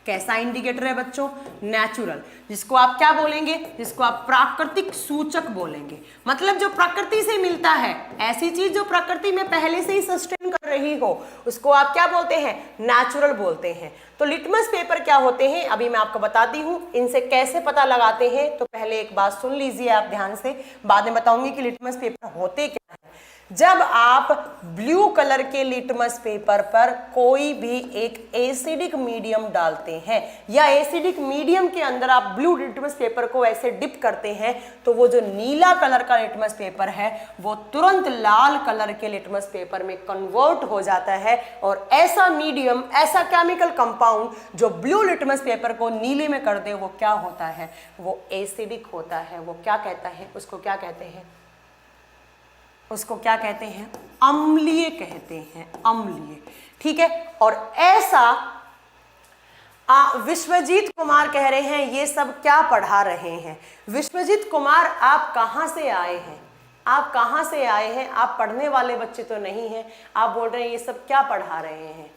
कैसा इंडिकेटर है बच्चों, नेचुरल, जिसको आप क्या बोलेंगे, जिसको आप प्राकृतिक सूचक बोलेंगे। मतलब जो प्रकृति से मिलता है, ऐसी चीज जो प्रकृति में पहले से ही सस्टेन कर रही हो, उसको आप क्या बोलते हैं, नेचुरल बोलते हैं। तो लिटमस पेपर क्या होते हैं अभी मैं आपको बताती हूँ, इनसे कैसे पता लगाते हैं। तो पहले एक बात सुन लीजिए आप ध्यान से, बाद में बताऊंगी कि लिटमस पेपर होते क्या है। जब आप ब्लू कलर के लिटमस पेपर पर कोई भी एक एसिडिक मीडियम डालते हैं, या एसिडिक मीडियम के अंदर आप ब्लू लिटमस पेपर को ऐसे डिप करते हैं, तो वो जो नीला कलर का लिटमस पेपर है वो तुरंत लाल कलर के लिटमस पेपर में कन्वर्ट हो जाता है। और ऐसा मीडियम, ऐसा केमिकल कंपाउंड जो ब्लू लिटमस पेपर को नीले में कर दे, वो क्या होता है, वो एसिडिक होता है। वो क्या कहता है, उसको क्या कहते हैं, उसको क्या कहते हैं, अम्लीय कहते हैं, अम्लीय। ठीक है। और ऐसा विश्वजीत कुमार कह रहे हैं ये सब क्या पढ़ा रहे हैं। विश्वजीत कुमार आप कहाँ से आए हैं, आप कहाँ से आए हैं, आप पढ़ने वाले बच्चे तो नहीं हैं, आप बोल रहे हैं ये सब क्या पढ़ा रहे हैं।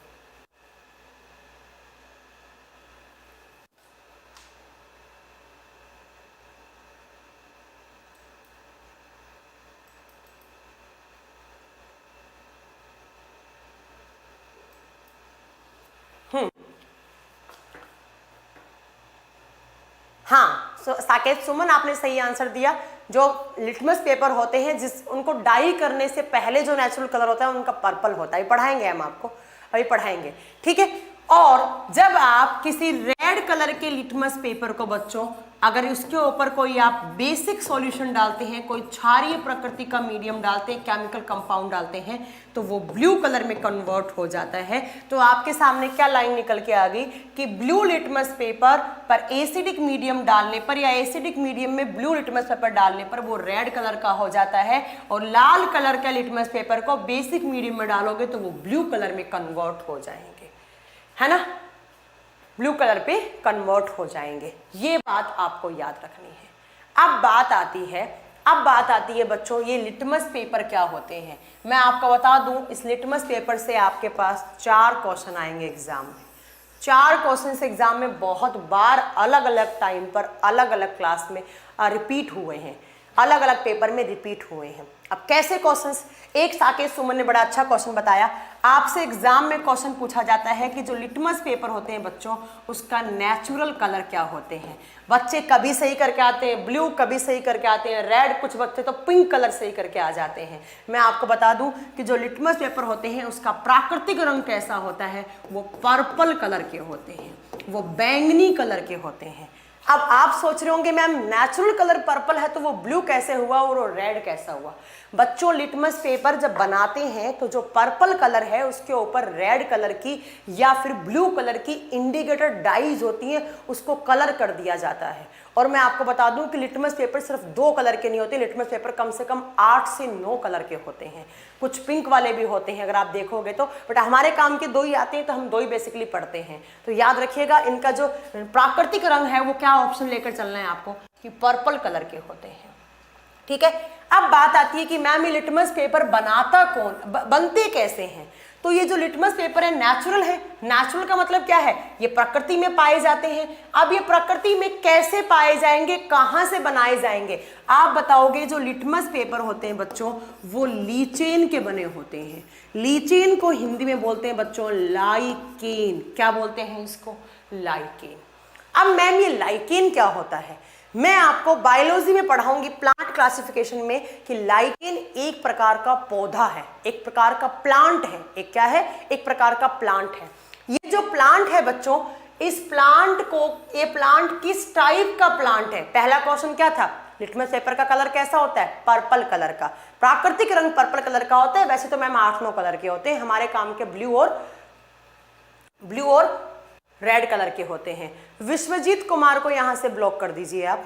हाँ, साकेत सुमन आपने सही आंसर दिया। जो लिटमस पेपर होते हैं जिस उनको डाई करने से पहले जो नेचुरल कलर होता है उनका पर्पल होता है, पढ़ाएंगे हम आपको, अभी पढ़ाएंगे। ठीक है। और जब आप किसी रेड कलर के लिटमस पेपर को बच्चों अगर उसके ऊपर कोई आप बेसिक सॉल्यूशन डालते हैं, कोई क्षारीय प्रकृति का मीडियम डालते हैं, केमिकल कंपाउंड डालते हैं, तो वो ब्लू कलर में कन्वर्ट हो जाता है। तो आपके सामने क्या लाइन निकल के आ गई कि ब्लू लिटमस पेपर पर एसिडिक मीडियम डालने पर या एसिडिक मीडियम में ब्लू लिटमस पेपर डालने पर वो रेड कलर का हो जाता है, और लाल कलर का लिटमस पेपर को बेसिक मीडियम में डालोगे तो वो ब्लू कलर में कन्वर्ट हो जाएंगे, है ना, ब्लू कलर पे कन्वर्ट हो जाएंगे। ये बात आपको याद रखनी है। अब बात आती है बच्चों, ये लिटमस पेपर क्या होते हैं। मैं आपको बता दूं, इस लिटमस पेपर से आपके पास 4 क्वेश्चन आएंगे एग्जाम में। 4 क्वेश्चन एग्जाम में बहुत बार अलग अलग टाइम पर अलग अलग क्लास में रिपीट हुए हैं, अलग अलग पेपर में रिपीट हुए हैं। अब कैसे क्वेश्चंस, एक साकेत सुमन ने बड़ा अच्छा क्वेश्चन बताया। आपसे एग्जाम में क्वेश्चन पूछा जाता है कि जो लिटमस पेपर होते हैं बच्चों, उसका नेचुरल कलर क्या होते हैं। बच्चे कभी सही करके आते हैं ब्लू, कभी सही करके आते हैं रेड, कुछ बच्चे तो पिंक कलर सही करके आ जाते हैं। मैं आपको बता दूं कि जो लिटमस पेपर होते हैं उसका प्राकृतिक रंग कैसा होता है, वो पर्पल कलर के होते हैं, वो बैंगनी कलर के होते हैं। अब आप सोच रहे होंगे मैम नेचुरल कलर पर्पल है तो वो ब्लू कैसे हुआ और वो रेड कैसा हुआ। बच्चों लिटमस पेपर जब बनाते हैं तो जो पर्पल कलर है उसके ऊपर रेड कलर की या फिर ब्लू कलर की इंडिकेटर डाइज होती हैं, उसको कलर कर दिया जाता है। और मैं आपको बता दूं कि लिटमस पेपर सिर्फ 2 कलर के नहीं होते, लिटमस पेपर कम से कम 8 से 9 कलर के होते हैं, कुछ पिंक वाले भी होते हैं अगर आप देखोगे तो, बट हमारे काम के 2 ही आते हैं तो हम 2 ही बेसिकली पढ़ते हैं। तो याद रखिएगा इनका जो प्राकृतिक रंग है वो क्या ऑप्शन लेकर चलना है आपको कि पर्पल कलर के होते हैं, ठीक है। अब बात आती है कि मैम ये लिटमस पेपर बनाता कौन, बनते कैसे हैं। तो ये जो लिटमस पेपर है नेचुरल है। नेचुरल का मतलब क्या है, ये प्रकृति में पाए जाते हैं। अब ये प्रकृति में कैसे पाए जाएंगे, कहां से बनाए जाएंगे, आप बताओगे। जो लिटमस पेपर होते हैं बच्चों वो लीचेन के बने होते हैं। लीचेन को हिंदी में बोलते हैं बच्चों लाइकेन। क्या बोलते हैं इसको, लाइकेन। अब मैम ये लाइकेन क्या होता है, मैं आपको बायोलॉजी में पढ़ाऊंगी प्लांट क्लासिफिकेशन में कि लाइकेन एक प्रकार का पौधा है, एक प्रकार का प्लांट है। एक क्या है, एक प्रकार का प्लांट है। ये जो प्लांट है बच्चों, इस प्लांट को, ये प्लांट किस टाइप का प्लांट है। पहला क्वेश्चन क्या था, लिटमस पेपर का कलर कैसा होता है, पर्पल कलर का। प्राकृतिक रंग पर्पल कलर का होता है, वैसे तो मैम 8-9 कलर के होते हैं, हमारे काम के ब्लू और रेड कलर के होते हैं। विश्वजीत कुमार को यहां से ब्लॉक कर दीजिए आप,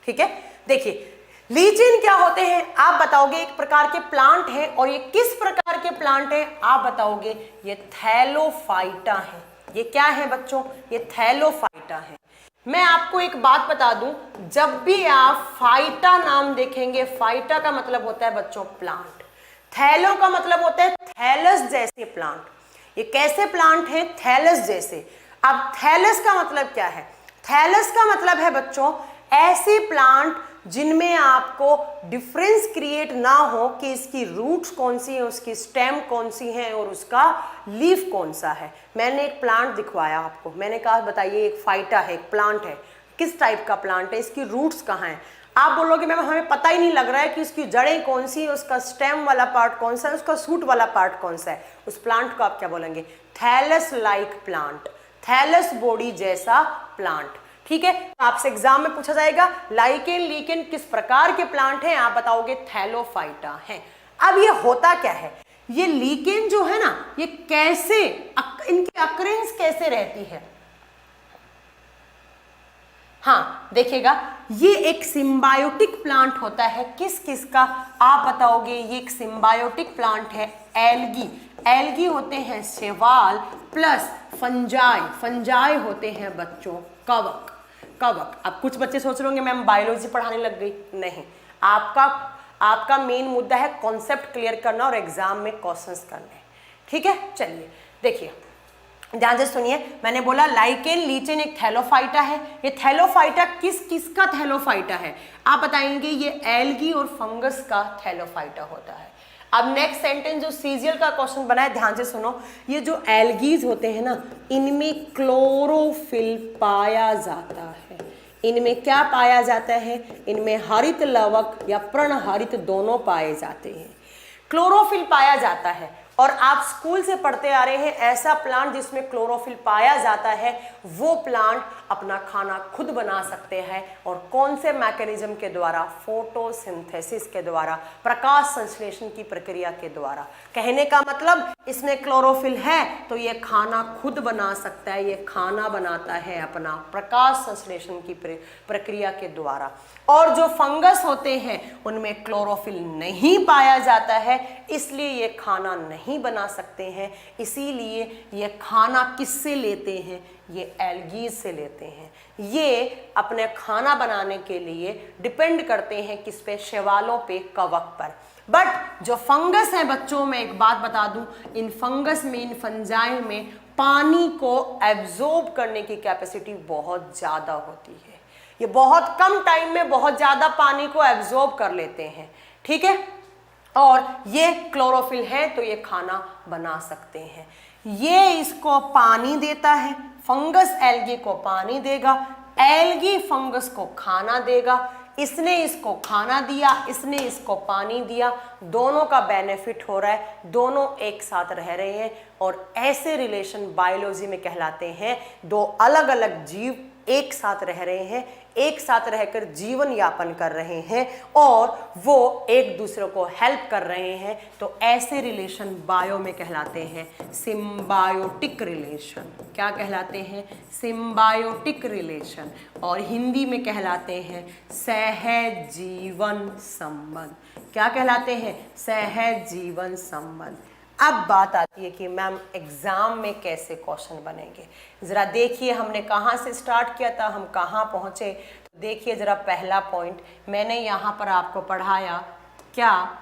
ठीक है। देखिए लीचेन क्या होते हैं आप बताओगे, एक प्रकार के प्लांट हैं। और ये किस प्रकार के प्लांट हैं आप बताओगे, ये थैलोफाइटा है। ये क्या है बच्चों, ये थैलोफाइटा है। मैं आपको एक बात बता दूं, जब भी आप फाइटा नाम देखेंगे, फाइटा का मतलब होता है बच्चों प्लांट, थैलो का मतलब होता है थैलस जैसे प्लांट। ये कैसे प्लांट है, थैलस जैसे। अब थैलस का मतलब क्या है, थैलस का मतलब है बच्चों ऐसे प्लांट जिनमें आपको डिफरेंस क्रिएट ना हो कि इसकी रूट्स कौन सी है, उसकी स्टेम कौन सी है और उसका लीफ कौन सा है। मैंने एक प्लांट दिखवाया आपको, मैंने कहा बताइए एक फाइटा है, एक प्लांट है, किस टाइप का प्लांट है, इसकी रूट्स कहाँ हैं। आप बोलोगे मैम हमें पता ही नहीं लग रहा है कि उसकी जड़ें कौन सी है, उसका स्टेम वाला पार्ट कौन सा है, उसका सूट वाला पार्ट कौन सा है। उस प्लांट को आप क्या बोलेंगे, thallus like plant, thallus body जैसा प्लांट, ठीक है। आपसे एग्जाम में पूछा जाएगा लाइकेन लीकेन किस प्रकार के प्लांट हैं, आप बताओगे थैलोफाइटा है। अब ये होता क्या है, ये लीकेन जो है ना, ये कैसे, इनकी अकरेंस कैसे रहती है। हाँ देखिएगा, ये एक सिम्बायोटिक प्लांट होता है। किस किस का आप बताओगे, ये एक सिम्बायोटिक प्लांट है एल्गी। एल्गी होते हैं शैवाल प्लस फंजाई, फंजाई होते हैं बच्चों कवक। कवक, अब कुछ बच्चे सोच रहे होंगे मैम बायोलॉजी पढ़ाने लग गई, नहीं, आपका मेन मुद्दा है कॉन्सेप्ट क्लियर करना और एग्जाम में क्वेश्चंस करने, ठीक है। चलिए देखिए ध्यान से सुनिए, मैंने बोला लाइकेन लीचेन एक थैलोफाइटा है। ये थैलोफाइटा किस का थैलोफाइटा है आप बताएंगे, ये एल्गी और फंगस का थैलोफाइटा होता है। अब नेक्स्ट सेंटेंस जो सीजियल का क्वेश्चन बना है, ध्यान से सुनो, ये जो एल्गीज होते हैं ना, इनमें क्लोरोफिल पाया जाता है। इनमें क्या पाया जाता है, इनमें हरित लवक या प्रणहरित दोनों पाए जाते हैं। क्लोरोफिल पाया जाता है और आप स्कूल से पढ़ते आ रहे हैं ऐसा प्लांट जिसमें क्लोरोफिल पाया जाता है, वो प्लांट अपना खाना खुद बना सकते हैं। और कौन से मैकेनिज्म के द्वारा? फोटोसिंथेसिस के द्वारा, प्रकाश संश्लेषण की प्रक्रिया के द्वारा। कहने का मतलब इसमें क्लोरोफिल है तो ये खाना खुद बना सकता है, ये खाना बनाता है अपना प्रकाश संश्लेषण की प्रक्रिया के द्वारा। और जो फंगस होते हैं उनमें क्लोरोफिल नहीं पाया जाता है, इसलिए ये खाना नहीं बना सकते हैं। इसीलिए ये खाना किससे लेते हैं? ये एल्गीज से लेते हैं। ये अपने खाना बनाने के लिए डिपेंड करते हैं किस पे? शैवालों पे, कवक पर। बट जो फंगस है बच्चों, में एक बात बता दूं, इन फंगस में, इन फंजाई में पानी को एब्जॉर्ब करने की कैपेसिटी बहुत ज्यादा होती है। ये बहुत कम टाइम में बहुत ज्यादा पानी को एब्जॉर्ब कर लेते हैं, ठीक है। और ये क्लोरोफिल है तो ये खाना बना सकते हैं। ये इसको पानी देता है, फंगस एल्गी को पानी देगा, एल्गी फंगस को खाना देगा। इसने इसको खाना दिया, इसने इसको पानी दिया, दोनों का बेनिफिट हो रहा है, दोनों एक साथ रह रहे हैं। और ऐसे रिलेशन बायोलॉजी में कहलाते हैं। दो अलग अलग जीव एक साथ रह रहे हैं, एक साथ रहकर जीवन यापन कर रहे हैं और वो एक दूसरे को हेल्प कर रहे हैं। तो ऐसे रिलेशन बायो में कहलाते हैं सिम्बायोटिक रिलेशन। क्या कहलाते हैं? Symbiotic relation. और हिंदी में कहलाते हैं सहजीवन संबंध। क्या कहलाते हैं? सहजीवन संबंध। अब बात आती है कि मैम एग्जाम में कैसे क्वेश्चन बनेंगे। जरा देखिए, हमने कहाँ से स्टार्ट किया था, हम कहाँ पहुँचे। तो देखिए जरा, पहला पॉइंट मैंने यहाँ पर आपको पढ़ाया क्या?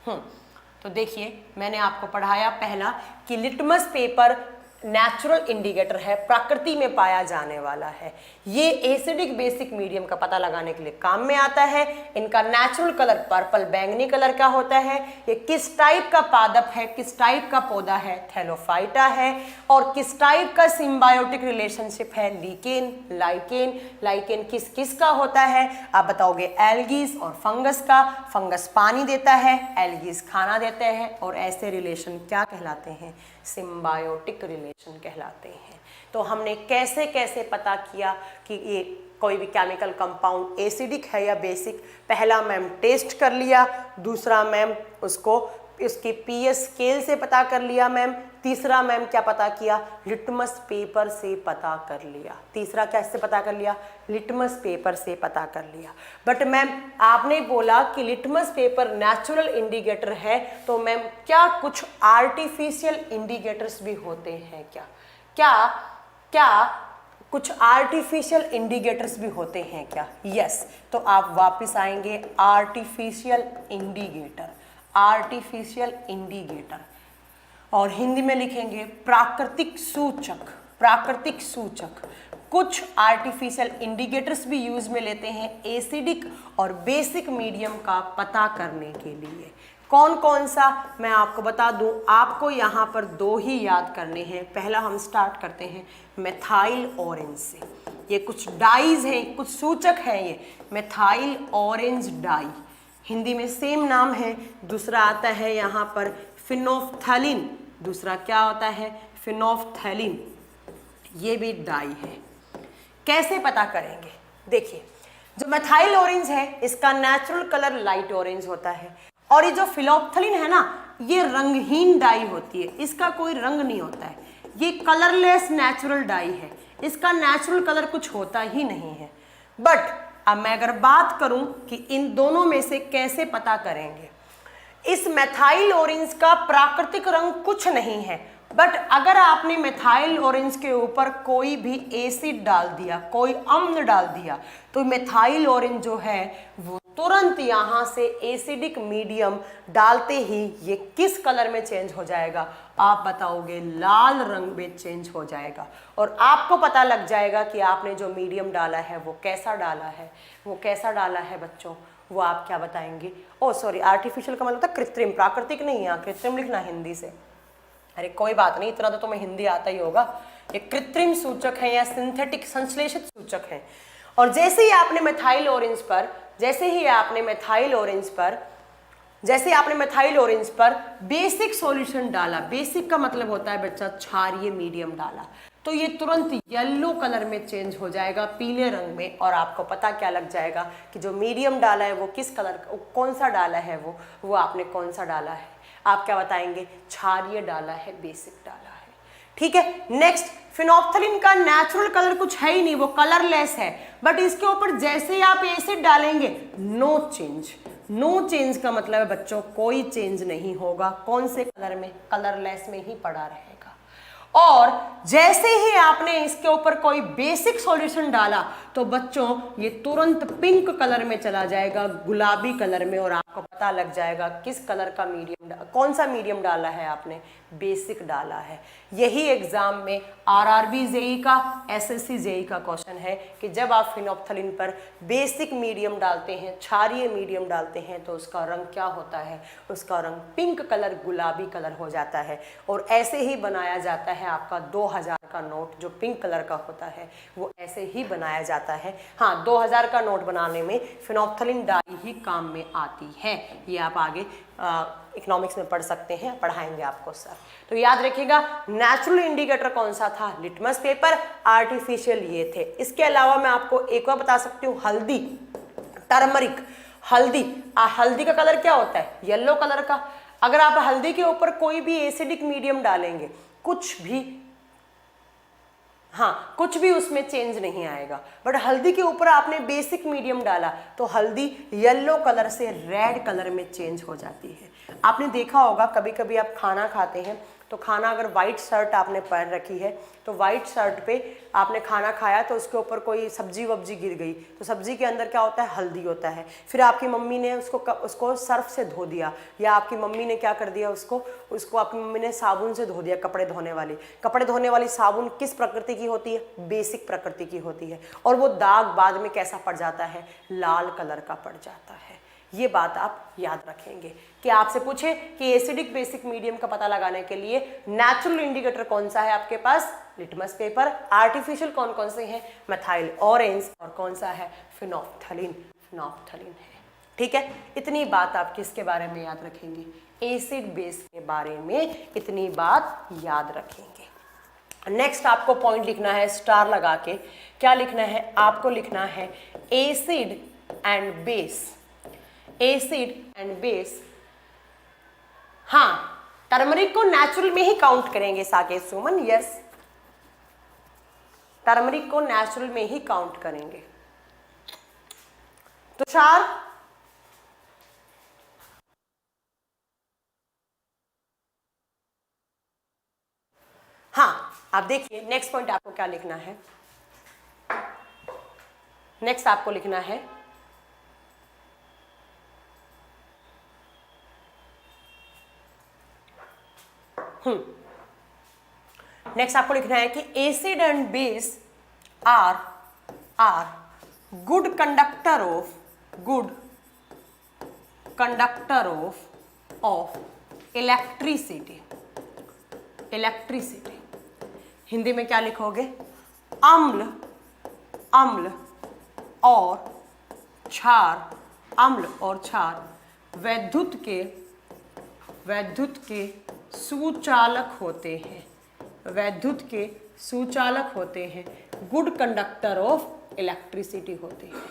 तो देखिए मैंने आपको पढ़ाया पहला कि लिटमस पेपर नेचुरल इंडिकेटर है, प्रकृति में पाया जाने वाला है। ये एसिडिक बेसिक मीडियम का पता लगाने के लिए काम में आता है। इनका नेचुरल कलर पर्पल बैंगनी कलर का होता है। ये किस टाइप का पादप है, किस टाइप का पौधा है? थैलोफाइटा है। और किस टाइप का सिम्बायोटिक रिलेशनशिप है? लीकेन, लाइकेन। लाइकेन किस किस का होता है? आप बताओगे एल्गीज और फंगस का। फंगस पानी देता है, एल्गीज खाना देते हैं। और ऐसे रिलेशन क्या कहलाते हैं? सिम्बायोटिक रिलेशन कहलाते हैं। तो हमने कैसे कैसे पता किया कि ये कोई भी केमिकल कंपाउंड एसिडिक है या बेसिक? पहला मैम टेस्ट कर लिया, दूसरा मैम उसको इसके पीएच स्केल से पता कर लिया मैम, तीसरा मैम क्या पता किया? लिटमस पेपर से पता कर लिया। तीसरा कैसे पता कर लिया? लिटमस पेपर से पता कर लिया। बट मैम आपने बोला कि लिटमस पेपर नेचुरल इंडिकेटर है, तो मैम क्या कुछ आर्टिफिशियल इंडिकेटर्स भी होते हैं क्या? क्या कुछ आर्टिफिशियल इंडिकेटर्स भी होते हैं क्या? यस। तो आप वापस आएंगे आर्टिफिशियल इंडिकेटर, आर्टिफिशियल इंडिकेटर। और हिंदी में लिखेंगे प्राकृतिक सूचक, प्राकृतिक सूचक। कुछ आर्टिफिशियल इंडिकेटर्स भी यूज में लेते हैं एसिडिक और बेसिक मीडियम का पता करने के लिए। कौन कौन सा मैं आपको बता दूं, आपको यहाँ पर दो ही याद करने हैं। पहला हम स्टार्ट करते हैं मेथाइल ऑरेंज से। ये कुछ डाइज हैं, कुछ सूचक हैं। ये मेथाइल ऑरेंज डाई, हिंदी में सेम नाम है। दूसरा आता है यहाँ पर फिनोफ्थैलिन। दूसरा क्या होता है? फिनोफ्थैलिन। ये भी डाई है। कैसे पता करेंगे? देखिए, जो मेथाइल ऑरेंज है इसका नेचुरल कलर लाइट ऑरेंज होता है। और ये जो फिनोफ्थैलिन है ना, ये रंगहीन डाई होती है, इसका कोई रंग नहीं होता है। ये कलरलेस नेचुरल डाई है, इसका नेचुरल कलर कुछ होता ही नहीं है। बट अब मैं अगर बात करूं कि इन दोनों में से कैसे पता करेंगे, इस मेथाइल ऑरेंज का प्राकृतिक रंग कुछ नहीं है। बट अगर आपने मेथाइल ऑरेंज के ऊपर कोई भी एसिड डाल दिया, कोई अम्ल डाल दिया, तो मेथाइल ऑरेंज जो है वो तुरंत यहाँ से एसिडिक मीडियम डालते ही ये किस कलर में चेंज हो जाएगा? आप बताओगे लाल रंग में चेंज हो जाएगा। और आपको पता लग जाएगा कि आपने जो मीडियम डाला है वो कैसा डाला है। वो कैसा डाला है बच्चों, वो आप क्या बताएंगे? ओ सॉरी, आर्टिफिशियल का मतलब था कृत्रिम, प्राकृतिक नहीं। यहाँ कृत्रिम लिखना हिंदी से। अरे कोई बात नहीं, इतना तो तुम्हें हिंदी आता ही होगा। ये कृत्रिम सूचक है या सिंथेटिक संश्लेषित सूचक है। और जैसे ही आपने मेथाइल ऑरेंज पर जैसे आपने मिथाइल ऑरेंज पर बेसिक सॉल्यूशन डाला, बेसिक का मतलब होता है बच्चा क्षारीय मीडियम डाला, तो ये तुरंत येलो कलर में चेंज हो जाएगा, पीले रंग में, और आपको पता क्या लग जाएगा कि जो मीडियम डाला है वो किस कलर का, कौन सा डाला है, वो आपने कौन सा डाला है, आप क्या बताएंगे, क्षारीय डाला है, बेसिक डाला है। ठीक है, नेक्स्ट, फिनोप्थलीन का नेचुरल कलर कुछ है ही नहीं, वो कलरलेस है, बट इसके ऊपर जैसे ही आप एसिड डालेंगे नो चेंज। नो चेंज का मतलब है बच्चों कोई चेंज नहीं होगा, कौन से कलर में, कलरलेस में ही पड़ा रहेगा। और जैसे ही आपने इसके ऊपर कोई बेसिक सॉल्यूशन डाला तो बच्चों ये तुरंत पिंक कलर में चला जाएगा, गुलाबी कलर में, और आपको पता लग जाएगा किस कलर का मीडियम, कौन सा मीडियम डाला है आपने, बेसिक डाला है। यही एग्जाम में आरआरबी जेई का, एसएससी जेई का क्वेश्चन है कि जब आप फिनोप्थलीन पर बेसिक मीडियम डालते हैं, क्षारीय मीडियम डालते हैं, तो उसका रंग क्या होता है, उसका रंग पिंक कलर, गुलाबी कलर हो जाता है। और ऐसे ही बनाया जाता है आपका 2000 का नोट, जो पिंक कलर का होता है वो ऐसे ही बनाया जाता है। हाँ, 2000 का नोट बनाने में फिनोप्थलीन डाई ही काम में आती है, ये आप आगे इकोनॉमिक्स में पढ़ सकते हैं, पढ़ाएंगे आपको सर। तो याद रखिएगा, नेचुरल इंडिकेटर कौन सा था, लिटमस पेपर, आर्टिफिशियल ये थे। इसके अलावा मैं आपको एक और बता सकती हूँ, हल्दी, टर्मरिक, हल्दी, हल्दी का कलर क्या होता है, येलो कलर का। अगर आप हल्दी के ऊपर कोई भी एसिडिक मीडियम डालेंगे, कुछ भी उसमें चेंज नहीं आएगा, बट हल्दी के ऊपर आपने बेसिक मीडियम डाला तो हल्दी येलो कलर से रेड कलर में चेंज हो जाती है। आपने देखा होगा कभी कभी आप खाना खाते हैं तो खाना, अगर वाइट शर्ट आपने पहन रखी है तो वाइट शर्ट पे आपने खाना खाया तो उसके ऊपर कोई सब्जी वब्जी गिर गई तो सब्जी के अंदर क्या होता है, हल्दी होता है। फिर आपकी मम्मी ने उसको सर्फ से धो दिया, या आपकी मम्मी ने क्या कर दिया, उसको आपकी मम्मी ने साबुन से धो दिया, कपड़े धोने वाली साबुन किस प्रकृति की होती है, बेसिक प्रकृति की होती है, और वो दाग बाद में कैसा पड़ जाता है, लाल कलर का पड़ जाता है। ये बात आप याद रखेंगे कि आपसे पूछे कि एसिडिक बेसिक मीडियम का पता लगाने के लिए नेचुरल इंडिकेटर कौन सा है आपके पास, लिटमस पेपर, आर्टिफिशियल कौन कौन से हैं, मिथाइल ऑरेंज, और कौन सा है, फिनोप्थलीन है। ठीक है, इतनी बात आप किसके बारे में याद रखेंगे, एसिड बेस के बारे में इतनी बात याद रखेंगे। नेक्स्ट आपको पॉइंट लिखना है स्टार लगा के, क्या लिखना है, आपको लिखना है acid and base, acid and base. हाँ, टर्मरिक को नेचुरल में ही काउंट करेंगे साकेत सुमन, यस, टर्मरिक को नेचुरल में ही काउंट करेंगे। तुषार, हाँ, आप देखिए नेक्स्ट पॉइंट आपको क्या लिखना है, नेक्स्ट आपको लिखना है नेक्स्ट आपको लिखना है कि acid and base are good conductor of electricity. Hindi में क्या लिखोगे, अम्ल और क्षार वैद्युत के सुचालक होते हैं, गुड कंडक्टर ऑफ इलेक्ट्रिसिटी होते हैं।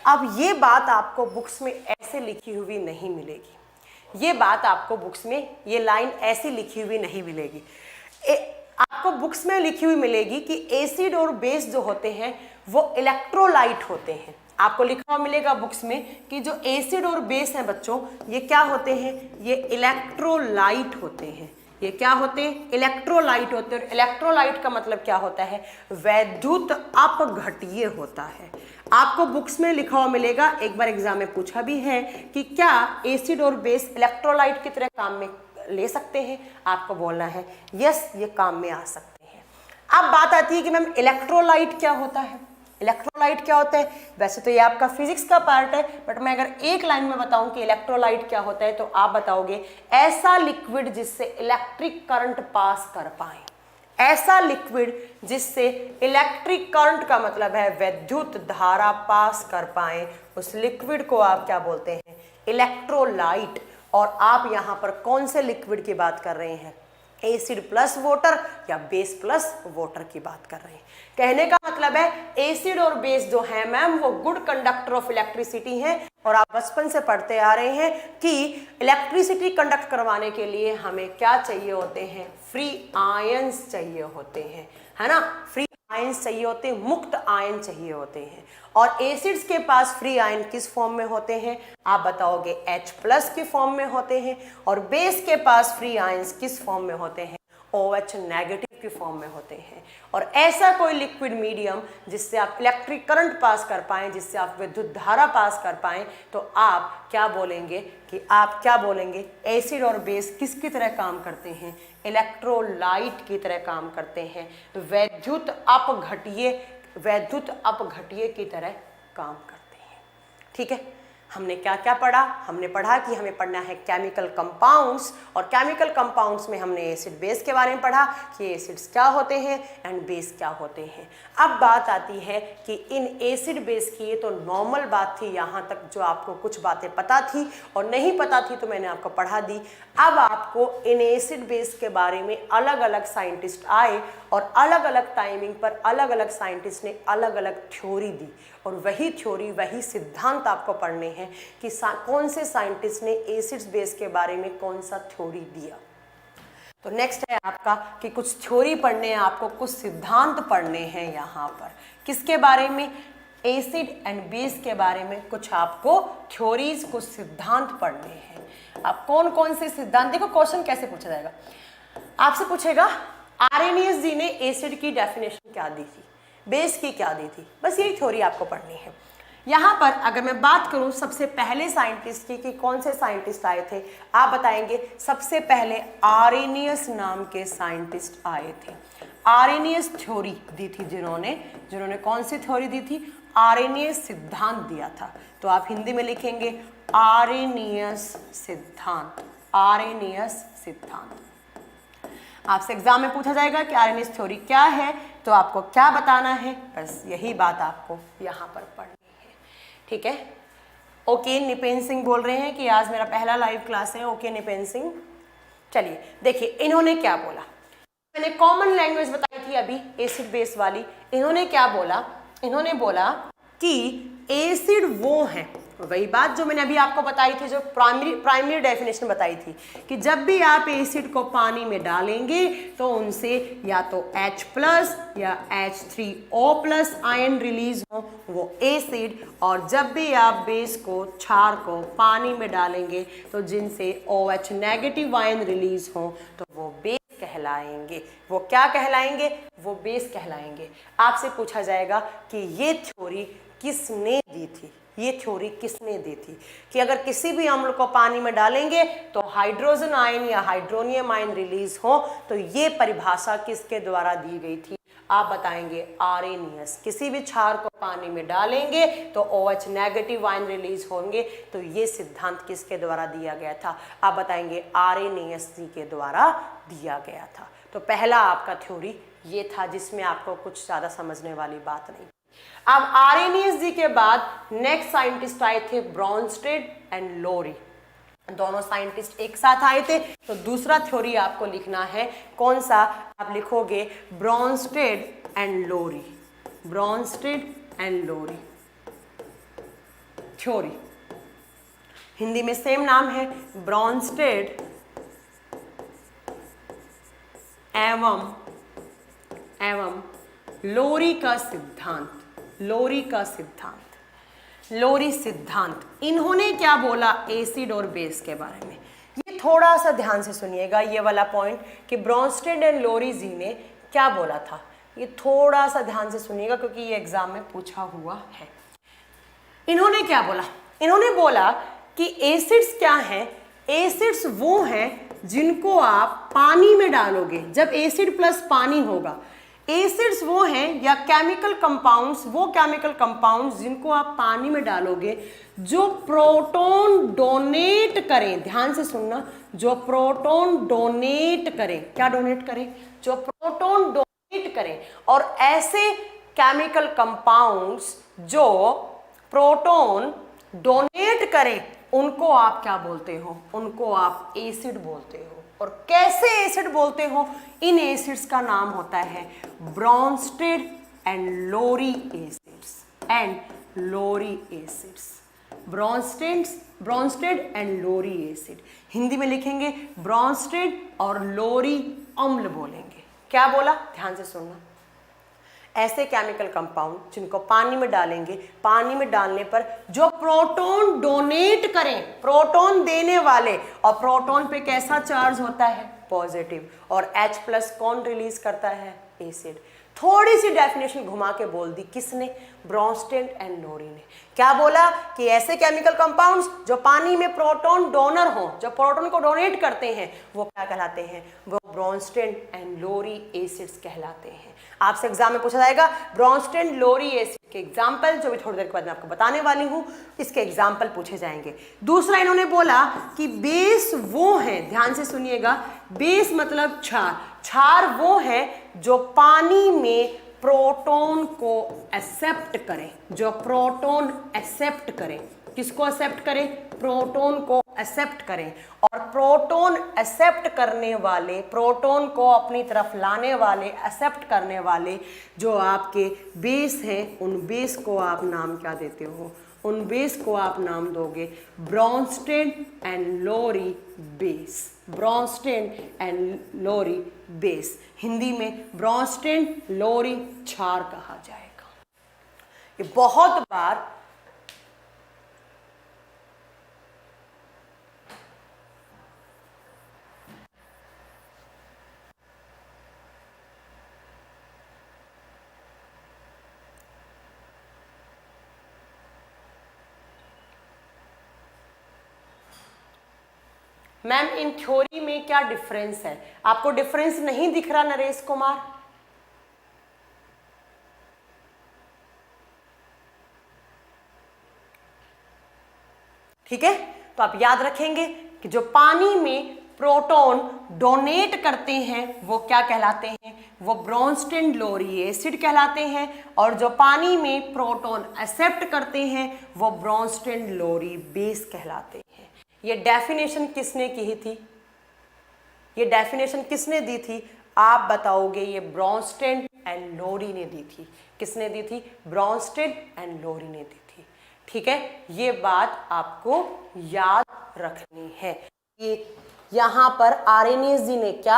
अब ये बात आपको बुक्स में ऐसे लिखी हुई नहीं मिलेगी, ये बात आपको बुक्स में, ये लाइन ऐसी लिखी हुई नहीं मिलेगी। आपको बुक्स में लिखी हुई मिलेगी कि एसिड और बेस जो होते हैं वो इलेक्ट्रोलाइट होते हैं। आपको लिखा हुआ मिलेगा बुक्स में कि जो एसिड और बेस हैं बच्चों, ये क्या होते हैं, ये इलेक्ट्रोलाइट होते हैं। ये क्या होते हैं, इलेक्ट्रोलाइट होते हैं। और इलेक्ट्रोलाइट का मतलब क्या होता है, वैद्युत अपघट्य होता है। आपको बुक्स में लिखा हुआ मिलेगा, एक बार एग्जाम में पूछा भी है कि क्या एसिड और बेस इलेक्ट्रोलाइट की तरह काम में ले सकते हैं, आपको बोलना है यस, ये काम में आ सकते हैं। अब बात आती है कि मैम इलेक्ट्रोलाइट क्या होता है, इलेक्ट्रोलाइट क्या होता है। वैसे तो ये आपका फिजिक्स का पार्ट है, बट मैं अगर एक लाइन में बताऊं कि इलेक्ट्रोलाइट क्या होता है तो आप बताओगे ऐसा लिक्विड जिससे इलेक्ट्रिक करंट पास कर पाए, ऐसा लिक्विड जिससे इलेक्ट्रिक करंट का मतलब है विद्युत धारा पास कर पाए, उस लिक्विड को आप क्या बोलते हैं, इलेक्ट्रोलाइट। और आप यहाँ पर कौन से लिक्विड की बात कर रहे हैं, एसिड प्लस वाटर या बेस प्लस वाटर की बात कर रहे हैं। कहने का मतलब है एसिड और बेस जो है मैम वो गुड कंडक्टर ऑफ इलेक्ट्रिसिटी हैं, और आप बचपन से पढ़ते आ रहे हैं कि इलेक्ट्रिसिटी कंडक्ट करवाने के लिए हमें क्या चाहिए होते हैं, फ्री आयंस चाहिए होते हैं, है ना, फ्री आयंस चाहिए होते हैं, मुक्त आयन चाहिए होते हैं। और एसिड्स के पास फ्री आयन किस फॉर्म में होते हैं, आप बताओगे H प्लस के फॉर्म में होते हैं, और बेस के पास फ्री आयंस किस फॉर्म में होते हैं, OH नेगेटिव की फॉर्म में होते हैं। और ऐसा कोई लिक्विड मीडियम जिससे आप इलेक्ट्रिक करंट पास कर पाएं, जिससे आप विद्युत धारा पास कर पाएं, तो आप क्या बोलेंगे कि आप क्या बोलेंगे, एसिड और बेस किसकी तरह काम करते हैं, इलेक्ट्रोलाइट की तरह काम करते हैं, वैद्युत अपघट्य की तरह काम करते हैं। ठीक है, हमने क्या क्या पढ़ा, हमने पढ़ा कि हमें पढ़ना है केमिकल कंपाउंड्स, और केमिकल कंपाउंड्स में हमने एसिड बेस के बारे में पढ़ा कि एसिड्स क्या होते हैं एंड बेस क्या होते हैं। अब बात आती है कि इन एसिड बेस की, ये तो नॉर्मल बात थी यहाँ तक, जो आपको कुछ बातें पता थी और नहीं पता थी तो मैंने आपको पढ़ा दी। अब आपको इन एसिड बेस के बारे में अलग अलग साइंटिस्ट आए और अलग अलग टाइमिंग पर अलग अलग साइंटिस्ट ने अलग अलग थ्योरी दी, और वही थ्योरी, वही सिद्धांत आपको पढ़ने हैं कि कौन से साइंटिस्ट ने एसिड्स बेस के बारे में कौन सा थ्योरी दिया। तो नेक्स्ट है आपका कि कुछ थ्योरी पढ़ने हैं आपको, कुछ सिद्धांत पढ़ने हैं यहाँ पर, किसके बारे में, एसिड एंड बेस के बारे में कुछ आपको थ्योरीज, कुछ सिद्धांत पढ़ने हैं। आप कौन कौन से सिद्धांत, देखो क्वेश्चन कैसे पूछा जाएगा, आपसे पूछेगा आर्हेनियस जी ने एसिड की डेफिनेशन क्या दी थी, बेस की क्या दी थी, बस यही थ्योरी आपको पढ़नी है। यहाँ पर अगर मैं बात करूँ सबसे पहले साइंटिस्ट की कि कौन से साइंटिस्ट आए थे, आप बताएंगे सबसे पहले आर्हेनियस नाम के साइंटिस्ट आए थे। आर्हेनियस थ्योरी दी थी जिन्होंने कौन सी थ्योरी दी थी, आर्हेनियस सिद्धांत दिया था। तो आप हिंदी में लिखेंगे आर्हेनियस सिद्धांत, आर्हेनियस सिद्धांत। आपसे एग्जाम में पूछा जाएगा कि आर्हेनियस थ्योरी क्या है, तो आपको क्या बताना है, बस यही बात आपको यहाँ पर पढ़नी है। ठीक है, ओके निपेन सिंह बोल रहे हैं कि आज मेरा पहला लाइव क्लास है। ओके निपेन सिंह, चलिए देखिए इन्होंने क्या बोला, मैंने कॉमन लैंग्वेज बताई थी अभी एसिड बेस वाली, इन्होंने क्या बोला, इन्होंने बोला कि एसिड वो हैं, वही बात जो मैंने अभी आपको बताई थी, जो प्राइमरी डेफिनेशन बताई थी कि जब भी आप एसिड को पानी में डालेंगे तो उनसे या तो H प्लस या H3O प्लस आयन रिलीज हो, वो एसिड, और जब भी आप बेस को, क्षार को पानी में डालेंगे तो जिनसे OH नेगेटिव आयन रिलीज हो तो वो बेस कहलाएंगे। वो क्या कहलाएंगे, वो बेस कहलाएंगे। आपसे पूछा जाएगा कि ये थ्योरी किसने दी थी, ये थ्योरी किसने दी थी कि अगर किसी भी अम्ल को पानी में डालेंगे तो हाइड्रोजन आयन या हाइड्रोनियम आयन रिलीज हो, तो ये परिभाषा किसके द्वारा दी गई थी, आप बताएंगे आर्हेनियस। किसी भी क्षार को पानी में डालेंगे तो OH नेगेटिव आयन रिलीज होंगे, तो ये सिद्धांत किसके द्वारा दिया गया था, आप बताएंगे आर्हेनियस जी के द्वारा दिया गया था। तो पहला आपका थ्योरी ये था, जिसमें आपको कुछ ज़्यादा समझने वाली बात नहीं। अब आर्हेनियस जी के बाद नेक्स्ट साइंटिस्ट आए थे ब्रॉन्स्टेड एंड लोरी, दोनों साइंटिस्ट एक साथ आए थे। तो दूसरा थ्योरी आपको लिखना है, कौन सा, आप लिखोगे Bronsted and Lowry, Bronsted and Lowry theory, Hindi में सेम नाम है, ब्रॉन्स्टेड एवं लोरी का सिद्धांत, लोरी का सिद्धांत, लोरी सिद्धांत। इन्होंने क्या बोला एसिड और बेस के बारे में, ये थोड़ा सा ध्यान से सुनिएगा ये वाला पॉइंट कि ब्रॉन्स्टेड एंड लोरी जी ने क्या बोला था, ये थोड़ा सा ध्यान से सुनिएगा क्योंकि ये एग्जाम में पूछा हुआ है। इन्होंने क्या बोला, इन्होंने बोला कि एसिड्स क्या हैं, एसिड्स वो हैं जिनको आप पानी में डालोगे, जब एसिड प्लस पानी होगा, एसिड्स वो हैं या केमिकल कंपाउंड्स, वो केमिकल कंपाउंड्स जिनको आप पानी में डालोगे जो प्रोटॉन डोनेट करें, ध्यान से सुनना, जो प्रोटॉन डोनेट करें, क्या डोनेट करें, जो प्रोटॉन डोनेट करें। और ऐसे केमिकल कंपाउंड्स जो प्रोटॉन डोनेट करें उनको आप क्या बोलते हो? उनको आप एसिड बोलते हो। और कैसे एसिड बोलते हो? इन एसिड्स का नाम होता है Bronsted and Lowry acids. Bronsted and Lowry acid. Hindi में लिखेंगे ब्रॉन्स्टेड और लोरी अम्ल बोलेंगे। क्या बोला? ध्यान से सुनना। ऐसे केमिकल कंपाउंड जिनको पानी में डालेंगे, पानी में डालने पर जो प्रोटॉन डोनेट करें, प्रोटॉन देने वाले, और प्रोटॉन पे कैसा चार्ज होता है? पॉजिटिव। और H+ कौन रिलीज करता है? एसिड। थोड़ी सी डेफिनेशन घुमा के बोल दी। किसने? ब्रॉन्स्टेड एंड लोरी ने। क्या बोला? कि ऐसे केमिकल कंपाउंड्स जो पानी में प्रोटॉन डोनर हो, जो प्रोटॉन को डोनेट करते हैं, वो क्या कहलाते हैं? वो ब्रॉन्स्टेड एंड लोरी एसिड्स कहलाते हैं। आपसे एग्जाम में पूछा जाएगा ब्रॉन्स्टेड लोरी एसिड के एग्जाम्पल, जो भी थोड़ी देर के बाद मैं आपको बताने वाली हूं, इसके एग्जाम्पल पूछे जाएंगे। दूसरा इन्होंने बोला कि बेस वो है, ध्यान से सुनिएगा, बेस मतलब क्षार। क्षार वो है जो पानी में प्रोटॉन को एक्सेप्ट करें, जो प्रोटॉन एक्सेप्ट करें। किसको एक्सेप्ट करें? प्रोटॉन को एक्सेप्ट करें। और प्रोटॉन एक्सेप्ट करने वाले, प्रोटॉन को अपनी तरफ लाने वाले, एक्सेप्ट करने वाले जो आपके बेस हैं, उन बेस को आप नाम क्या देते हो? उन बेस को आप नाम दोगे Bronsted and Lowry base. Bronsted and Lowry base. Hindi में ब्रॉन्स्टेड लोरी क्षार कहा जाएगा। ये बहुत बार मैम इन थ्योरी में क्या डिफरेंस है? आपको डिफरेंस नहीं दिख रहा नरेश कुमार? ठीक है, तो आप याद रखेंगे कि जो पानी में प्रोटॉन डोनेट करते हैं वो क्या कहलाते हैं? वो ब्रॉन्स्टेड लोरी एसिड कहलाते हैं। और जो पानी में प्रोटॉन एक्सेप्ट करते हैं वो ब्रॉन्स्टेड लोरी बेस कहलाते हैं। ये डेफिनेशन किसने की थी? ये डेफिनेशन किसने दी थी? आप बताओगे। ये ब्रॉन्स्टेड एंड लोरी ने दी थी। किसने दी थी? ब्रॉन्स्टेड एंड लोरी ने दी थी। ठीक है, ये बात आपको याद रखनी है। ये यहां पर आर्यनीज जी ने क्या